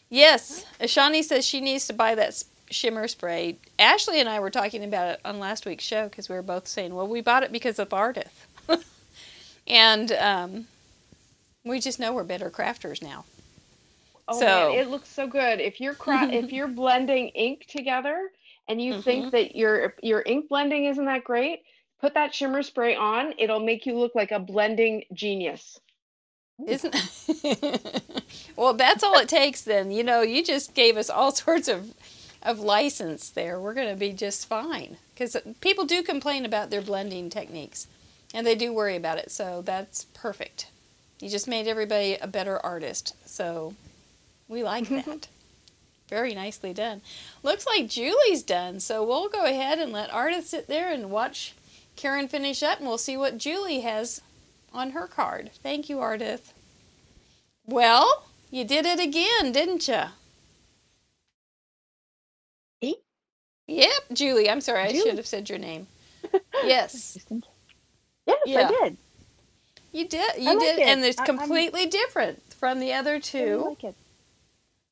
Speaker 1: Yes, Ashani says she needs to buy that shimmer spray. Ashley and I were talking about it on last week's show because we were both saying, well, we bought it because of Ardyth. And we just know we're better crafters now.
Speaker 4: Oh, man, it looks so good. If you're blending ink together and you think that your ink blending isn't that great, put that shimmer spray on. It'll make you look like a blending genius.
Speaker 1: Isn't well, that's all it takes then. You know, you just gave us all sorts of license there. We're going to be just fine. Because people do complain about their blending techniques. And they do worry about it. So that's perfect. You just made everybody a better artist. So we like that. Very nicely done. Looks like Julie's done. So we'll go ahead and let Ardyth sit there and watch Karen finish up. And we'll see what Julie has on her card. Thank you, Ardyth. Well, you did it again, didn't you? Yep, Julie. I'm sorry, I should have said your name. Yes.
Speaker 2: Yes,
Speaker 1: Yeah.
Speaker 2: I did.
Speaker 1: You did. You
Speaker 2: I like
Speaker 1: did,
Speaker 2: it.
Speaker 1: and it's completely different from the other
Speaker 2: I
Speaker 1: two.
Speaker 2: like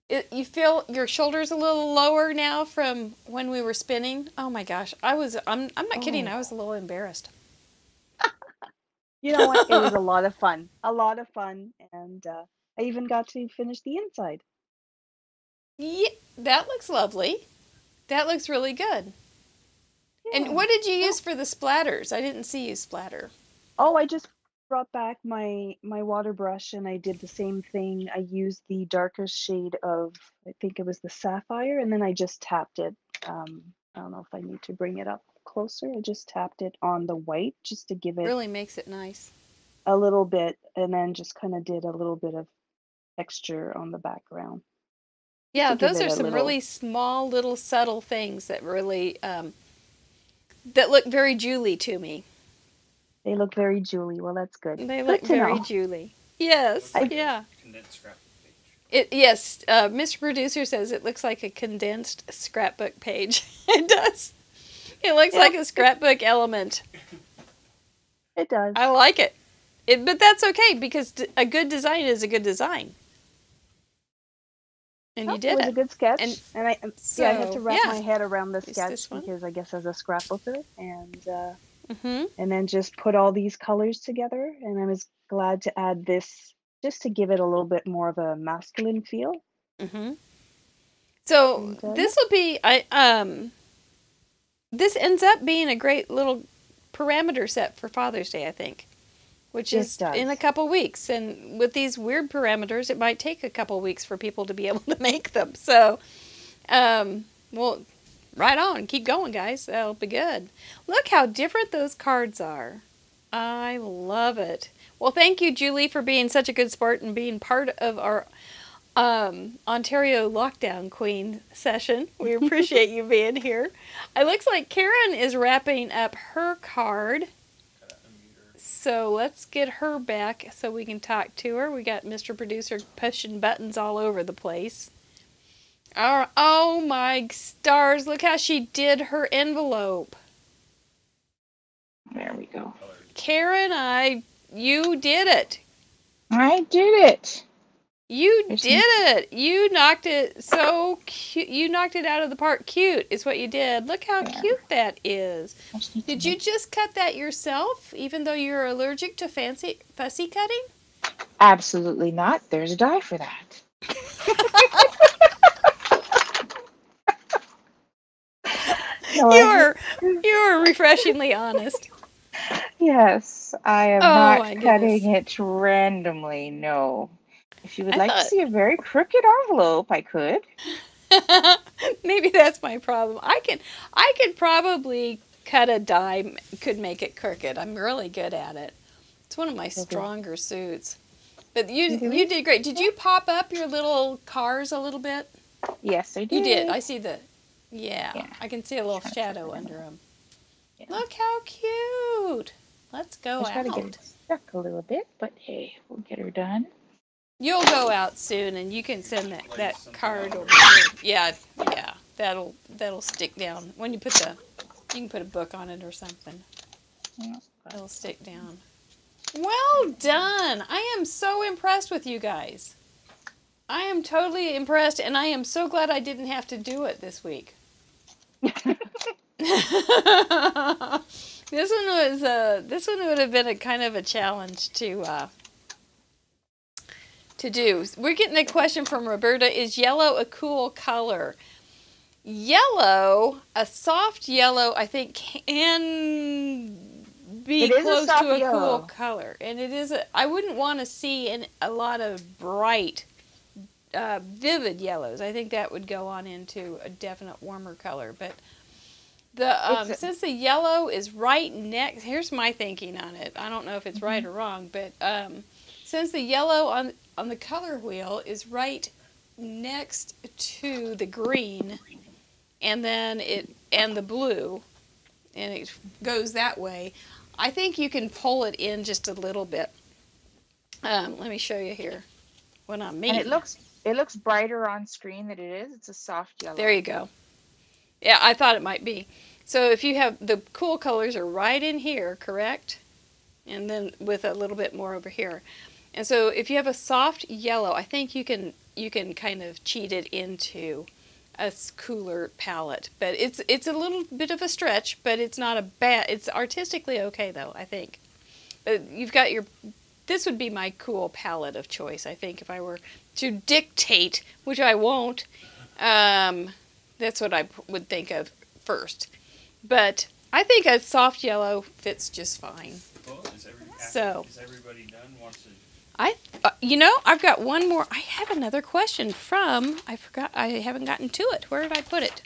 Speaker 2: it.
Speaker 1: You feel your shoulders a little lower now from when we were spinning. Oh my gosh, I'm not kidding. I was a little embarrassed.
Speaker 2: You know what? It was a lot of fun. A lot of fun. And I even got to finish the inside.
Speaker 1: Yeah, that looks lovely. That looks really good.
Speaker 2: Yeah.
Speaker 1: And what did you use for the splatters? I didn't see you splatter.
Speaker 2: Oh, I just brought back my water brush and I did the same thing. I used the darkest shade of, I think it was the sapphire, and then I just tapped it. I don't know if I need to bring it up closer. I just tapped it on the white just to give it
Speaker 1: Really makes it nice.
Speaker 2: a little bit, and then just kind of did a little bit of texture on the background.
Speaker 1: Yeah,
Speaker 2: to give
Speaker 1: those
Speaker 2: it
Speaker 1: are
Speaker 2: a
Speaker 1: some
Speaker 2: little-
Speaker 1: really small, little subtle things that really that look very Julie to me.
Speaker 2: They look very Julie. Well, that's good.
Speaker 1: They
Speaker 2: Good
Speaker 1: look
Speaker 2: to
Speaker 1: very
Speaker 2: know.
Speaker 1: Julie. Yes, yeah.
Speaker 3: Condensed scrap page.
Speaker 1: Yes, Mr. Producer says it looks like a condensed scrapbook page. It does. It looks like a scrapbook element.
Speaker 2: It does.
Speaker 1: I like it. But that's okay because a good design is a good design. And you
Speaker 2: It
Speaker 1: did
Speaker 2: was a
Speaker 1: it.
Speaker 2: good sketch,
Speaker 1: And
Speaker 2: and I had to wrap
Speaker 1: yeah.
Speaker 2: my head around the
Speaker 1: Is
Speaker 2: sketch
Speaker 1: this one?
Speaker 2: because I guess as a scrapbooker,
Speaker 1: Mm-hmm.
Speaker 2: and then just put all these colors together. And I was glad to add this just to give it a little bit more of a masculine feel.
Speaker 1: Mm-hmm. So
Speaker 2: And,
Speaker 1: this will be this ends up being a great little parameter set for Father's Day, I think, which
Speaker 2: It
Speaker 1: is
Speaker 2: does.
Speaker 1: in a couple weeks. And with these weird parameters, it might take a couple weeks for people to be able to make them. So, well, right on. Keep going, guys. That'll be good. Look how different those cards are. I love it. Well, thank you, Julie, for being such a good sport and being part of our Ontario Lockdown Queen session. We appreciate you being here. It looks like Karen is wrapping up her card. So let's get her back so we can talk to her. We got Mr. Producer pushing buttons all over the place. Oh my stars, look how she did her envelope.
Speaker 5: There we go.
Speaker 1: Karen, you did it.
Speaker 5: I did it.
Speaker 1: You
Speaker 5: There's
Speaker 1: did it. You knocked it so cute. You knocked it out of the park. Cute is what you did. Look how
Speaker 5: Yeah.
Speaker 1: cute that is.
Speaker 5: I just need to
Speaker 1: Did you
Speaker 5: make-
Speaker 1: just cut that yourself, even though you're allergic to fussy cutting?
Speaker 5: Absolutely not. There's a die for that. No,
Speaker 1: You are refreshingly honest.
Speaker 5: Yes, I am
Speaker 1: Oh, my
Speaker 5: not
Speaker 1: goodness.
Speaker 5: cutting it randomly. No. If you would
Speaker 1: I
Speaker 5: like
Speaker 1: thought-
Speaker 5: to see a very crooked envelope, I could.
Speaker 1: Maybe that's my problem. I could probably cut a die, could make it crooked. I'm really good at it. It's one of my stronger suits. But you did great. Did you pop up your little cars a little bit?
Speaker 5: Yes, I did.
Speaker 1: You did. I see yeah.
Speaker 5: Yeah.
Speaker 1: I can see a little
Speaker 5: Trying to
Speaker 1: shadow
Speaker 5: put it
Speaker 1: under them.
Speaker 5: Yeah.
Speaker 1: Look how cute. Let's go
Speaker 5: I try to get
Speaker 1: out.
Speaker 5: it stuck a little bit, but hey, we'll get her done.
Speaker 1: You'll go out soon, and you can send that card over here. Yeah, that'll stick down. When you you can put a book on it or something.
Speaker 5: Yeah.
Speaker 1: It'll stick down. Well done. I am so impressed with you guys. I am totally impressed, and I am so glad I didn't have to do it this week. This one would have been a kind of a challenge to do. We're getting a question from Roberta. Is yellow a cool color? Yellow, a soft yellow, I think can be
Speaker 5: It is a
Speaker 1: close
Speaker 5: soft
Speaker 1: to a cool
Speaker 5: yellow.
Speaker 1: color. And it is I wouldn't want to see a lot of bright, vivid yellows. I think that would go on into a definite warmer color. But since the yellow is right next, here's my thinking on it. I don't know if it's right or wrong, but since the yellow on the color wheel is right next to the green, and then and the blue, and it goes that way, I think you can pull it in just a little bit. Let me show you here what I mean.
Speaker 5: And it looks brighter on screen than it is. It's a soft yellow.
Speaker 1: There you go. Yeah, I thought it might be. So if you have the cool colors are right in here, correct? And then with a little bit more over here. And so if you have a soft yellow, I think you can kind of cheat it into a cooler palette. But it's a little bit of a stretch, but it's not it's artistically okay though, I think. But you've got this would be my cool palette of choice, I think, if I were to dictate, which I won't. That's what I would think of first. But I think a soft yellow fits just fine.
Speaker 3: Well, is everybody done? Wants to...
Speaker 1: I've got one more. I have another question I forgot, I haven't gotten to it. Where did I put it?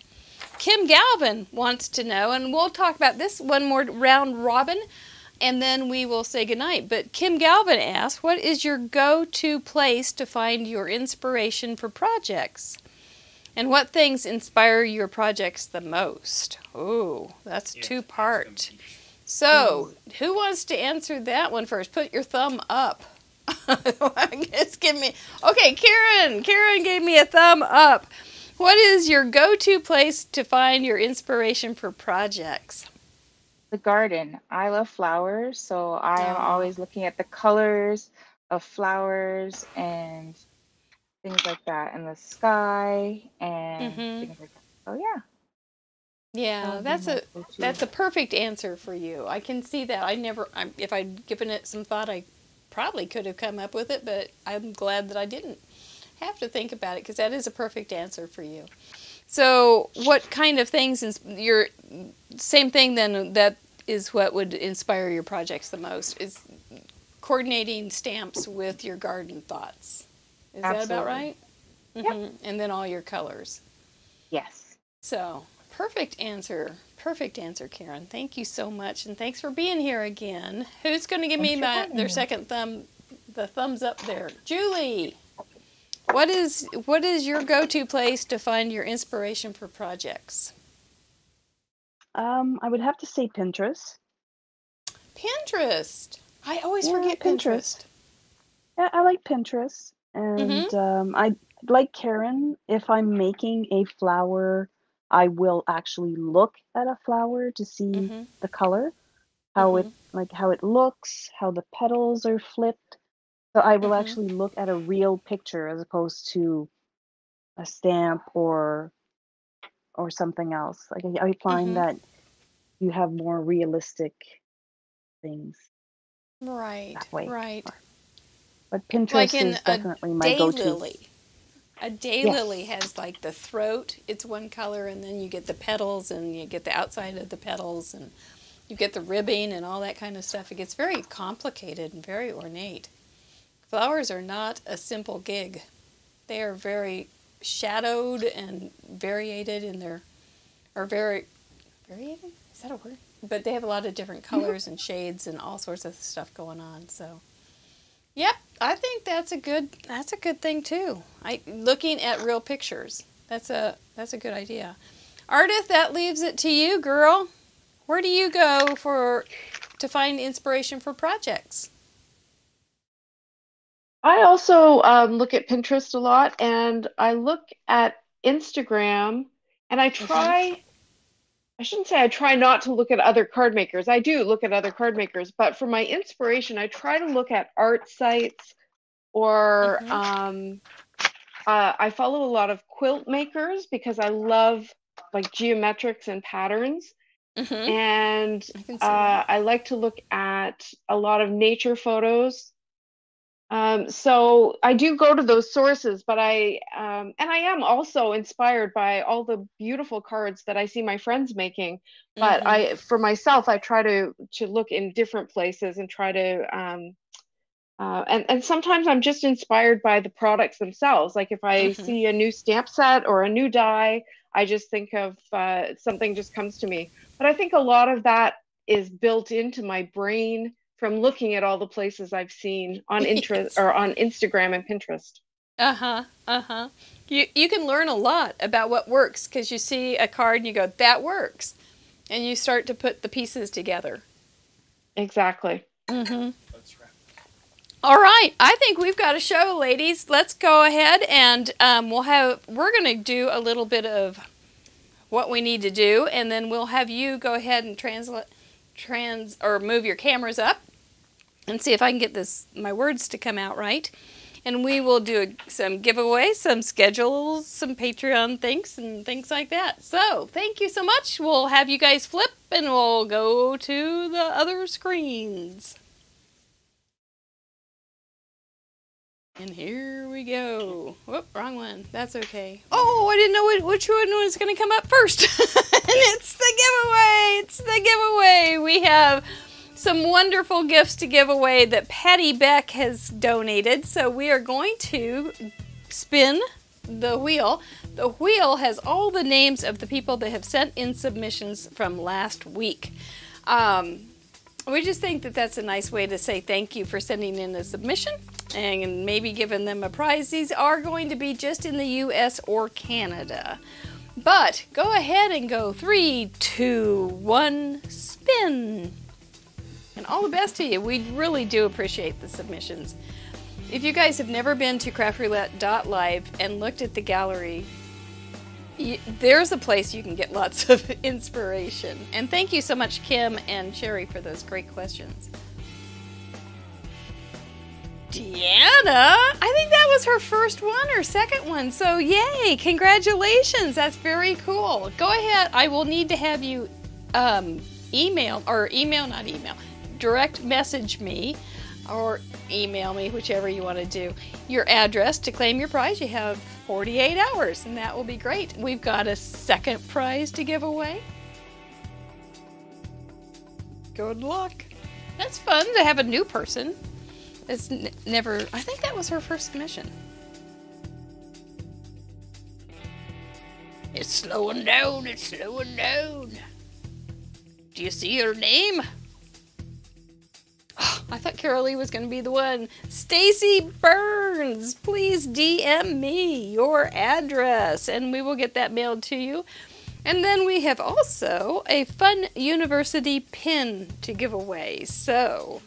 Speaker 1: Kim Galvin wants to know, and we'll talk about this one more round robin, and then we will say goodnight. But Kim Galvin asks, what is your go-to place to find your inspiration for projects? And what things inspire your projects the most? Oh, that's two-part. So, who wants to answer that one first? Put your thumb up. Just give me... Okay, Karen. Karen gave me a thumb up. What is your go-to place to find your inspiration for projects?
Speaker 5: The garden. I love flowers, so I am always looking at the colors of flowers and things like that, and the sky and things like that. Oh yeah.
Speaker 1: Yeah, that's a perfect answer for you. I can see that. If I'd given it some thought, I probably could have come up with it, but I'm glad that I didn't have to think about it, because that is a perfect answer for you. So, what kind of things your same thing then? That is what would inspire your projects the most, is coordinating stamps with your garden thoughts. Is
Speaker 5: Absolutely.
Speaker 1: That about right?
Speaker 5: Yep.
Speaker 1: And then all your colors.
Speaker 5: Yes.
Speaker 1: So, perfect answer, Karen. Thank you so much, and thanks for being here again. Who's going to give me their second the thumbs up there? Julie, what is your go-to place to find your inspiration for projects?
Speaker 2: I would have to say Pinterest.
Speaker 1: Pinterest. I always forget Pinterest.
Speaker 2: Yeah, I like Pinterest. And I like Karen, if I'm making a flower, I will actually look at a flower to see the color, how it looks, how the petals are flipped. So I will actually look at a real picture as opposed to a stamp or something else. Like I find that you have more realistic things.
Speaker 1: Right.
Speaker 2: That way.
Speaker 1: Right.
Speaker 2: But Pinterest is definitely my go-to.
Speaker 1: Daylily. A daylily has like the throat, it's one color, and then you get the petals, and you get the outside of the petals, and you get the ribbing and all that kind of stuff. It gets very complicated and very ornate. Flowers are not a simple gig. They are very shadowed and variated in their, variated? Is that a word? But they have a lot of different colors and shades and all sorts of stuff going on. So, yep, I think that's a good thing too. Looking at real pictures. That's a good idea. Ardyth, that leaves it to you, girl. Where do you go to find inspiration for projects?
Speaker 4: I also look at Pinterest a lot, and I look at Instagram, and I try. I shouldn't say I try not to look at other card makers. I do look at other card makers, but for my inspiration, I try to look at art sites, or I follow a lot of quilt makers because I love like geometrics and patterns. And I like to look at a lot of nature photos. So I do go to those sources, but and I am also inspired by all the beautiful cards that I see my friends making. But for myself, I try to look in different places and try to, and sometimes I'm just inspired by the products themselves. Like if I see a new stamp set or a new die, I just think of something just comes to me. But I think a lot of that is built into my brain from looking at all the places I've seen on interest or on Instagram and Pinterest.
Speaker 1: You can learn a lot about what works because you see a card and you go, that works. And you start to put the pieces together.
Speaker 4: Exactly.
Speaker 3: That's right.
Speaker 1: All right. I think we've got a show, ladies. Let's go ahead and we're going to do a little bit of what we need to do, and then we'll have you go ahead and move your cameras up and see if I can get my words to come out right. And we will do some giveaways, some schedules, some Patreon things, and things like that. So, thank you so much. We'll have you guys flip, and we'll go to the other screens. And here we go. Whoop, wrong one. That's okay. Oh, I didn't know which one was going to come up first. And it's the giveaway. It's the giveaway. We have some wonderful gifts to give away that Patty Beck has donated. So we are going to spin the wheel. The wheel has all the names of the people that have sent in submissions from last week. We just think that that's a nice way to say thank you for sending in a submission and maybe giving them a prize. These are going to be just in the U.S. or Canada. But go ahead and go 3, 2, 1, spin. And all the best to you. We really do appreciate the submissions. If you guys have never been to craftroulette.live and looked at the gallery, there's a place you can get lots of inspiration. And thank you so much, Kim and Sherry, for those great questions. Deanna, I think that was her first one or second one. So yay, congratulations. That's very cool. Go ahead. I will need to have you direct message me or email me, whichever you want to do, your address to claim your prize. You have 48 hours, and that will be great. We've got a second prize to give away. Good luck. That's fun to have a new person. It's never, I think that was her first submission. It's slowing down, it's slowing down. Do you see her name? Oh, I thought Carol Lee was going to be the one. Stacy Burns, please DM me your address and we will get that mailed to you. And then we have also a fun university pin to give away. So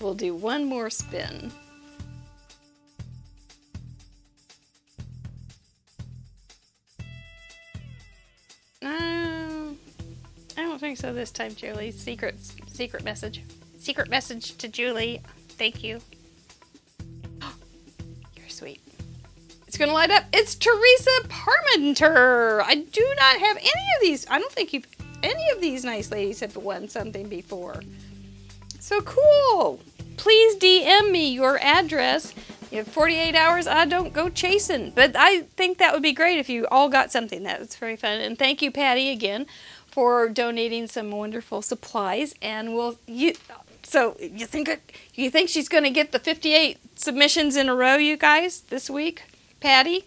Speaker 1: we'll do one more spin. I don't think so this time, Julie. Secret message. Secret message to Julie. Thank you. You're sweet. It's going to light up. It's Teresa Parmenter. I do not have any of these. I don't think any of these nice ladies have won something before. So cool. Please DM me your address. You have 48 hours. I don't go chasing. But I think that would be great if you all got something. That's very fun. And thank you, Patty, again, for donating some wonderful supplies. And so you think she's going to get the 58 submissions in a row, you guys, this week, Patty?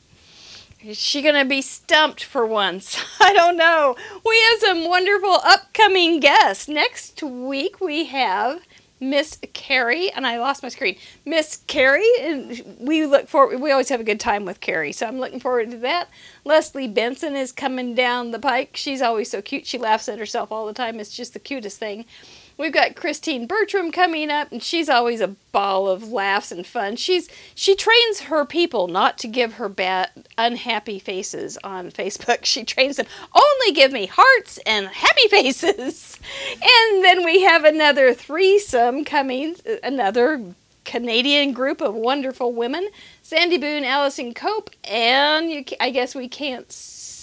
Speaker 1: Is she going to be stumped for once? I don't know. We have some wonderful upcoming guests. Next week we have Miss Carrie, and I lost my screen. Miss Carrie, and we always have a good time with Carrie, so I'm looking forward to that. Leslie Benson is coming down the pike. She's always so cute. She laughs at herself all the time. It's just the cutest thing. We've got Christine Bertram coming up, and she's always a ball of laughs and fun. She trains her people not to give her bad, unhappy faces on Facebook. She trains them, only give me hearts and happy faces. And then we have another threesome coming, another Canadian group of wonderful women. Sandy Boone, Allison Cope, and I guess we can't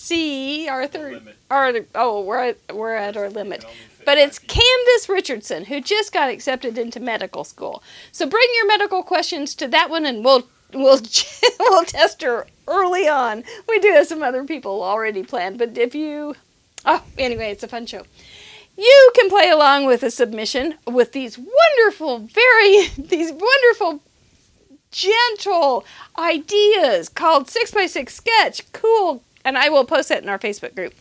Speaker 1: see our third.
Speaker 3: Limit.
Speaker 1: We're at our limit. But it's Candace Richardson who just got accepted into medical school. So bring your medical questions to that one, and we'll we'll test her early on. We do have some other people already planned, but anyway, it's a fun show. You can play along with a submission with these wonderful, gentle ideas called 6x6 Sketch. Cool. And I will post that in our Facebook group.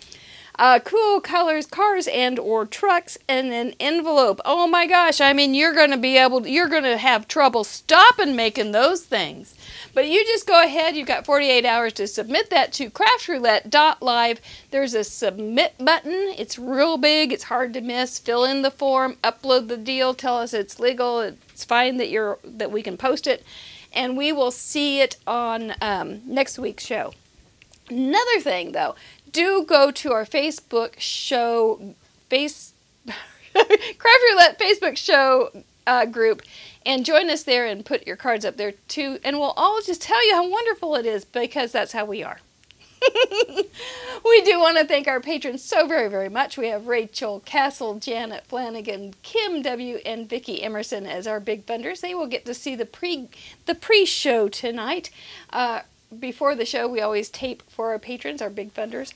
Speaker 1: Cool colors, cars and or trucks, and an envelope. Oh my gosh, I mean, you're going to have trouble stopping making those things. But you just go ahead, you've got 48 hours to submit that to craftroulette.live. There's a submit button. It's real big, it's hard to miss. Fill in the form, upload the deal, tell us it's legal, it's fine that we can post it, and we will see it on next week's show. Another thing though, do go to our Facebook show, Craft Roulette Facebook show group, and join us there and put your cards up there too. And we'll all just tell you how wonderful it is, because that's how we are. We do want to thank our patrons so very, very much. We have Rachel Castle, Janet Flanagan, Kim W., and Vicki Emerson as our big funders. They will get to see the pre-show tonight. Before the show, we always tape for our patrons, our big funders.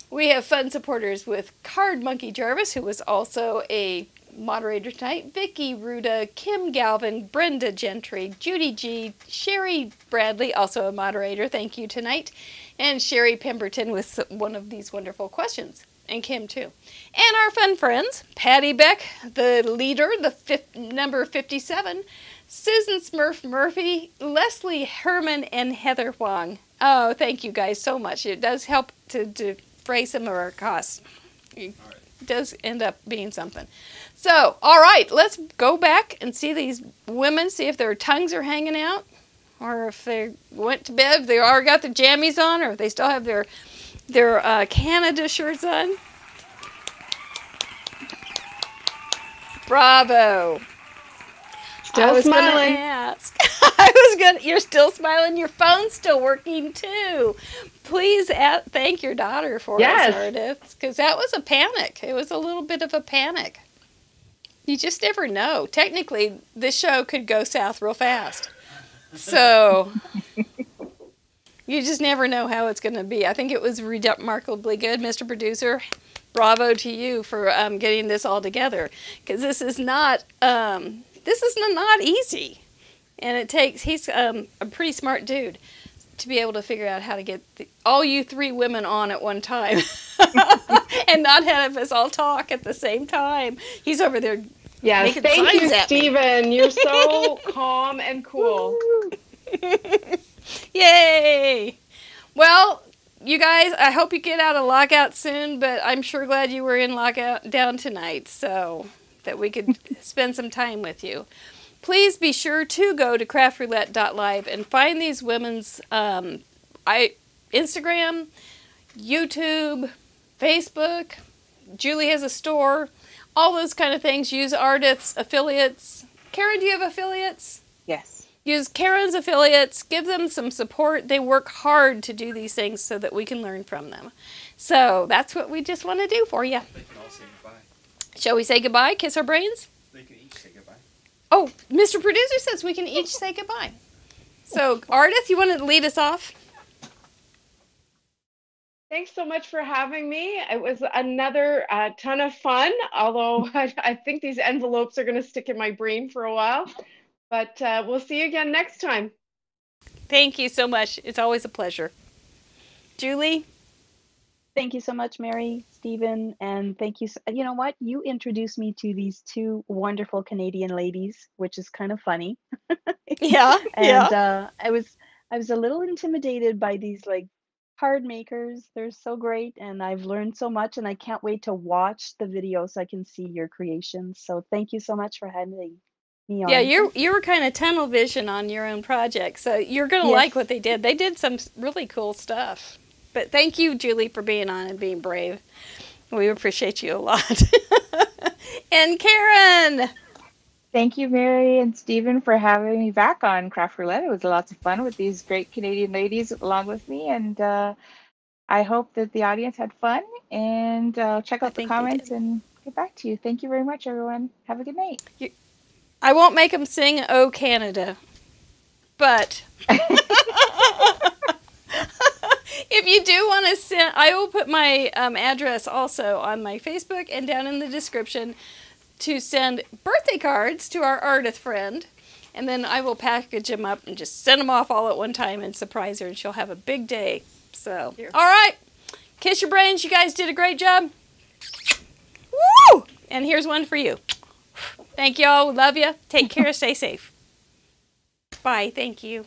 Speaker 1: We have fun supporters with Card Monkey Jarvis, who was also a moderator tonight, Vicki Ruda, Kim Galvin, Brenda Gentry, Judy G, Sherry Bradley, also a moderator, thank you tonight, and Sherry Pemberton with one of these wonderful questions, and Kim too. And our fun friends, Patty Beck, the leader, number 57, Susan Smurf Murphy, Leslie Herman, and Heather Huang. Oh, thank you guys so much. It does help to defray some of our costs. It does end up being something. So, all right, let's go back and see these women, see if their tongues are hanging out, or if they went to bed, if they already got their jammies on, or if they still have their Canada shirts on. Bravo.
Speaker 4: Still smiling.
Speaker 1: You're still smiling. Your phone's still working too. Please thank your daughter for us, Ardyth, because that was a panic. It was a little bit of a panic. You just never know. Technically, this show could go south real fast. So, you just never know how it's going to be. I think it was remarkably good, Mr. Producer. Bravo to you for getting this all together, because this is not easy, and he's a pretty smart dude to be able to figure out how to get all you three women on at one time and not have us all talk at the same time. He's over there.
Speaker 4: Yes, thank you, Stephen. You're so calm and cool.
Speaker 1: Yay! Well, you guys, I hope you get out of lockout soon, but I'm sure glad you were in lockout down tonight so that we could spend some time with you. Please be sure to go to craftroulette.live and find these women's Instagram, YouTube, Facebook. Julie has a store. All those kind of things. Use Ardyth's affiliates. Karen, do you have affiliates?
Speaker 5: Yes.
Speaker 1: Use Karen's affiliates. Give them some support. They work hard to do these things so that we can learn from them. So that's what we just want to do for you.
Speaker 3: They can all say goodbye.
Speaker 1: Shall we say goodbye? Kiss our brains?
Speaker 3: They can each say goodbye.
Speaker 1: Oh, Mr. Producer says we can each say goodbye. So, Ardyth, you want to lead us off?
Speaker 4: Thanks so much for having me. It was another ton of fun, although I think these envelopes are going to stick in my brain for a while. But we'll see you again next time.
Speaker 1: Thank you so much. It's always a pleasure. Julie?
Speaker 2: Thank you so much, Mary, Stephen, and thank you. You know what? You introduced me to these two wonderful Canadian ladies, which is kind of funny.
Speaker 1: Yeah.
Speaker 2: And I was a little intimidated by these card makers. They're so great, and I've learned so much, and I can't wait to watch the video so I can see your creations. So thank you so much for having me on.
Speaker 1: Yeah, you were kind of tunnel vision on your own project, so you're gonna like what they did. They did some really cool stuff. But thank you, Julie, for being on and being brave. We appreciate you a lot. And Karen.
Speaker 5: Thank you, Mary and Stephen, for having me back on Craft Roulette. It was lots of fun with these great Canadian ladies along with me, and I hope that the audience had fun, and check
Speaker 1: I
Speaker 5: out the
Speaker 1: think they
Speaker 5: comments
Speaker 1: did.
Speaker 5: and get back to you. Thank you very much, everyone. Have a good night.
Speaker 1: I won't make them sing "Oh Canada," but if you do want to send, I will put my address also on my Facebook and down in the description to send birthday cards to our Ardyth friend. And then I will package them up and just send them off all at one time and surprise her, and she'll have a big day. So, all right. Kiss your brains. You guys did a great job. Woo! And here's one for you. Thank y'all. Love you. Take care. Stay safe. Bye. Thank you.